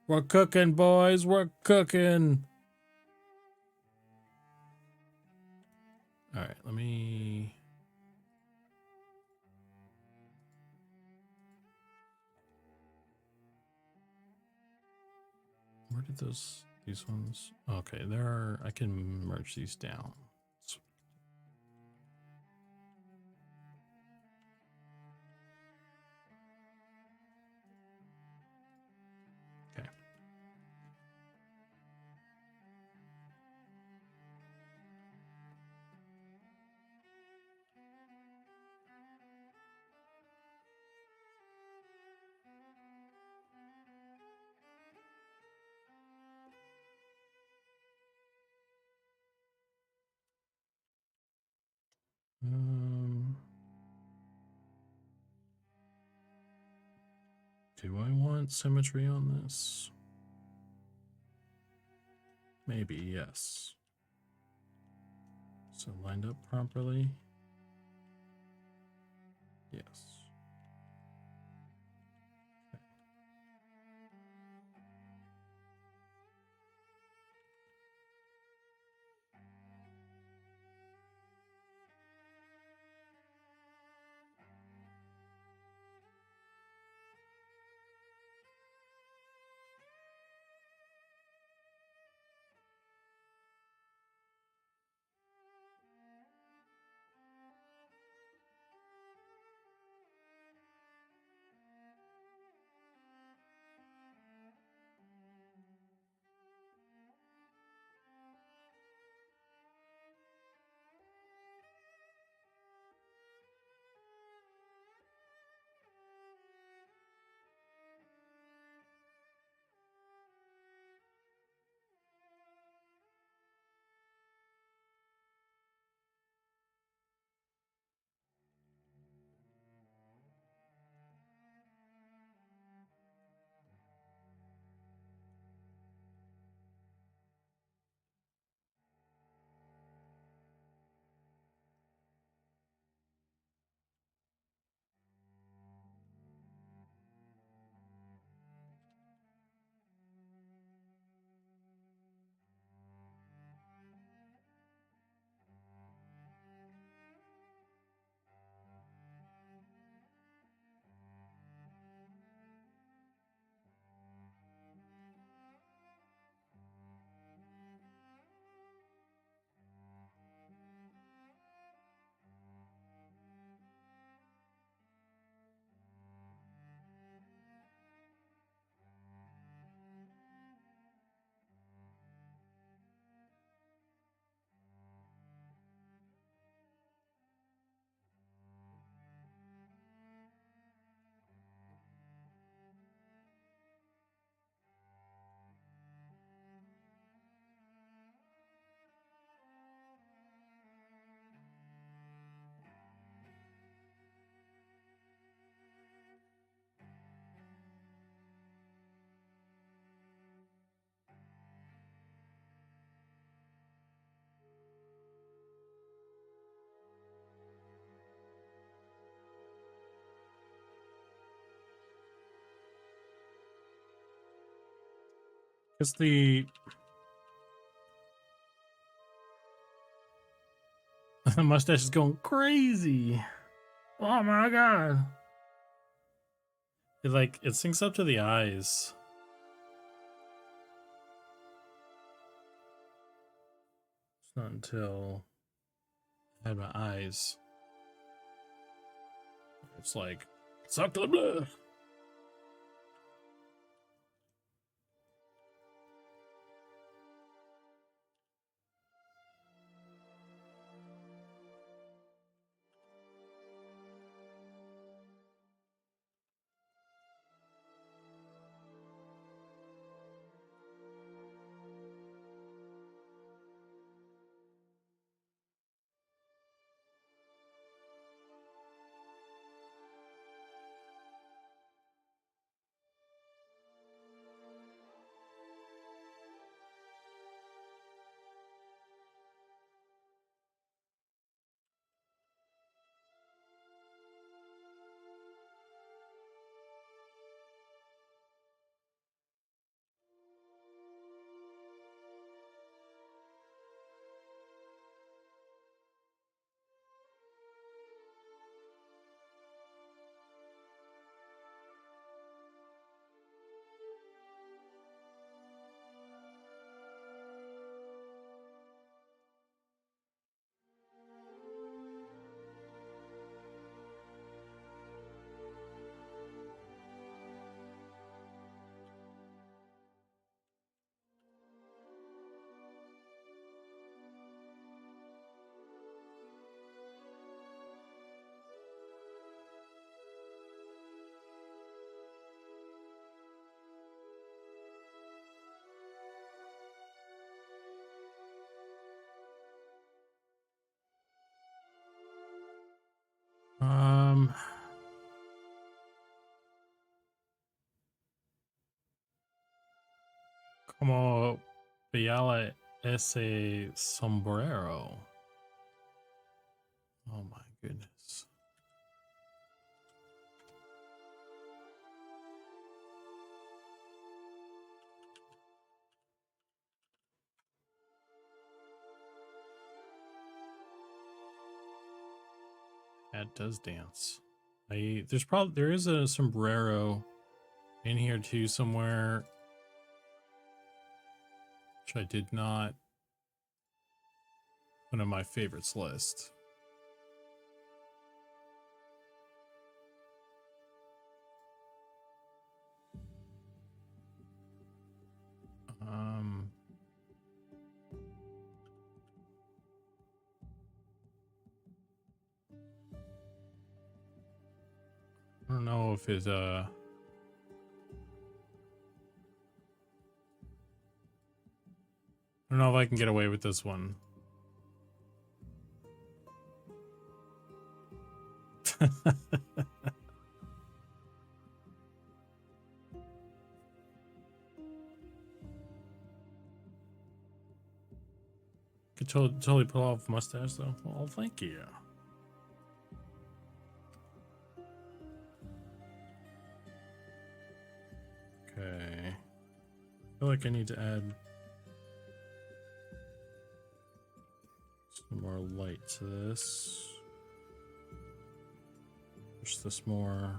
We're cooking, boys. We're cooking. All right, let me. Where did these ones? Okay, there are. I can merge these down. Okay. Do I want symmetry on this? Maybe, yes. So lined up properly. Yes. Because the mustache is going crazy. Oh my god. It syncs up to the eyes. It's not until I had my eyes. It's like suck the blood. Como Fiala ese sombrero. Oh my goodness. Cat does dance. There is a sombrero in here too somewhere, which I did not put on my favorites list. I don't know if it I don't know if I can get away with this one. Could totally pull off mustache though. Well, thank you. Okay. I feel like I need to add some more light to this. Push this more.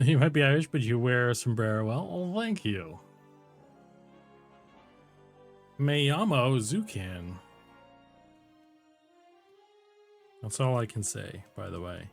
You might be Irish, but you wear a sombrero well. Oh, thank you. Me llamo Zukan. That's all I can say, by the way.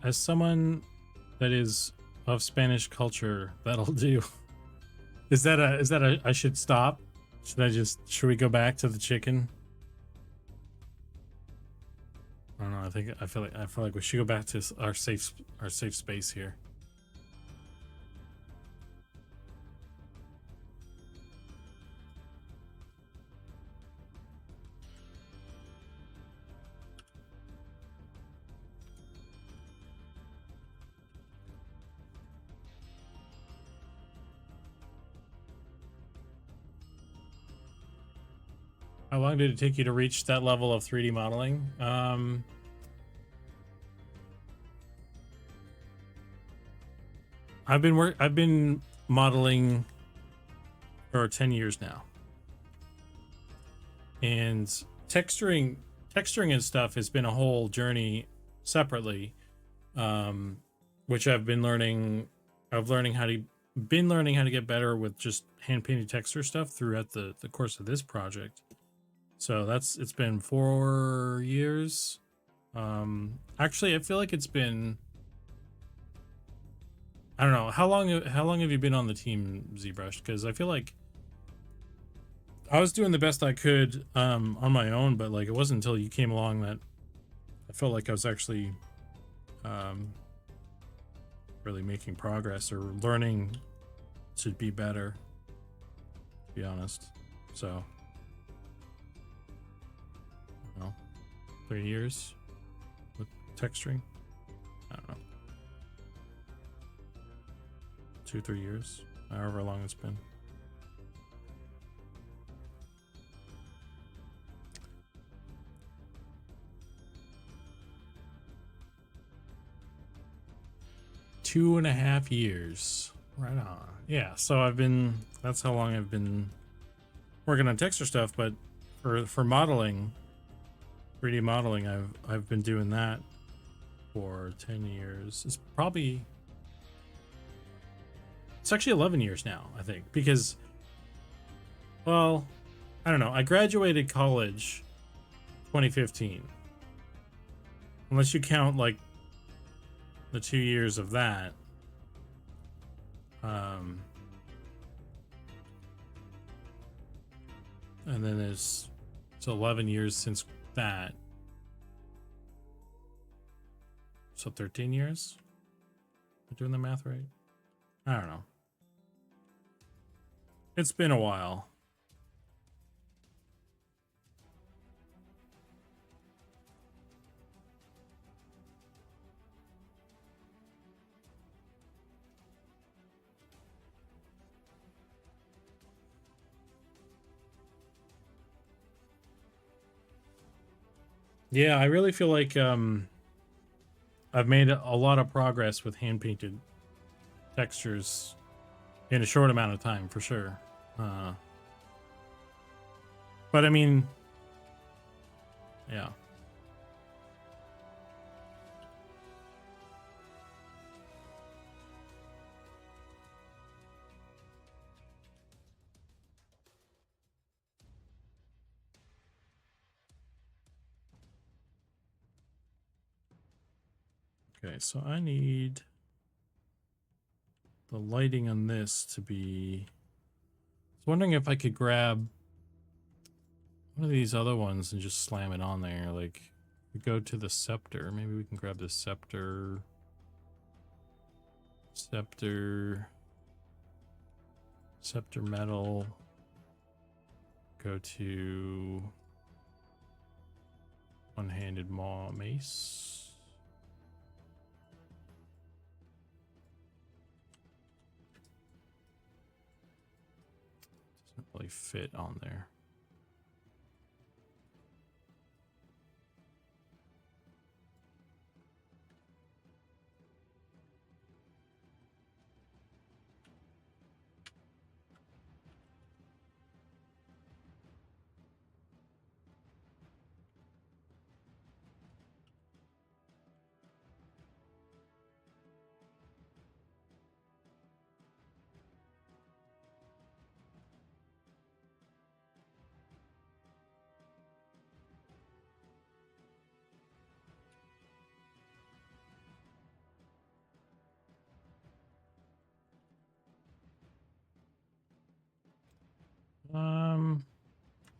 As someone that is of Spanish culture, that'll do. Is that a I should stop? Should we go back to the chicken? I don't know. I feel like we should go back to our safe space here. How long did it take you to reach that level of 3D modeling? I've been modeling for 10 years now. And texturing and stuff has been a whole journey separately, which I've been learning how to get better with just hand painted texture stuff throughout the course of this project. So it's been 4 years. Actually, I feel like it's been, I don't know, how long have you been on the team, ZBrush? Because I feel like I was doing the best I could on my own, but like it wasn't until you came along that I felt like I was actually really making progress or learning to be better, to be honest. So, I don't know, 3 years with texturing? I don't know. 2-3 years, however long it's been. 2.5 years. Right on. Yeah, so that's how long I've been working on texture stuff, but for modeling, 3D modeling, I've been doing that for 10 years. It's actually 11 years now, I think, because, well, I don't know. I graduated college 2015. Unless you count like the 2 years of that. And then it's 11 years since that. So 13 years? Am I doing the math right? I don't know. It's been a while. Yeah, I really feel like I've made a lot of progress with hand painted textures in a short amount of time, for sure. But I mean, yeah. Okay, so I need the lighting on this to be... I was wondering if I could grab one of these other ones and just slam it on there. Like, we go to the scepter. Maybe we can grab the scepter. Scepter metal. Go to one-handed mace. Doesn't really fit on there.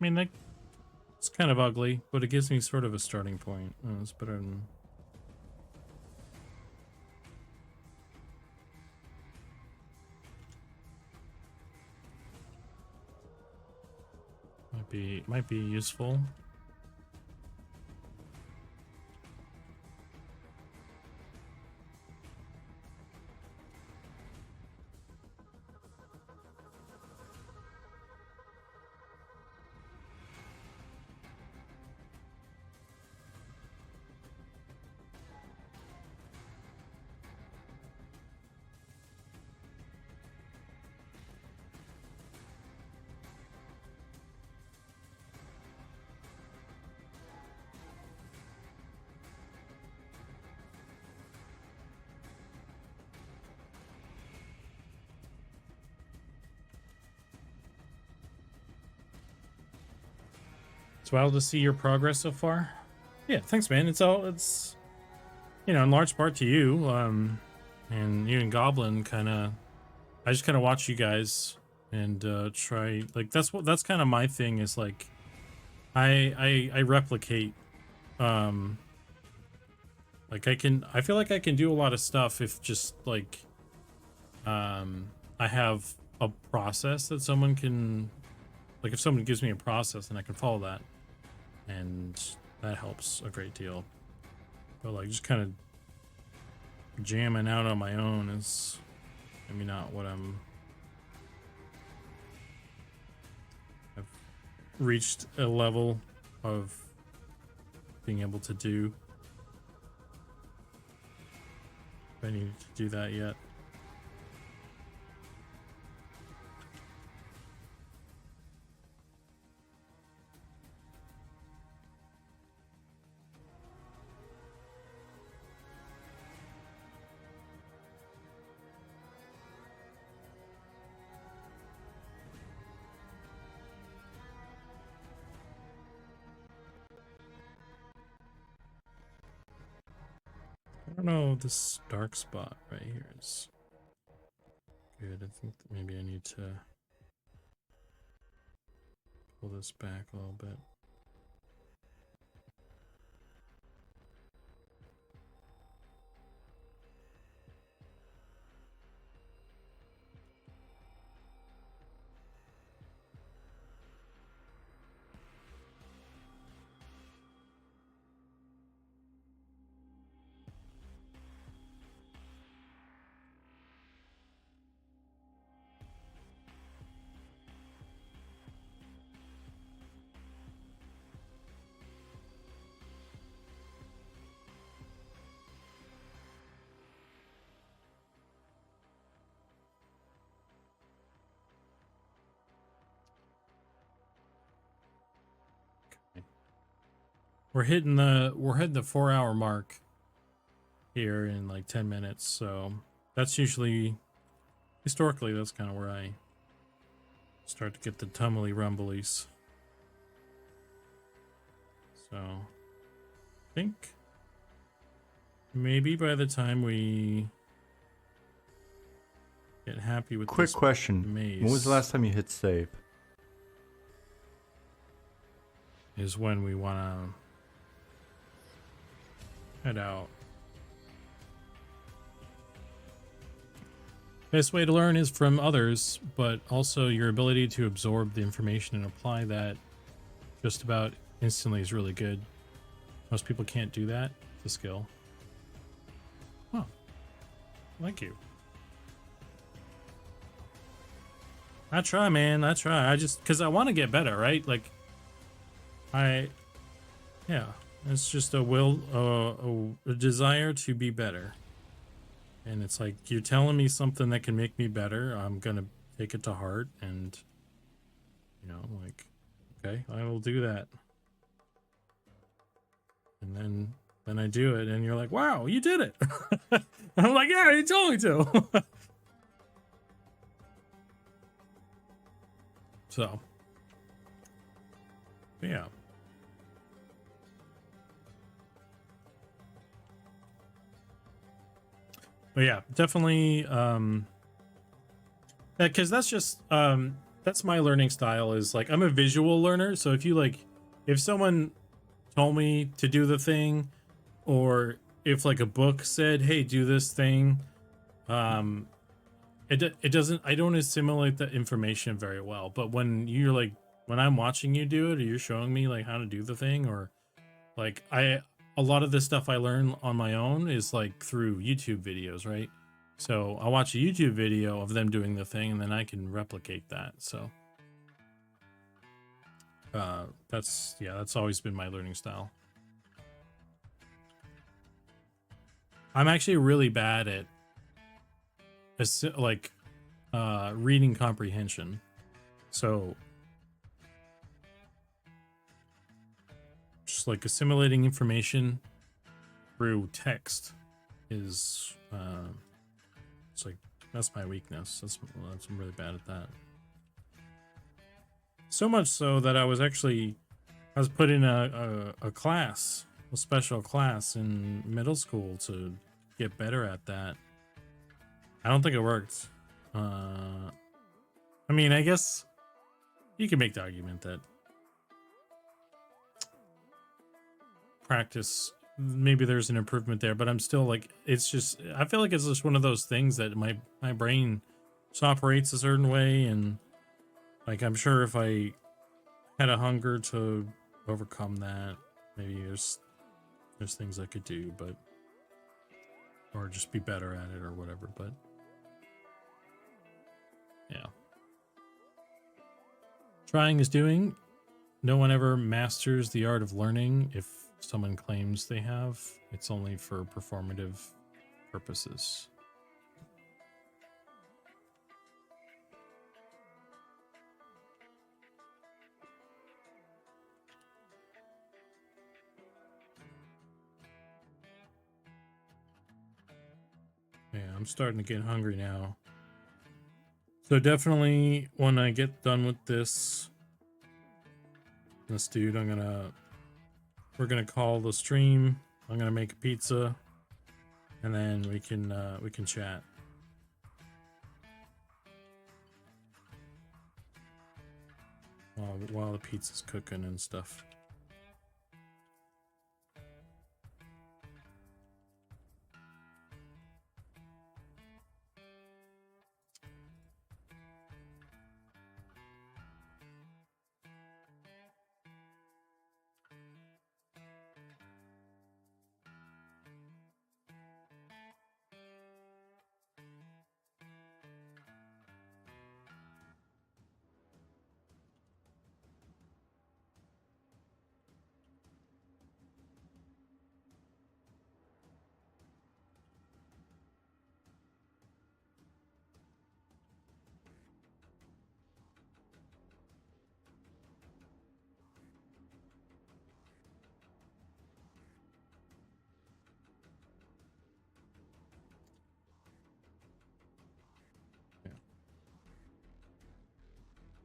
I mean, like, it's kind of ugly, but it gives me sort of a starting point. It's better than... Might be useful. It's wild to see your progress so far. Yeah, thanks, man. It's you know, in large part to you, and you and Goblin I just kind of watch you guys and try, like, that's kind of my thing, is like I replicate, like I feel like I can do a lot of stuff if just like I have a process that someone can, like, if someone gives me a process and I can follow that, and that helps a great deal. But like just kind of jamming out on my own is maybe not what I've reached a level of being able to do. I need to do that yet. I don't know, this dark spot right here is good. I think that maybe I need to pull this back a little bit. We're hitting the 4-hour mark here in like 10 minutes, so that's usually historically that's kind of where I start to get the tumbly rumblies. So I think maybe by the time we get happy with Quick this question. maze When was the last time you hit save? is when we want to head out. Best way to learn is from others, but also your ability to absorb the information and apply that just about instantly is really good. Most people can't do that. It's a skill. Oh, thank you. I try, man. I try. I just, because I want to get better, right? Like, yeah, it's just a a desire to be better. And it's like, you're telling me something that can make me better. I'm going to take it to heart and, you know, like, okay, I will do that. And then I do it and you're like, wow, you did it. I'm like, yeah, you told me to. So, yeah. But yeah, definitely, because that's just, that's my learning style is like, I'm a visual learner. So if someone told me to do the thing, or if like a book said, hey, do this thing, it doesn't, I don't assimilate the information very well. But when when I'm watching you do it, or you're showing me like how to do the thing, or like a lot of the stuff I learn on my own is like through YouTube videos, right? So I watch a YouTube video of them doing the thing and then I can replicate that. So that's always been my learning style. I'm actually really bad at reading comprehension. So just like assimilating information through text is it's like that's my weakness. I'm really bad at that. So much so that I was put in a class, a special class in middle school to get better at that. I don't think it worked. I mean, I guess you can make the argument that practice, maybe there's an improvement there, but I'm still like, it's just, I feel like it's just one of those things that my brain just operates a certain way, and like, I'm sure if I had a hunger to overcome that, maybe there's things I could do, but, or just be better at it or whatever, but yeah. Trying is doing. No one ever masters the art of learning. If someone claims they have, it's only for performative purposes. Yeah, I'm starting to get hungry now. So definitely when I get done with this dude, we're gonna call the stream. I'm gonna make a pizza, and then we can chat. While the pizza's cooking and stuff.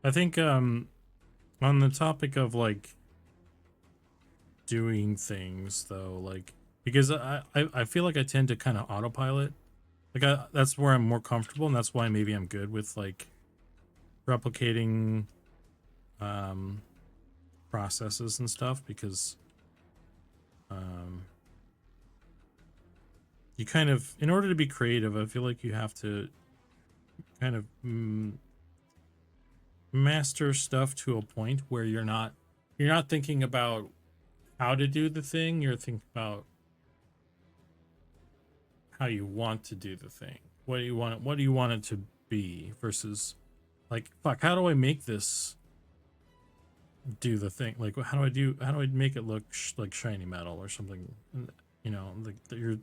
I think on the topic of like doing things though, like because I feel like I tend to kind of autopilot. Like that's where I'm more comfortable, and that's why maybe I'm good with like replicating processes and stuff, because you kind of, in order to be creative, I feel like you have to kind of master stuff to a point where you're not thinking about how to do the thing, you're thinking about how you want to do the thing. What do you want it to be, versus like, fuck, how do I make this do the thing? Like, how do I make it look like shiny metal or something? You know, like there's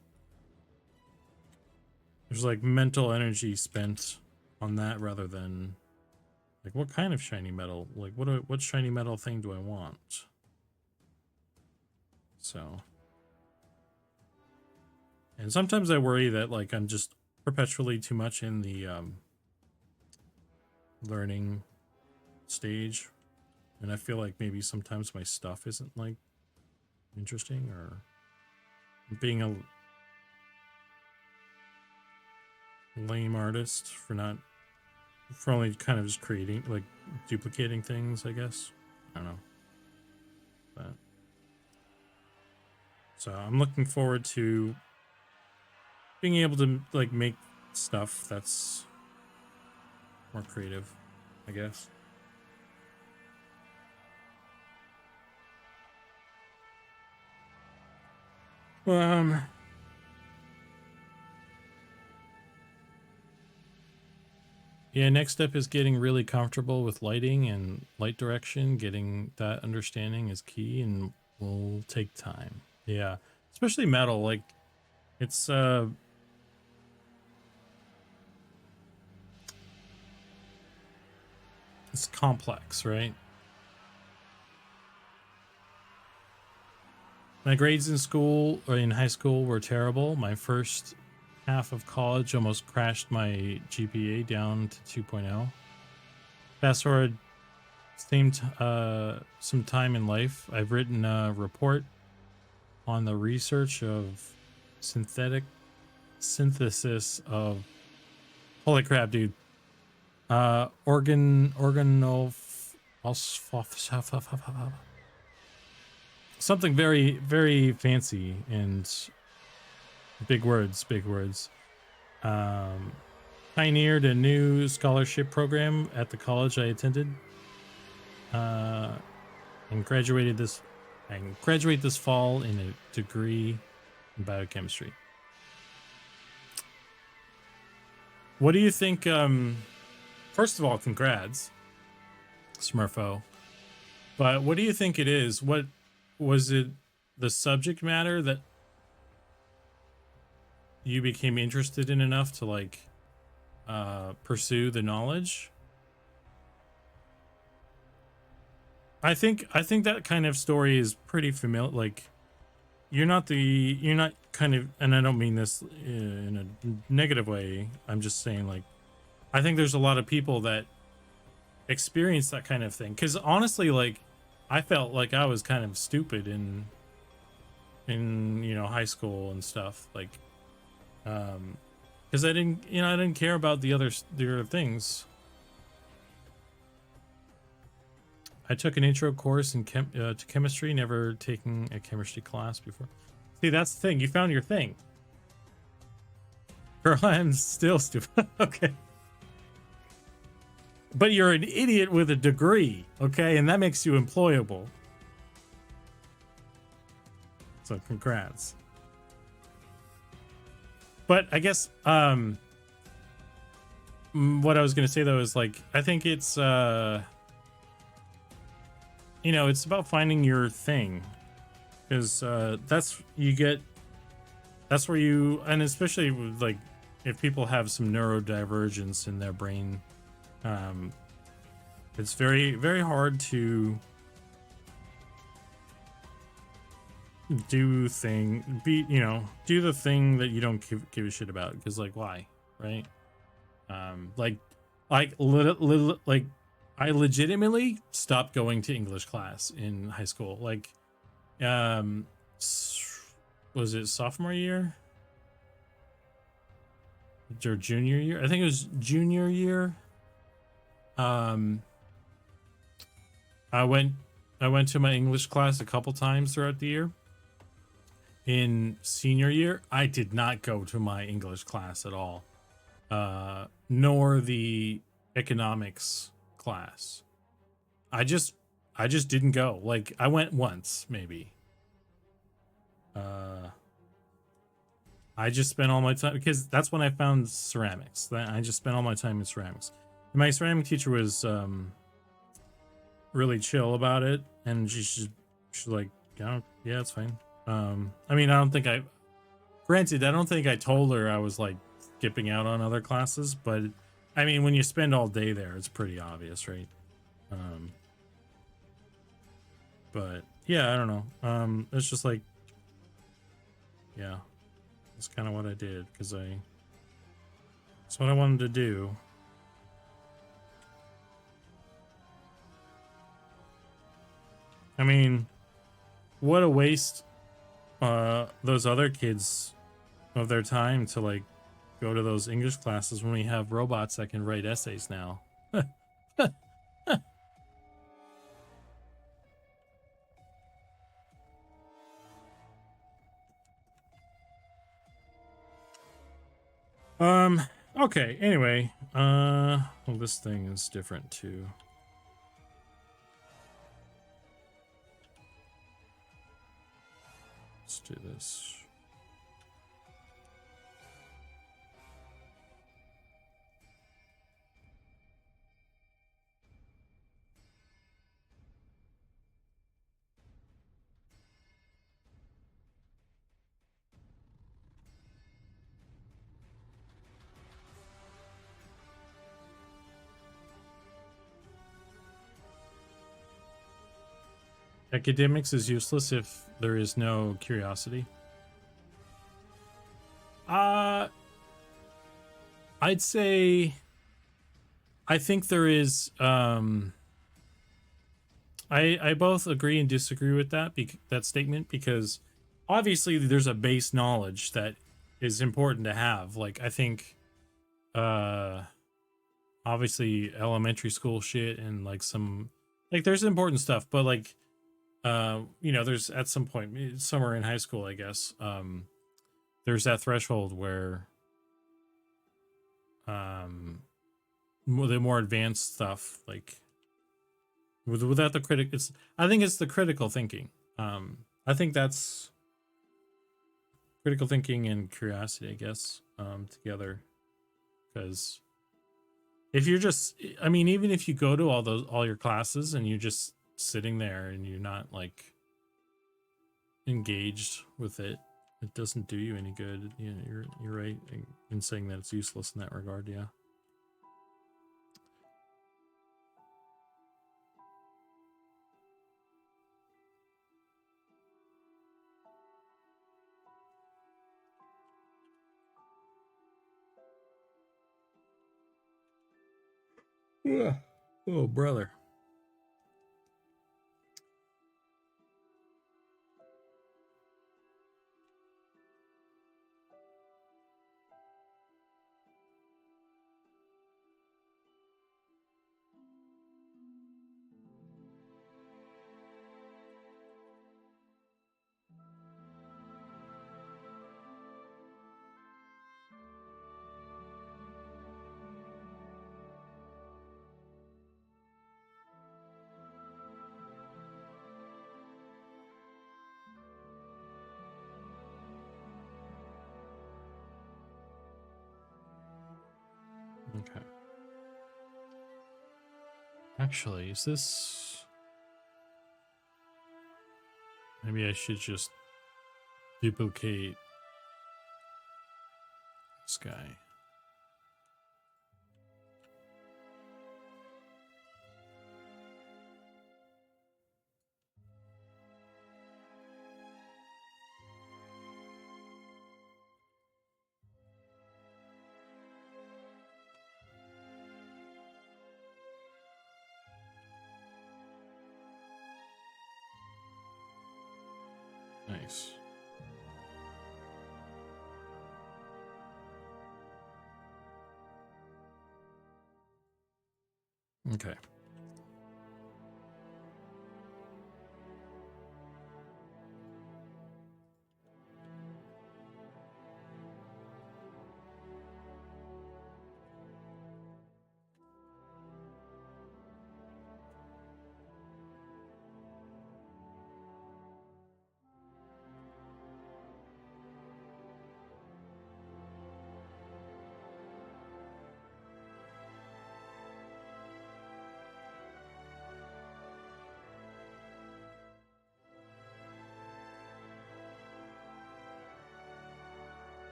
like mental energy spent on that rather than like, what kind of shiny metal? Like, what shiny metal thing do I want? So, and sometimes I worry that like I'm just perpetually too much in the learning stage, and I feel like maybe sometimes my stuff isn't like interesting, or being a lame artist for only kind of just creating, like duplicating things, I guess. I don't know. But so I'm looking forward to being able to like make stuff that's more creative, I guess. Yeah, next step is getting really comfortable with lighting and light direction. Getting that understanding is key and will take time. Yeah, especially metal. Like, it's complex, right? My grades in school or in high school were terrible. My first half of college almost crashed my GPA down to 2.0. Fast forward some time in life, I've written a report on the research of synthesis of, holy crap, dude, organal something very, very fancy and big words. Pioneered a new scholarship program at the college I attended, and graduate this fall in a degree in biochemistry. What do you think? First of all, congrats, Smurfo. But what do you think it is? What was it? The subject matter that you became interested in enough to like pursue the knowledge. I think that kind of story is pretty familiar. Like, you're not kind of, and I don't mean this in a negative way. I'm just saying, like, I think there's a lot of people that experience that kind of thing. Because honestly, like, I felt like I was kind of stupid in high school and stuff. Like, because I didn't care about the other things. I took an intro course in to chemistry, never taken a chemistry class before. See, that's the thing. You found your thing. Girl, I'm still stupid. Okay. But you're an idiot with a degree, okay? And that makes you employable. So congrats. But I guess what I was going to say though is, like, I think it's it's about finding your thing, because that's where you, and especially with, like, if people have some neurodivergence in their brain, it's very, very hard to do the thing that you don't give a shit about, because, like, why, right? Like I legitimately stopped going to English class in high school. Like, was it sophomore year or junior year? I think it was junior year. I went to my English class a couple times throughout the year. In senior year, I did not go to my English class at all, nor the economics class. I just didn't go. Like, I went once, maybe. I just spent all my time, because that's when I found ceramics. I just spent all my time in ceramics. And my ceramic teacher was really chill about it, and she's like, yeah, it's fine. I mean, I don't think I told her I was, like, skipping out on other classes, but I mean, when you spend all day there, it's pretty obvious, right? But yeah, I don't know. It's just like, yeah, that's kind of what I did, because that's what I wanted to do. I mean, what a waste those other kids of their time to, like, go to those English classes when we have robots that can write essays now. Okay, anyway, well, this thing is different too. Let's do this. Academics is useless if there is no curiosity. I'd say I think there is I both agree and disagree with that statement, because obviously there's a base knowledge that is important to have. Like, I think obviously elementary school shit and, like, some, like, there's important stuff, but, like, there's at some point somewhere in high school, I guess, there's that threshold where the more advanced stuff, like, without the I think it's the critical thinking. I think that's critical thinking and curiosity, I guess, together, because if you're just, I mean, even if you go to all your classes and you're just sitting there and you're not, like, engaged with it, it doesn't do you any good. Yeah, you're right in saying that it's useless in that regard. Yeah. Yeah. Oh, brother. Okay. Actually, is this... Maybe I should just duplicate this guy. Nice. Okay.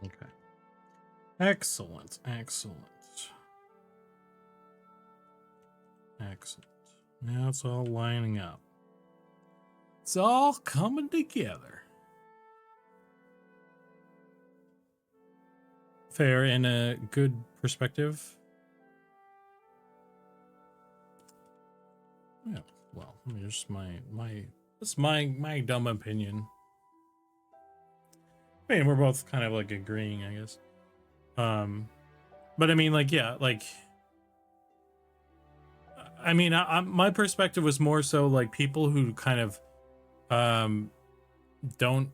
Okay. Excellent. Excellent. Excellent. Now it's all lining up. It's all coming together. Fair and a good perspective. Yeah. Well, I mean, just that's my dumb opinion. I mean, we're both kind of like agreeing, I guess. But I mean, like, yeah, like, I mean, my perspective was more so like people who kind of don't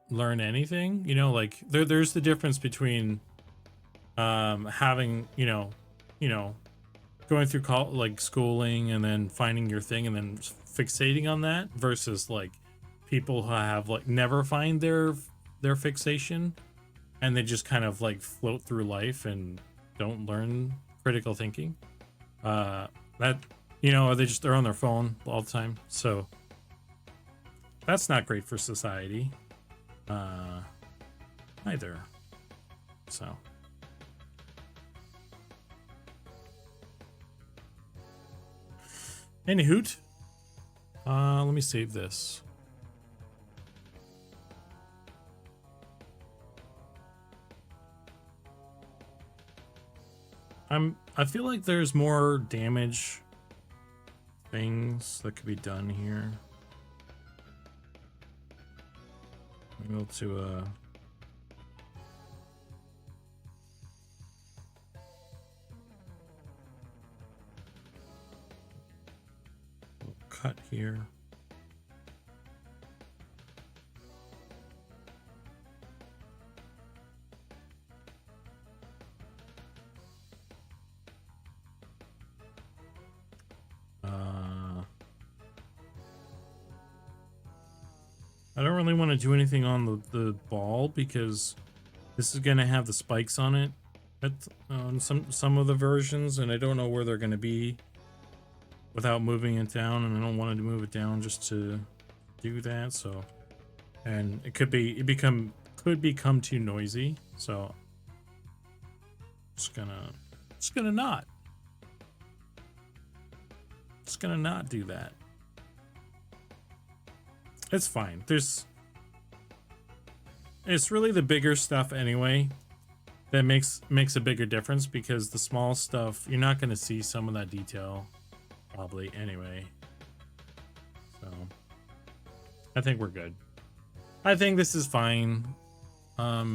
learn anything, you know, like there's the difference between having, you know, going through like schooling and then finding your thing and then fixating on that versus like people who have like never find their fixation and they just kind of like float through life and don't learn critical thinking. That, you know, they're on their phone all the time, so that's not great for society either. So any hoot, let me save this. I feel like there's more damage things that could be done here. Go to cut here. I don't really want to do anything on the ball because this is going to have the spikes on it at some of the versions, and I don't know where they're going to be without moving it down, and I don't want to move it down just to do that. So, and it could become too noisy. So, just gonna not do that. It's fine. It's really the bigger stuff anyway that makes a bigger difference, because the small stuff, you're not going to see some of that detail probably anyway. So I think we're good. I think this is fine. I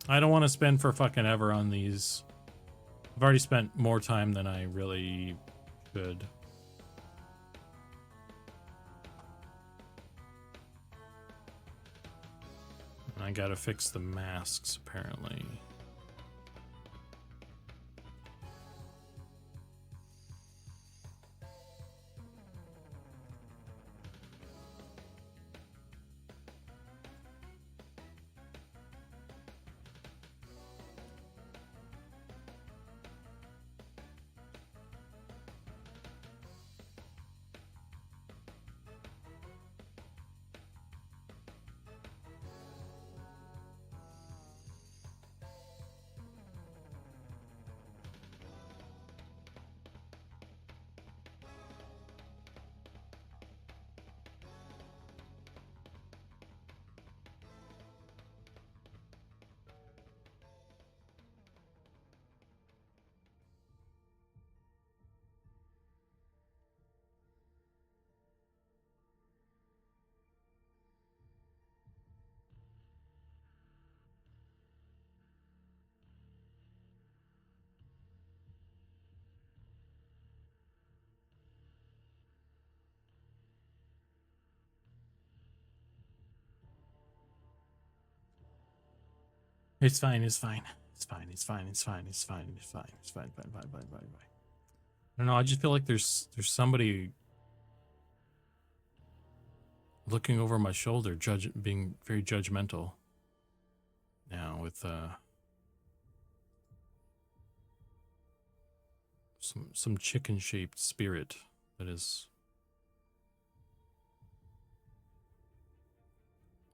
don't want to spend for fucking ever on these. I've already spent more time than I really should. I gotta fix the masks, apparently. It's fine, it's fine. It's fine, it's fine, it's fine, it's fine, it's fine, it's fine, fine, fine, fine, fine, fine. I don't know, I just feel like there's somebody looking over my shoulder, being very judgmental now with some chicken-shaped spirit that is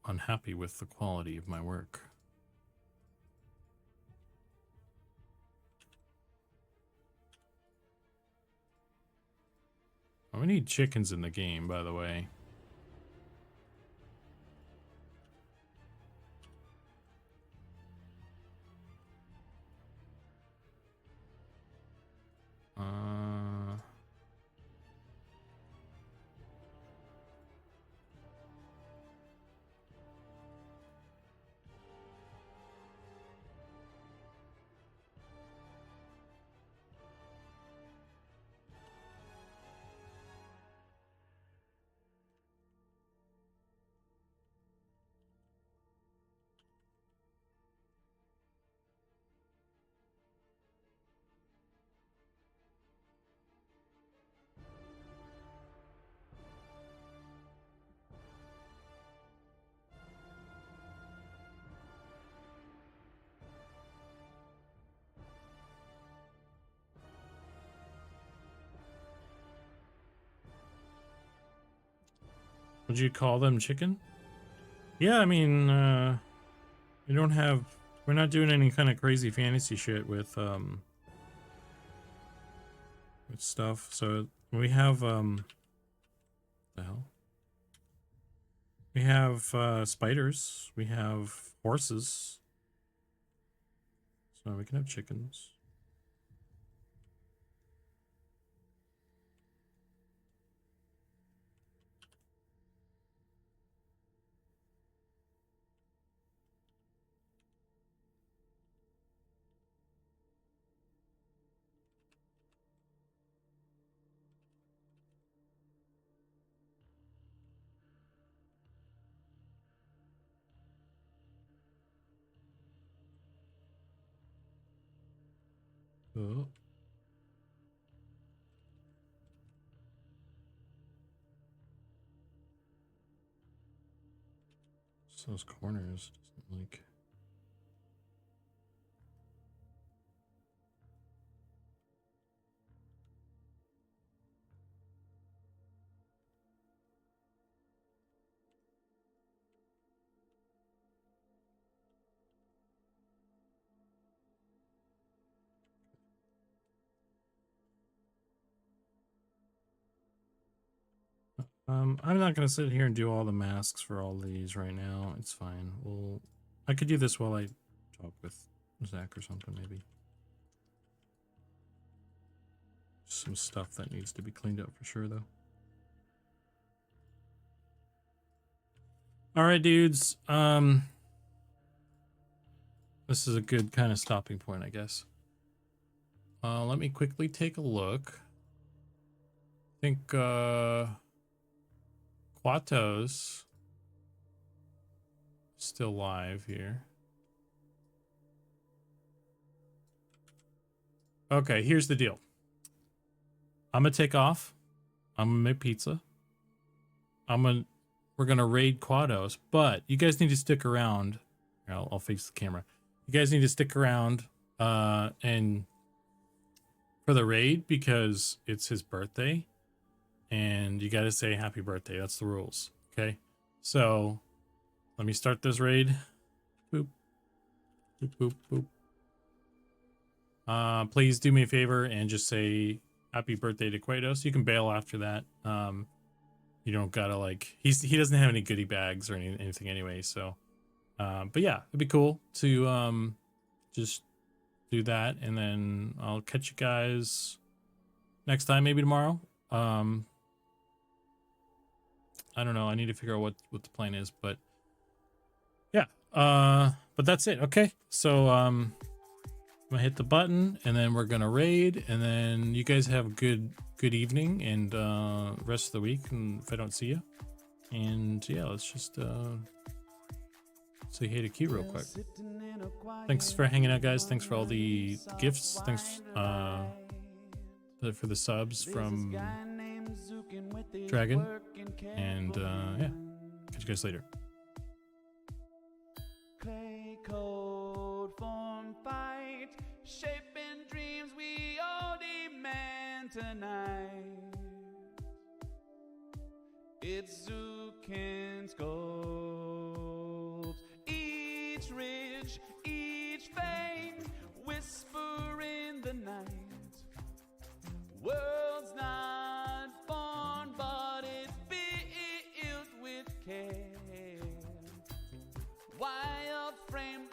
unhappy with the quality of my work. Oh, we need chickens in the game, by the way. Would you call them chicken? Yeah, I mean, we don't have, we're not doing any kind of crazy fantasy shit with stuff. So we have, the hell? We have spiders. We have horses. So we can have chickens. Oh. So those corners doesn't like. I'm not gonna sit here and do all the masks for all these right now. It's fine. Well, I could do this while I talk with Zach or something, maybe. Some stuff that needs to be cleaned up for sure, though. All right, dudes. This is a good kind of stopping point, I guess. Let me quickly take a look. I think Quato's still live here. Okay, here's the deal. I'm gonna take off. I'm gonna make pizza. We're gonna raid Quados, but you guys need to stick around. I'll face the camera. You guys need to stick around and for the raid because it's his birthday. And you got to say happy birthday. That's the rules. Okay. So let me start this raid. Boop. Boop, boop, boop. Please do me a favor and just say happy birthday to Quados. You can bail after that. You don't gotta like, he doesn't have any goodie bags or anything anyway. So, but yeah, it'd be cool to just do that. And then I'll catch you guys next time, maybe tomorrow. I don't know. I need to figure out what the plan is, but yeah. But that's it. Okay. So, I'm gonna hit the button and then we're gonna raid and then you guys have a good evening and, rest of the week. And if I don't see you, and yeah, let's just, say hey to Q real quick. Thanks for hanging out, guys. Thanks for all the gifts. Thanks, for the subs from Dragon. And yeah, catch you guys later. Clay code form fight, shaping dreams we all demand tonight. It's Zukan's gold. Each ridge, each fate, whisper in the night. World's not born, but it's built with care. Wild frame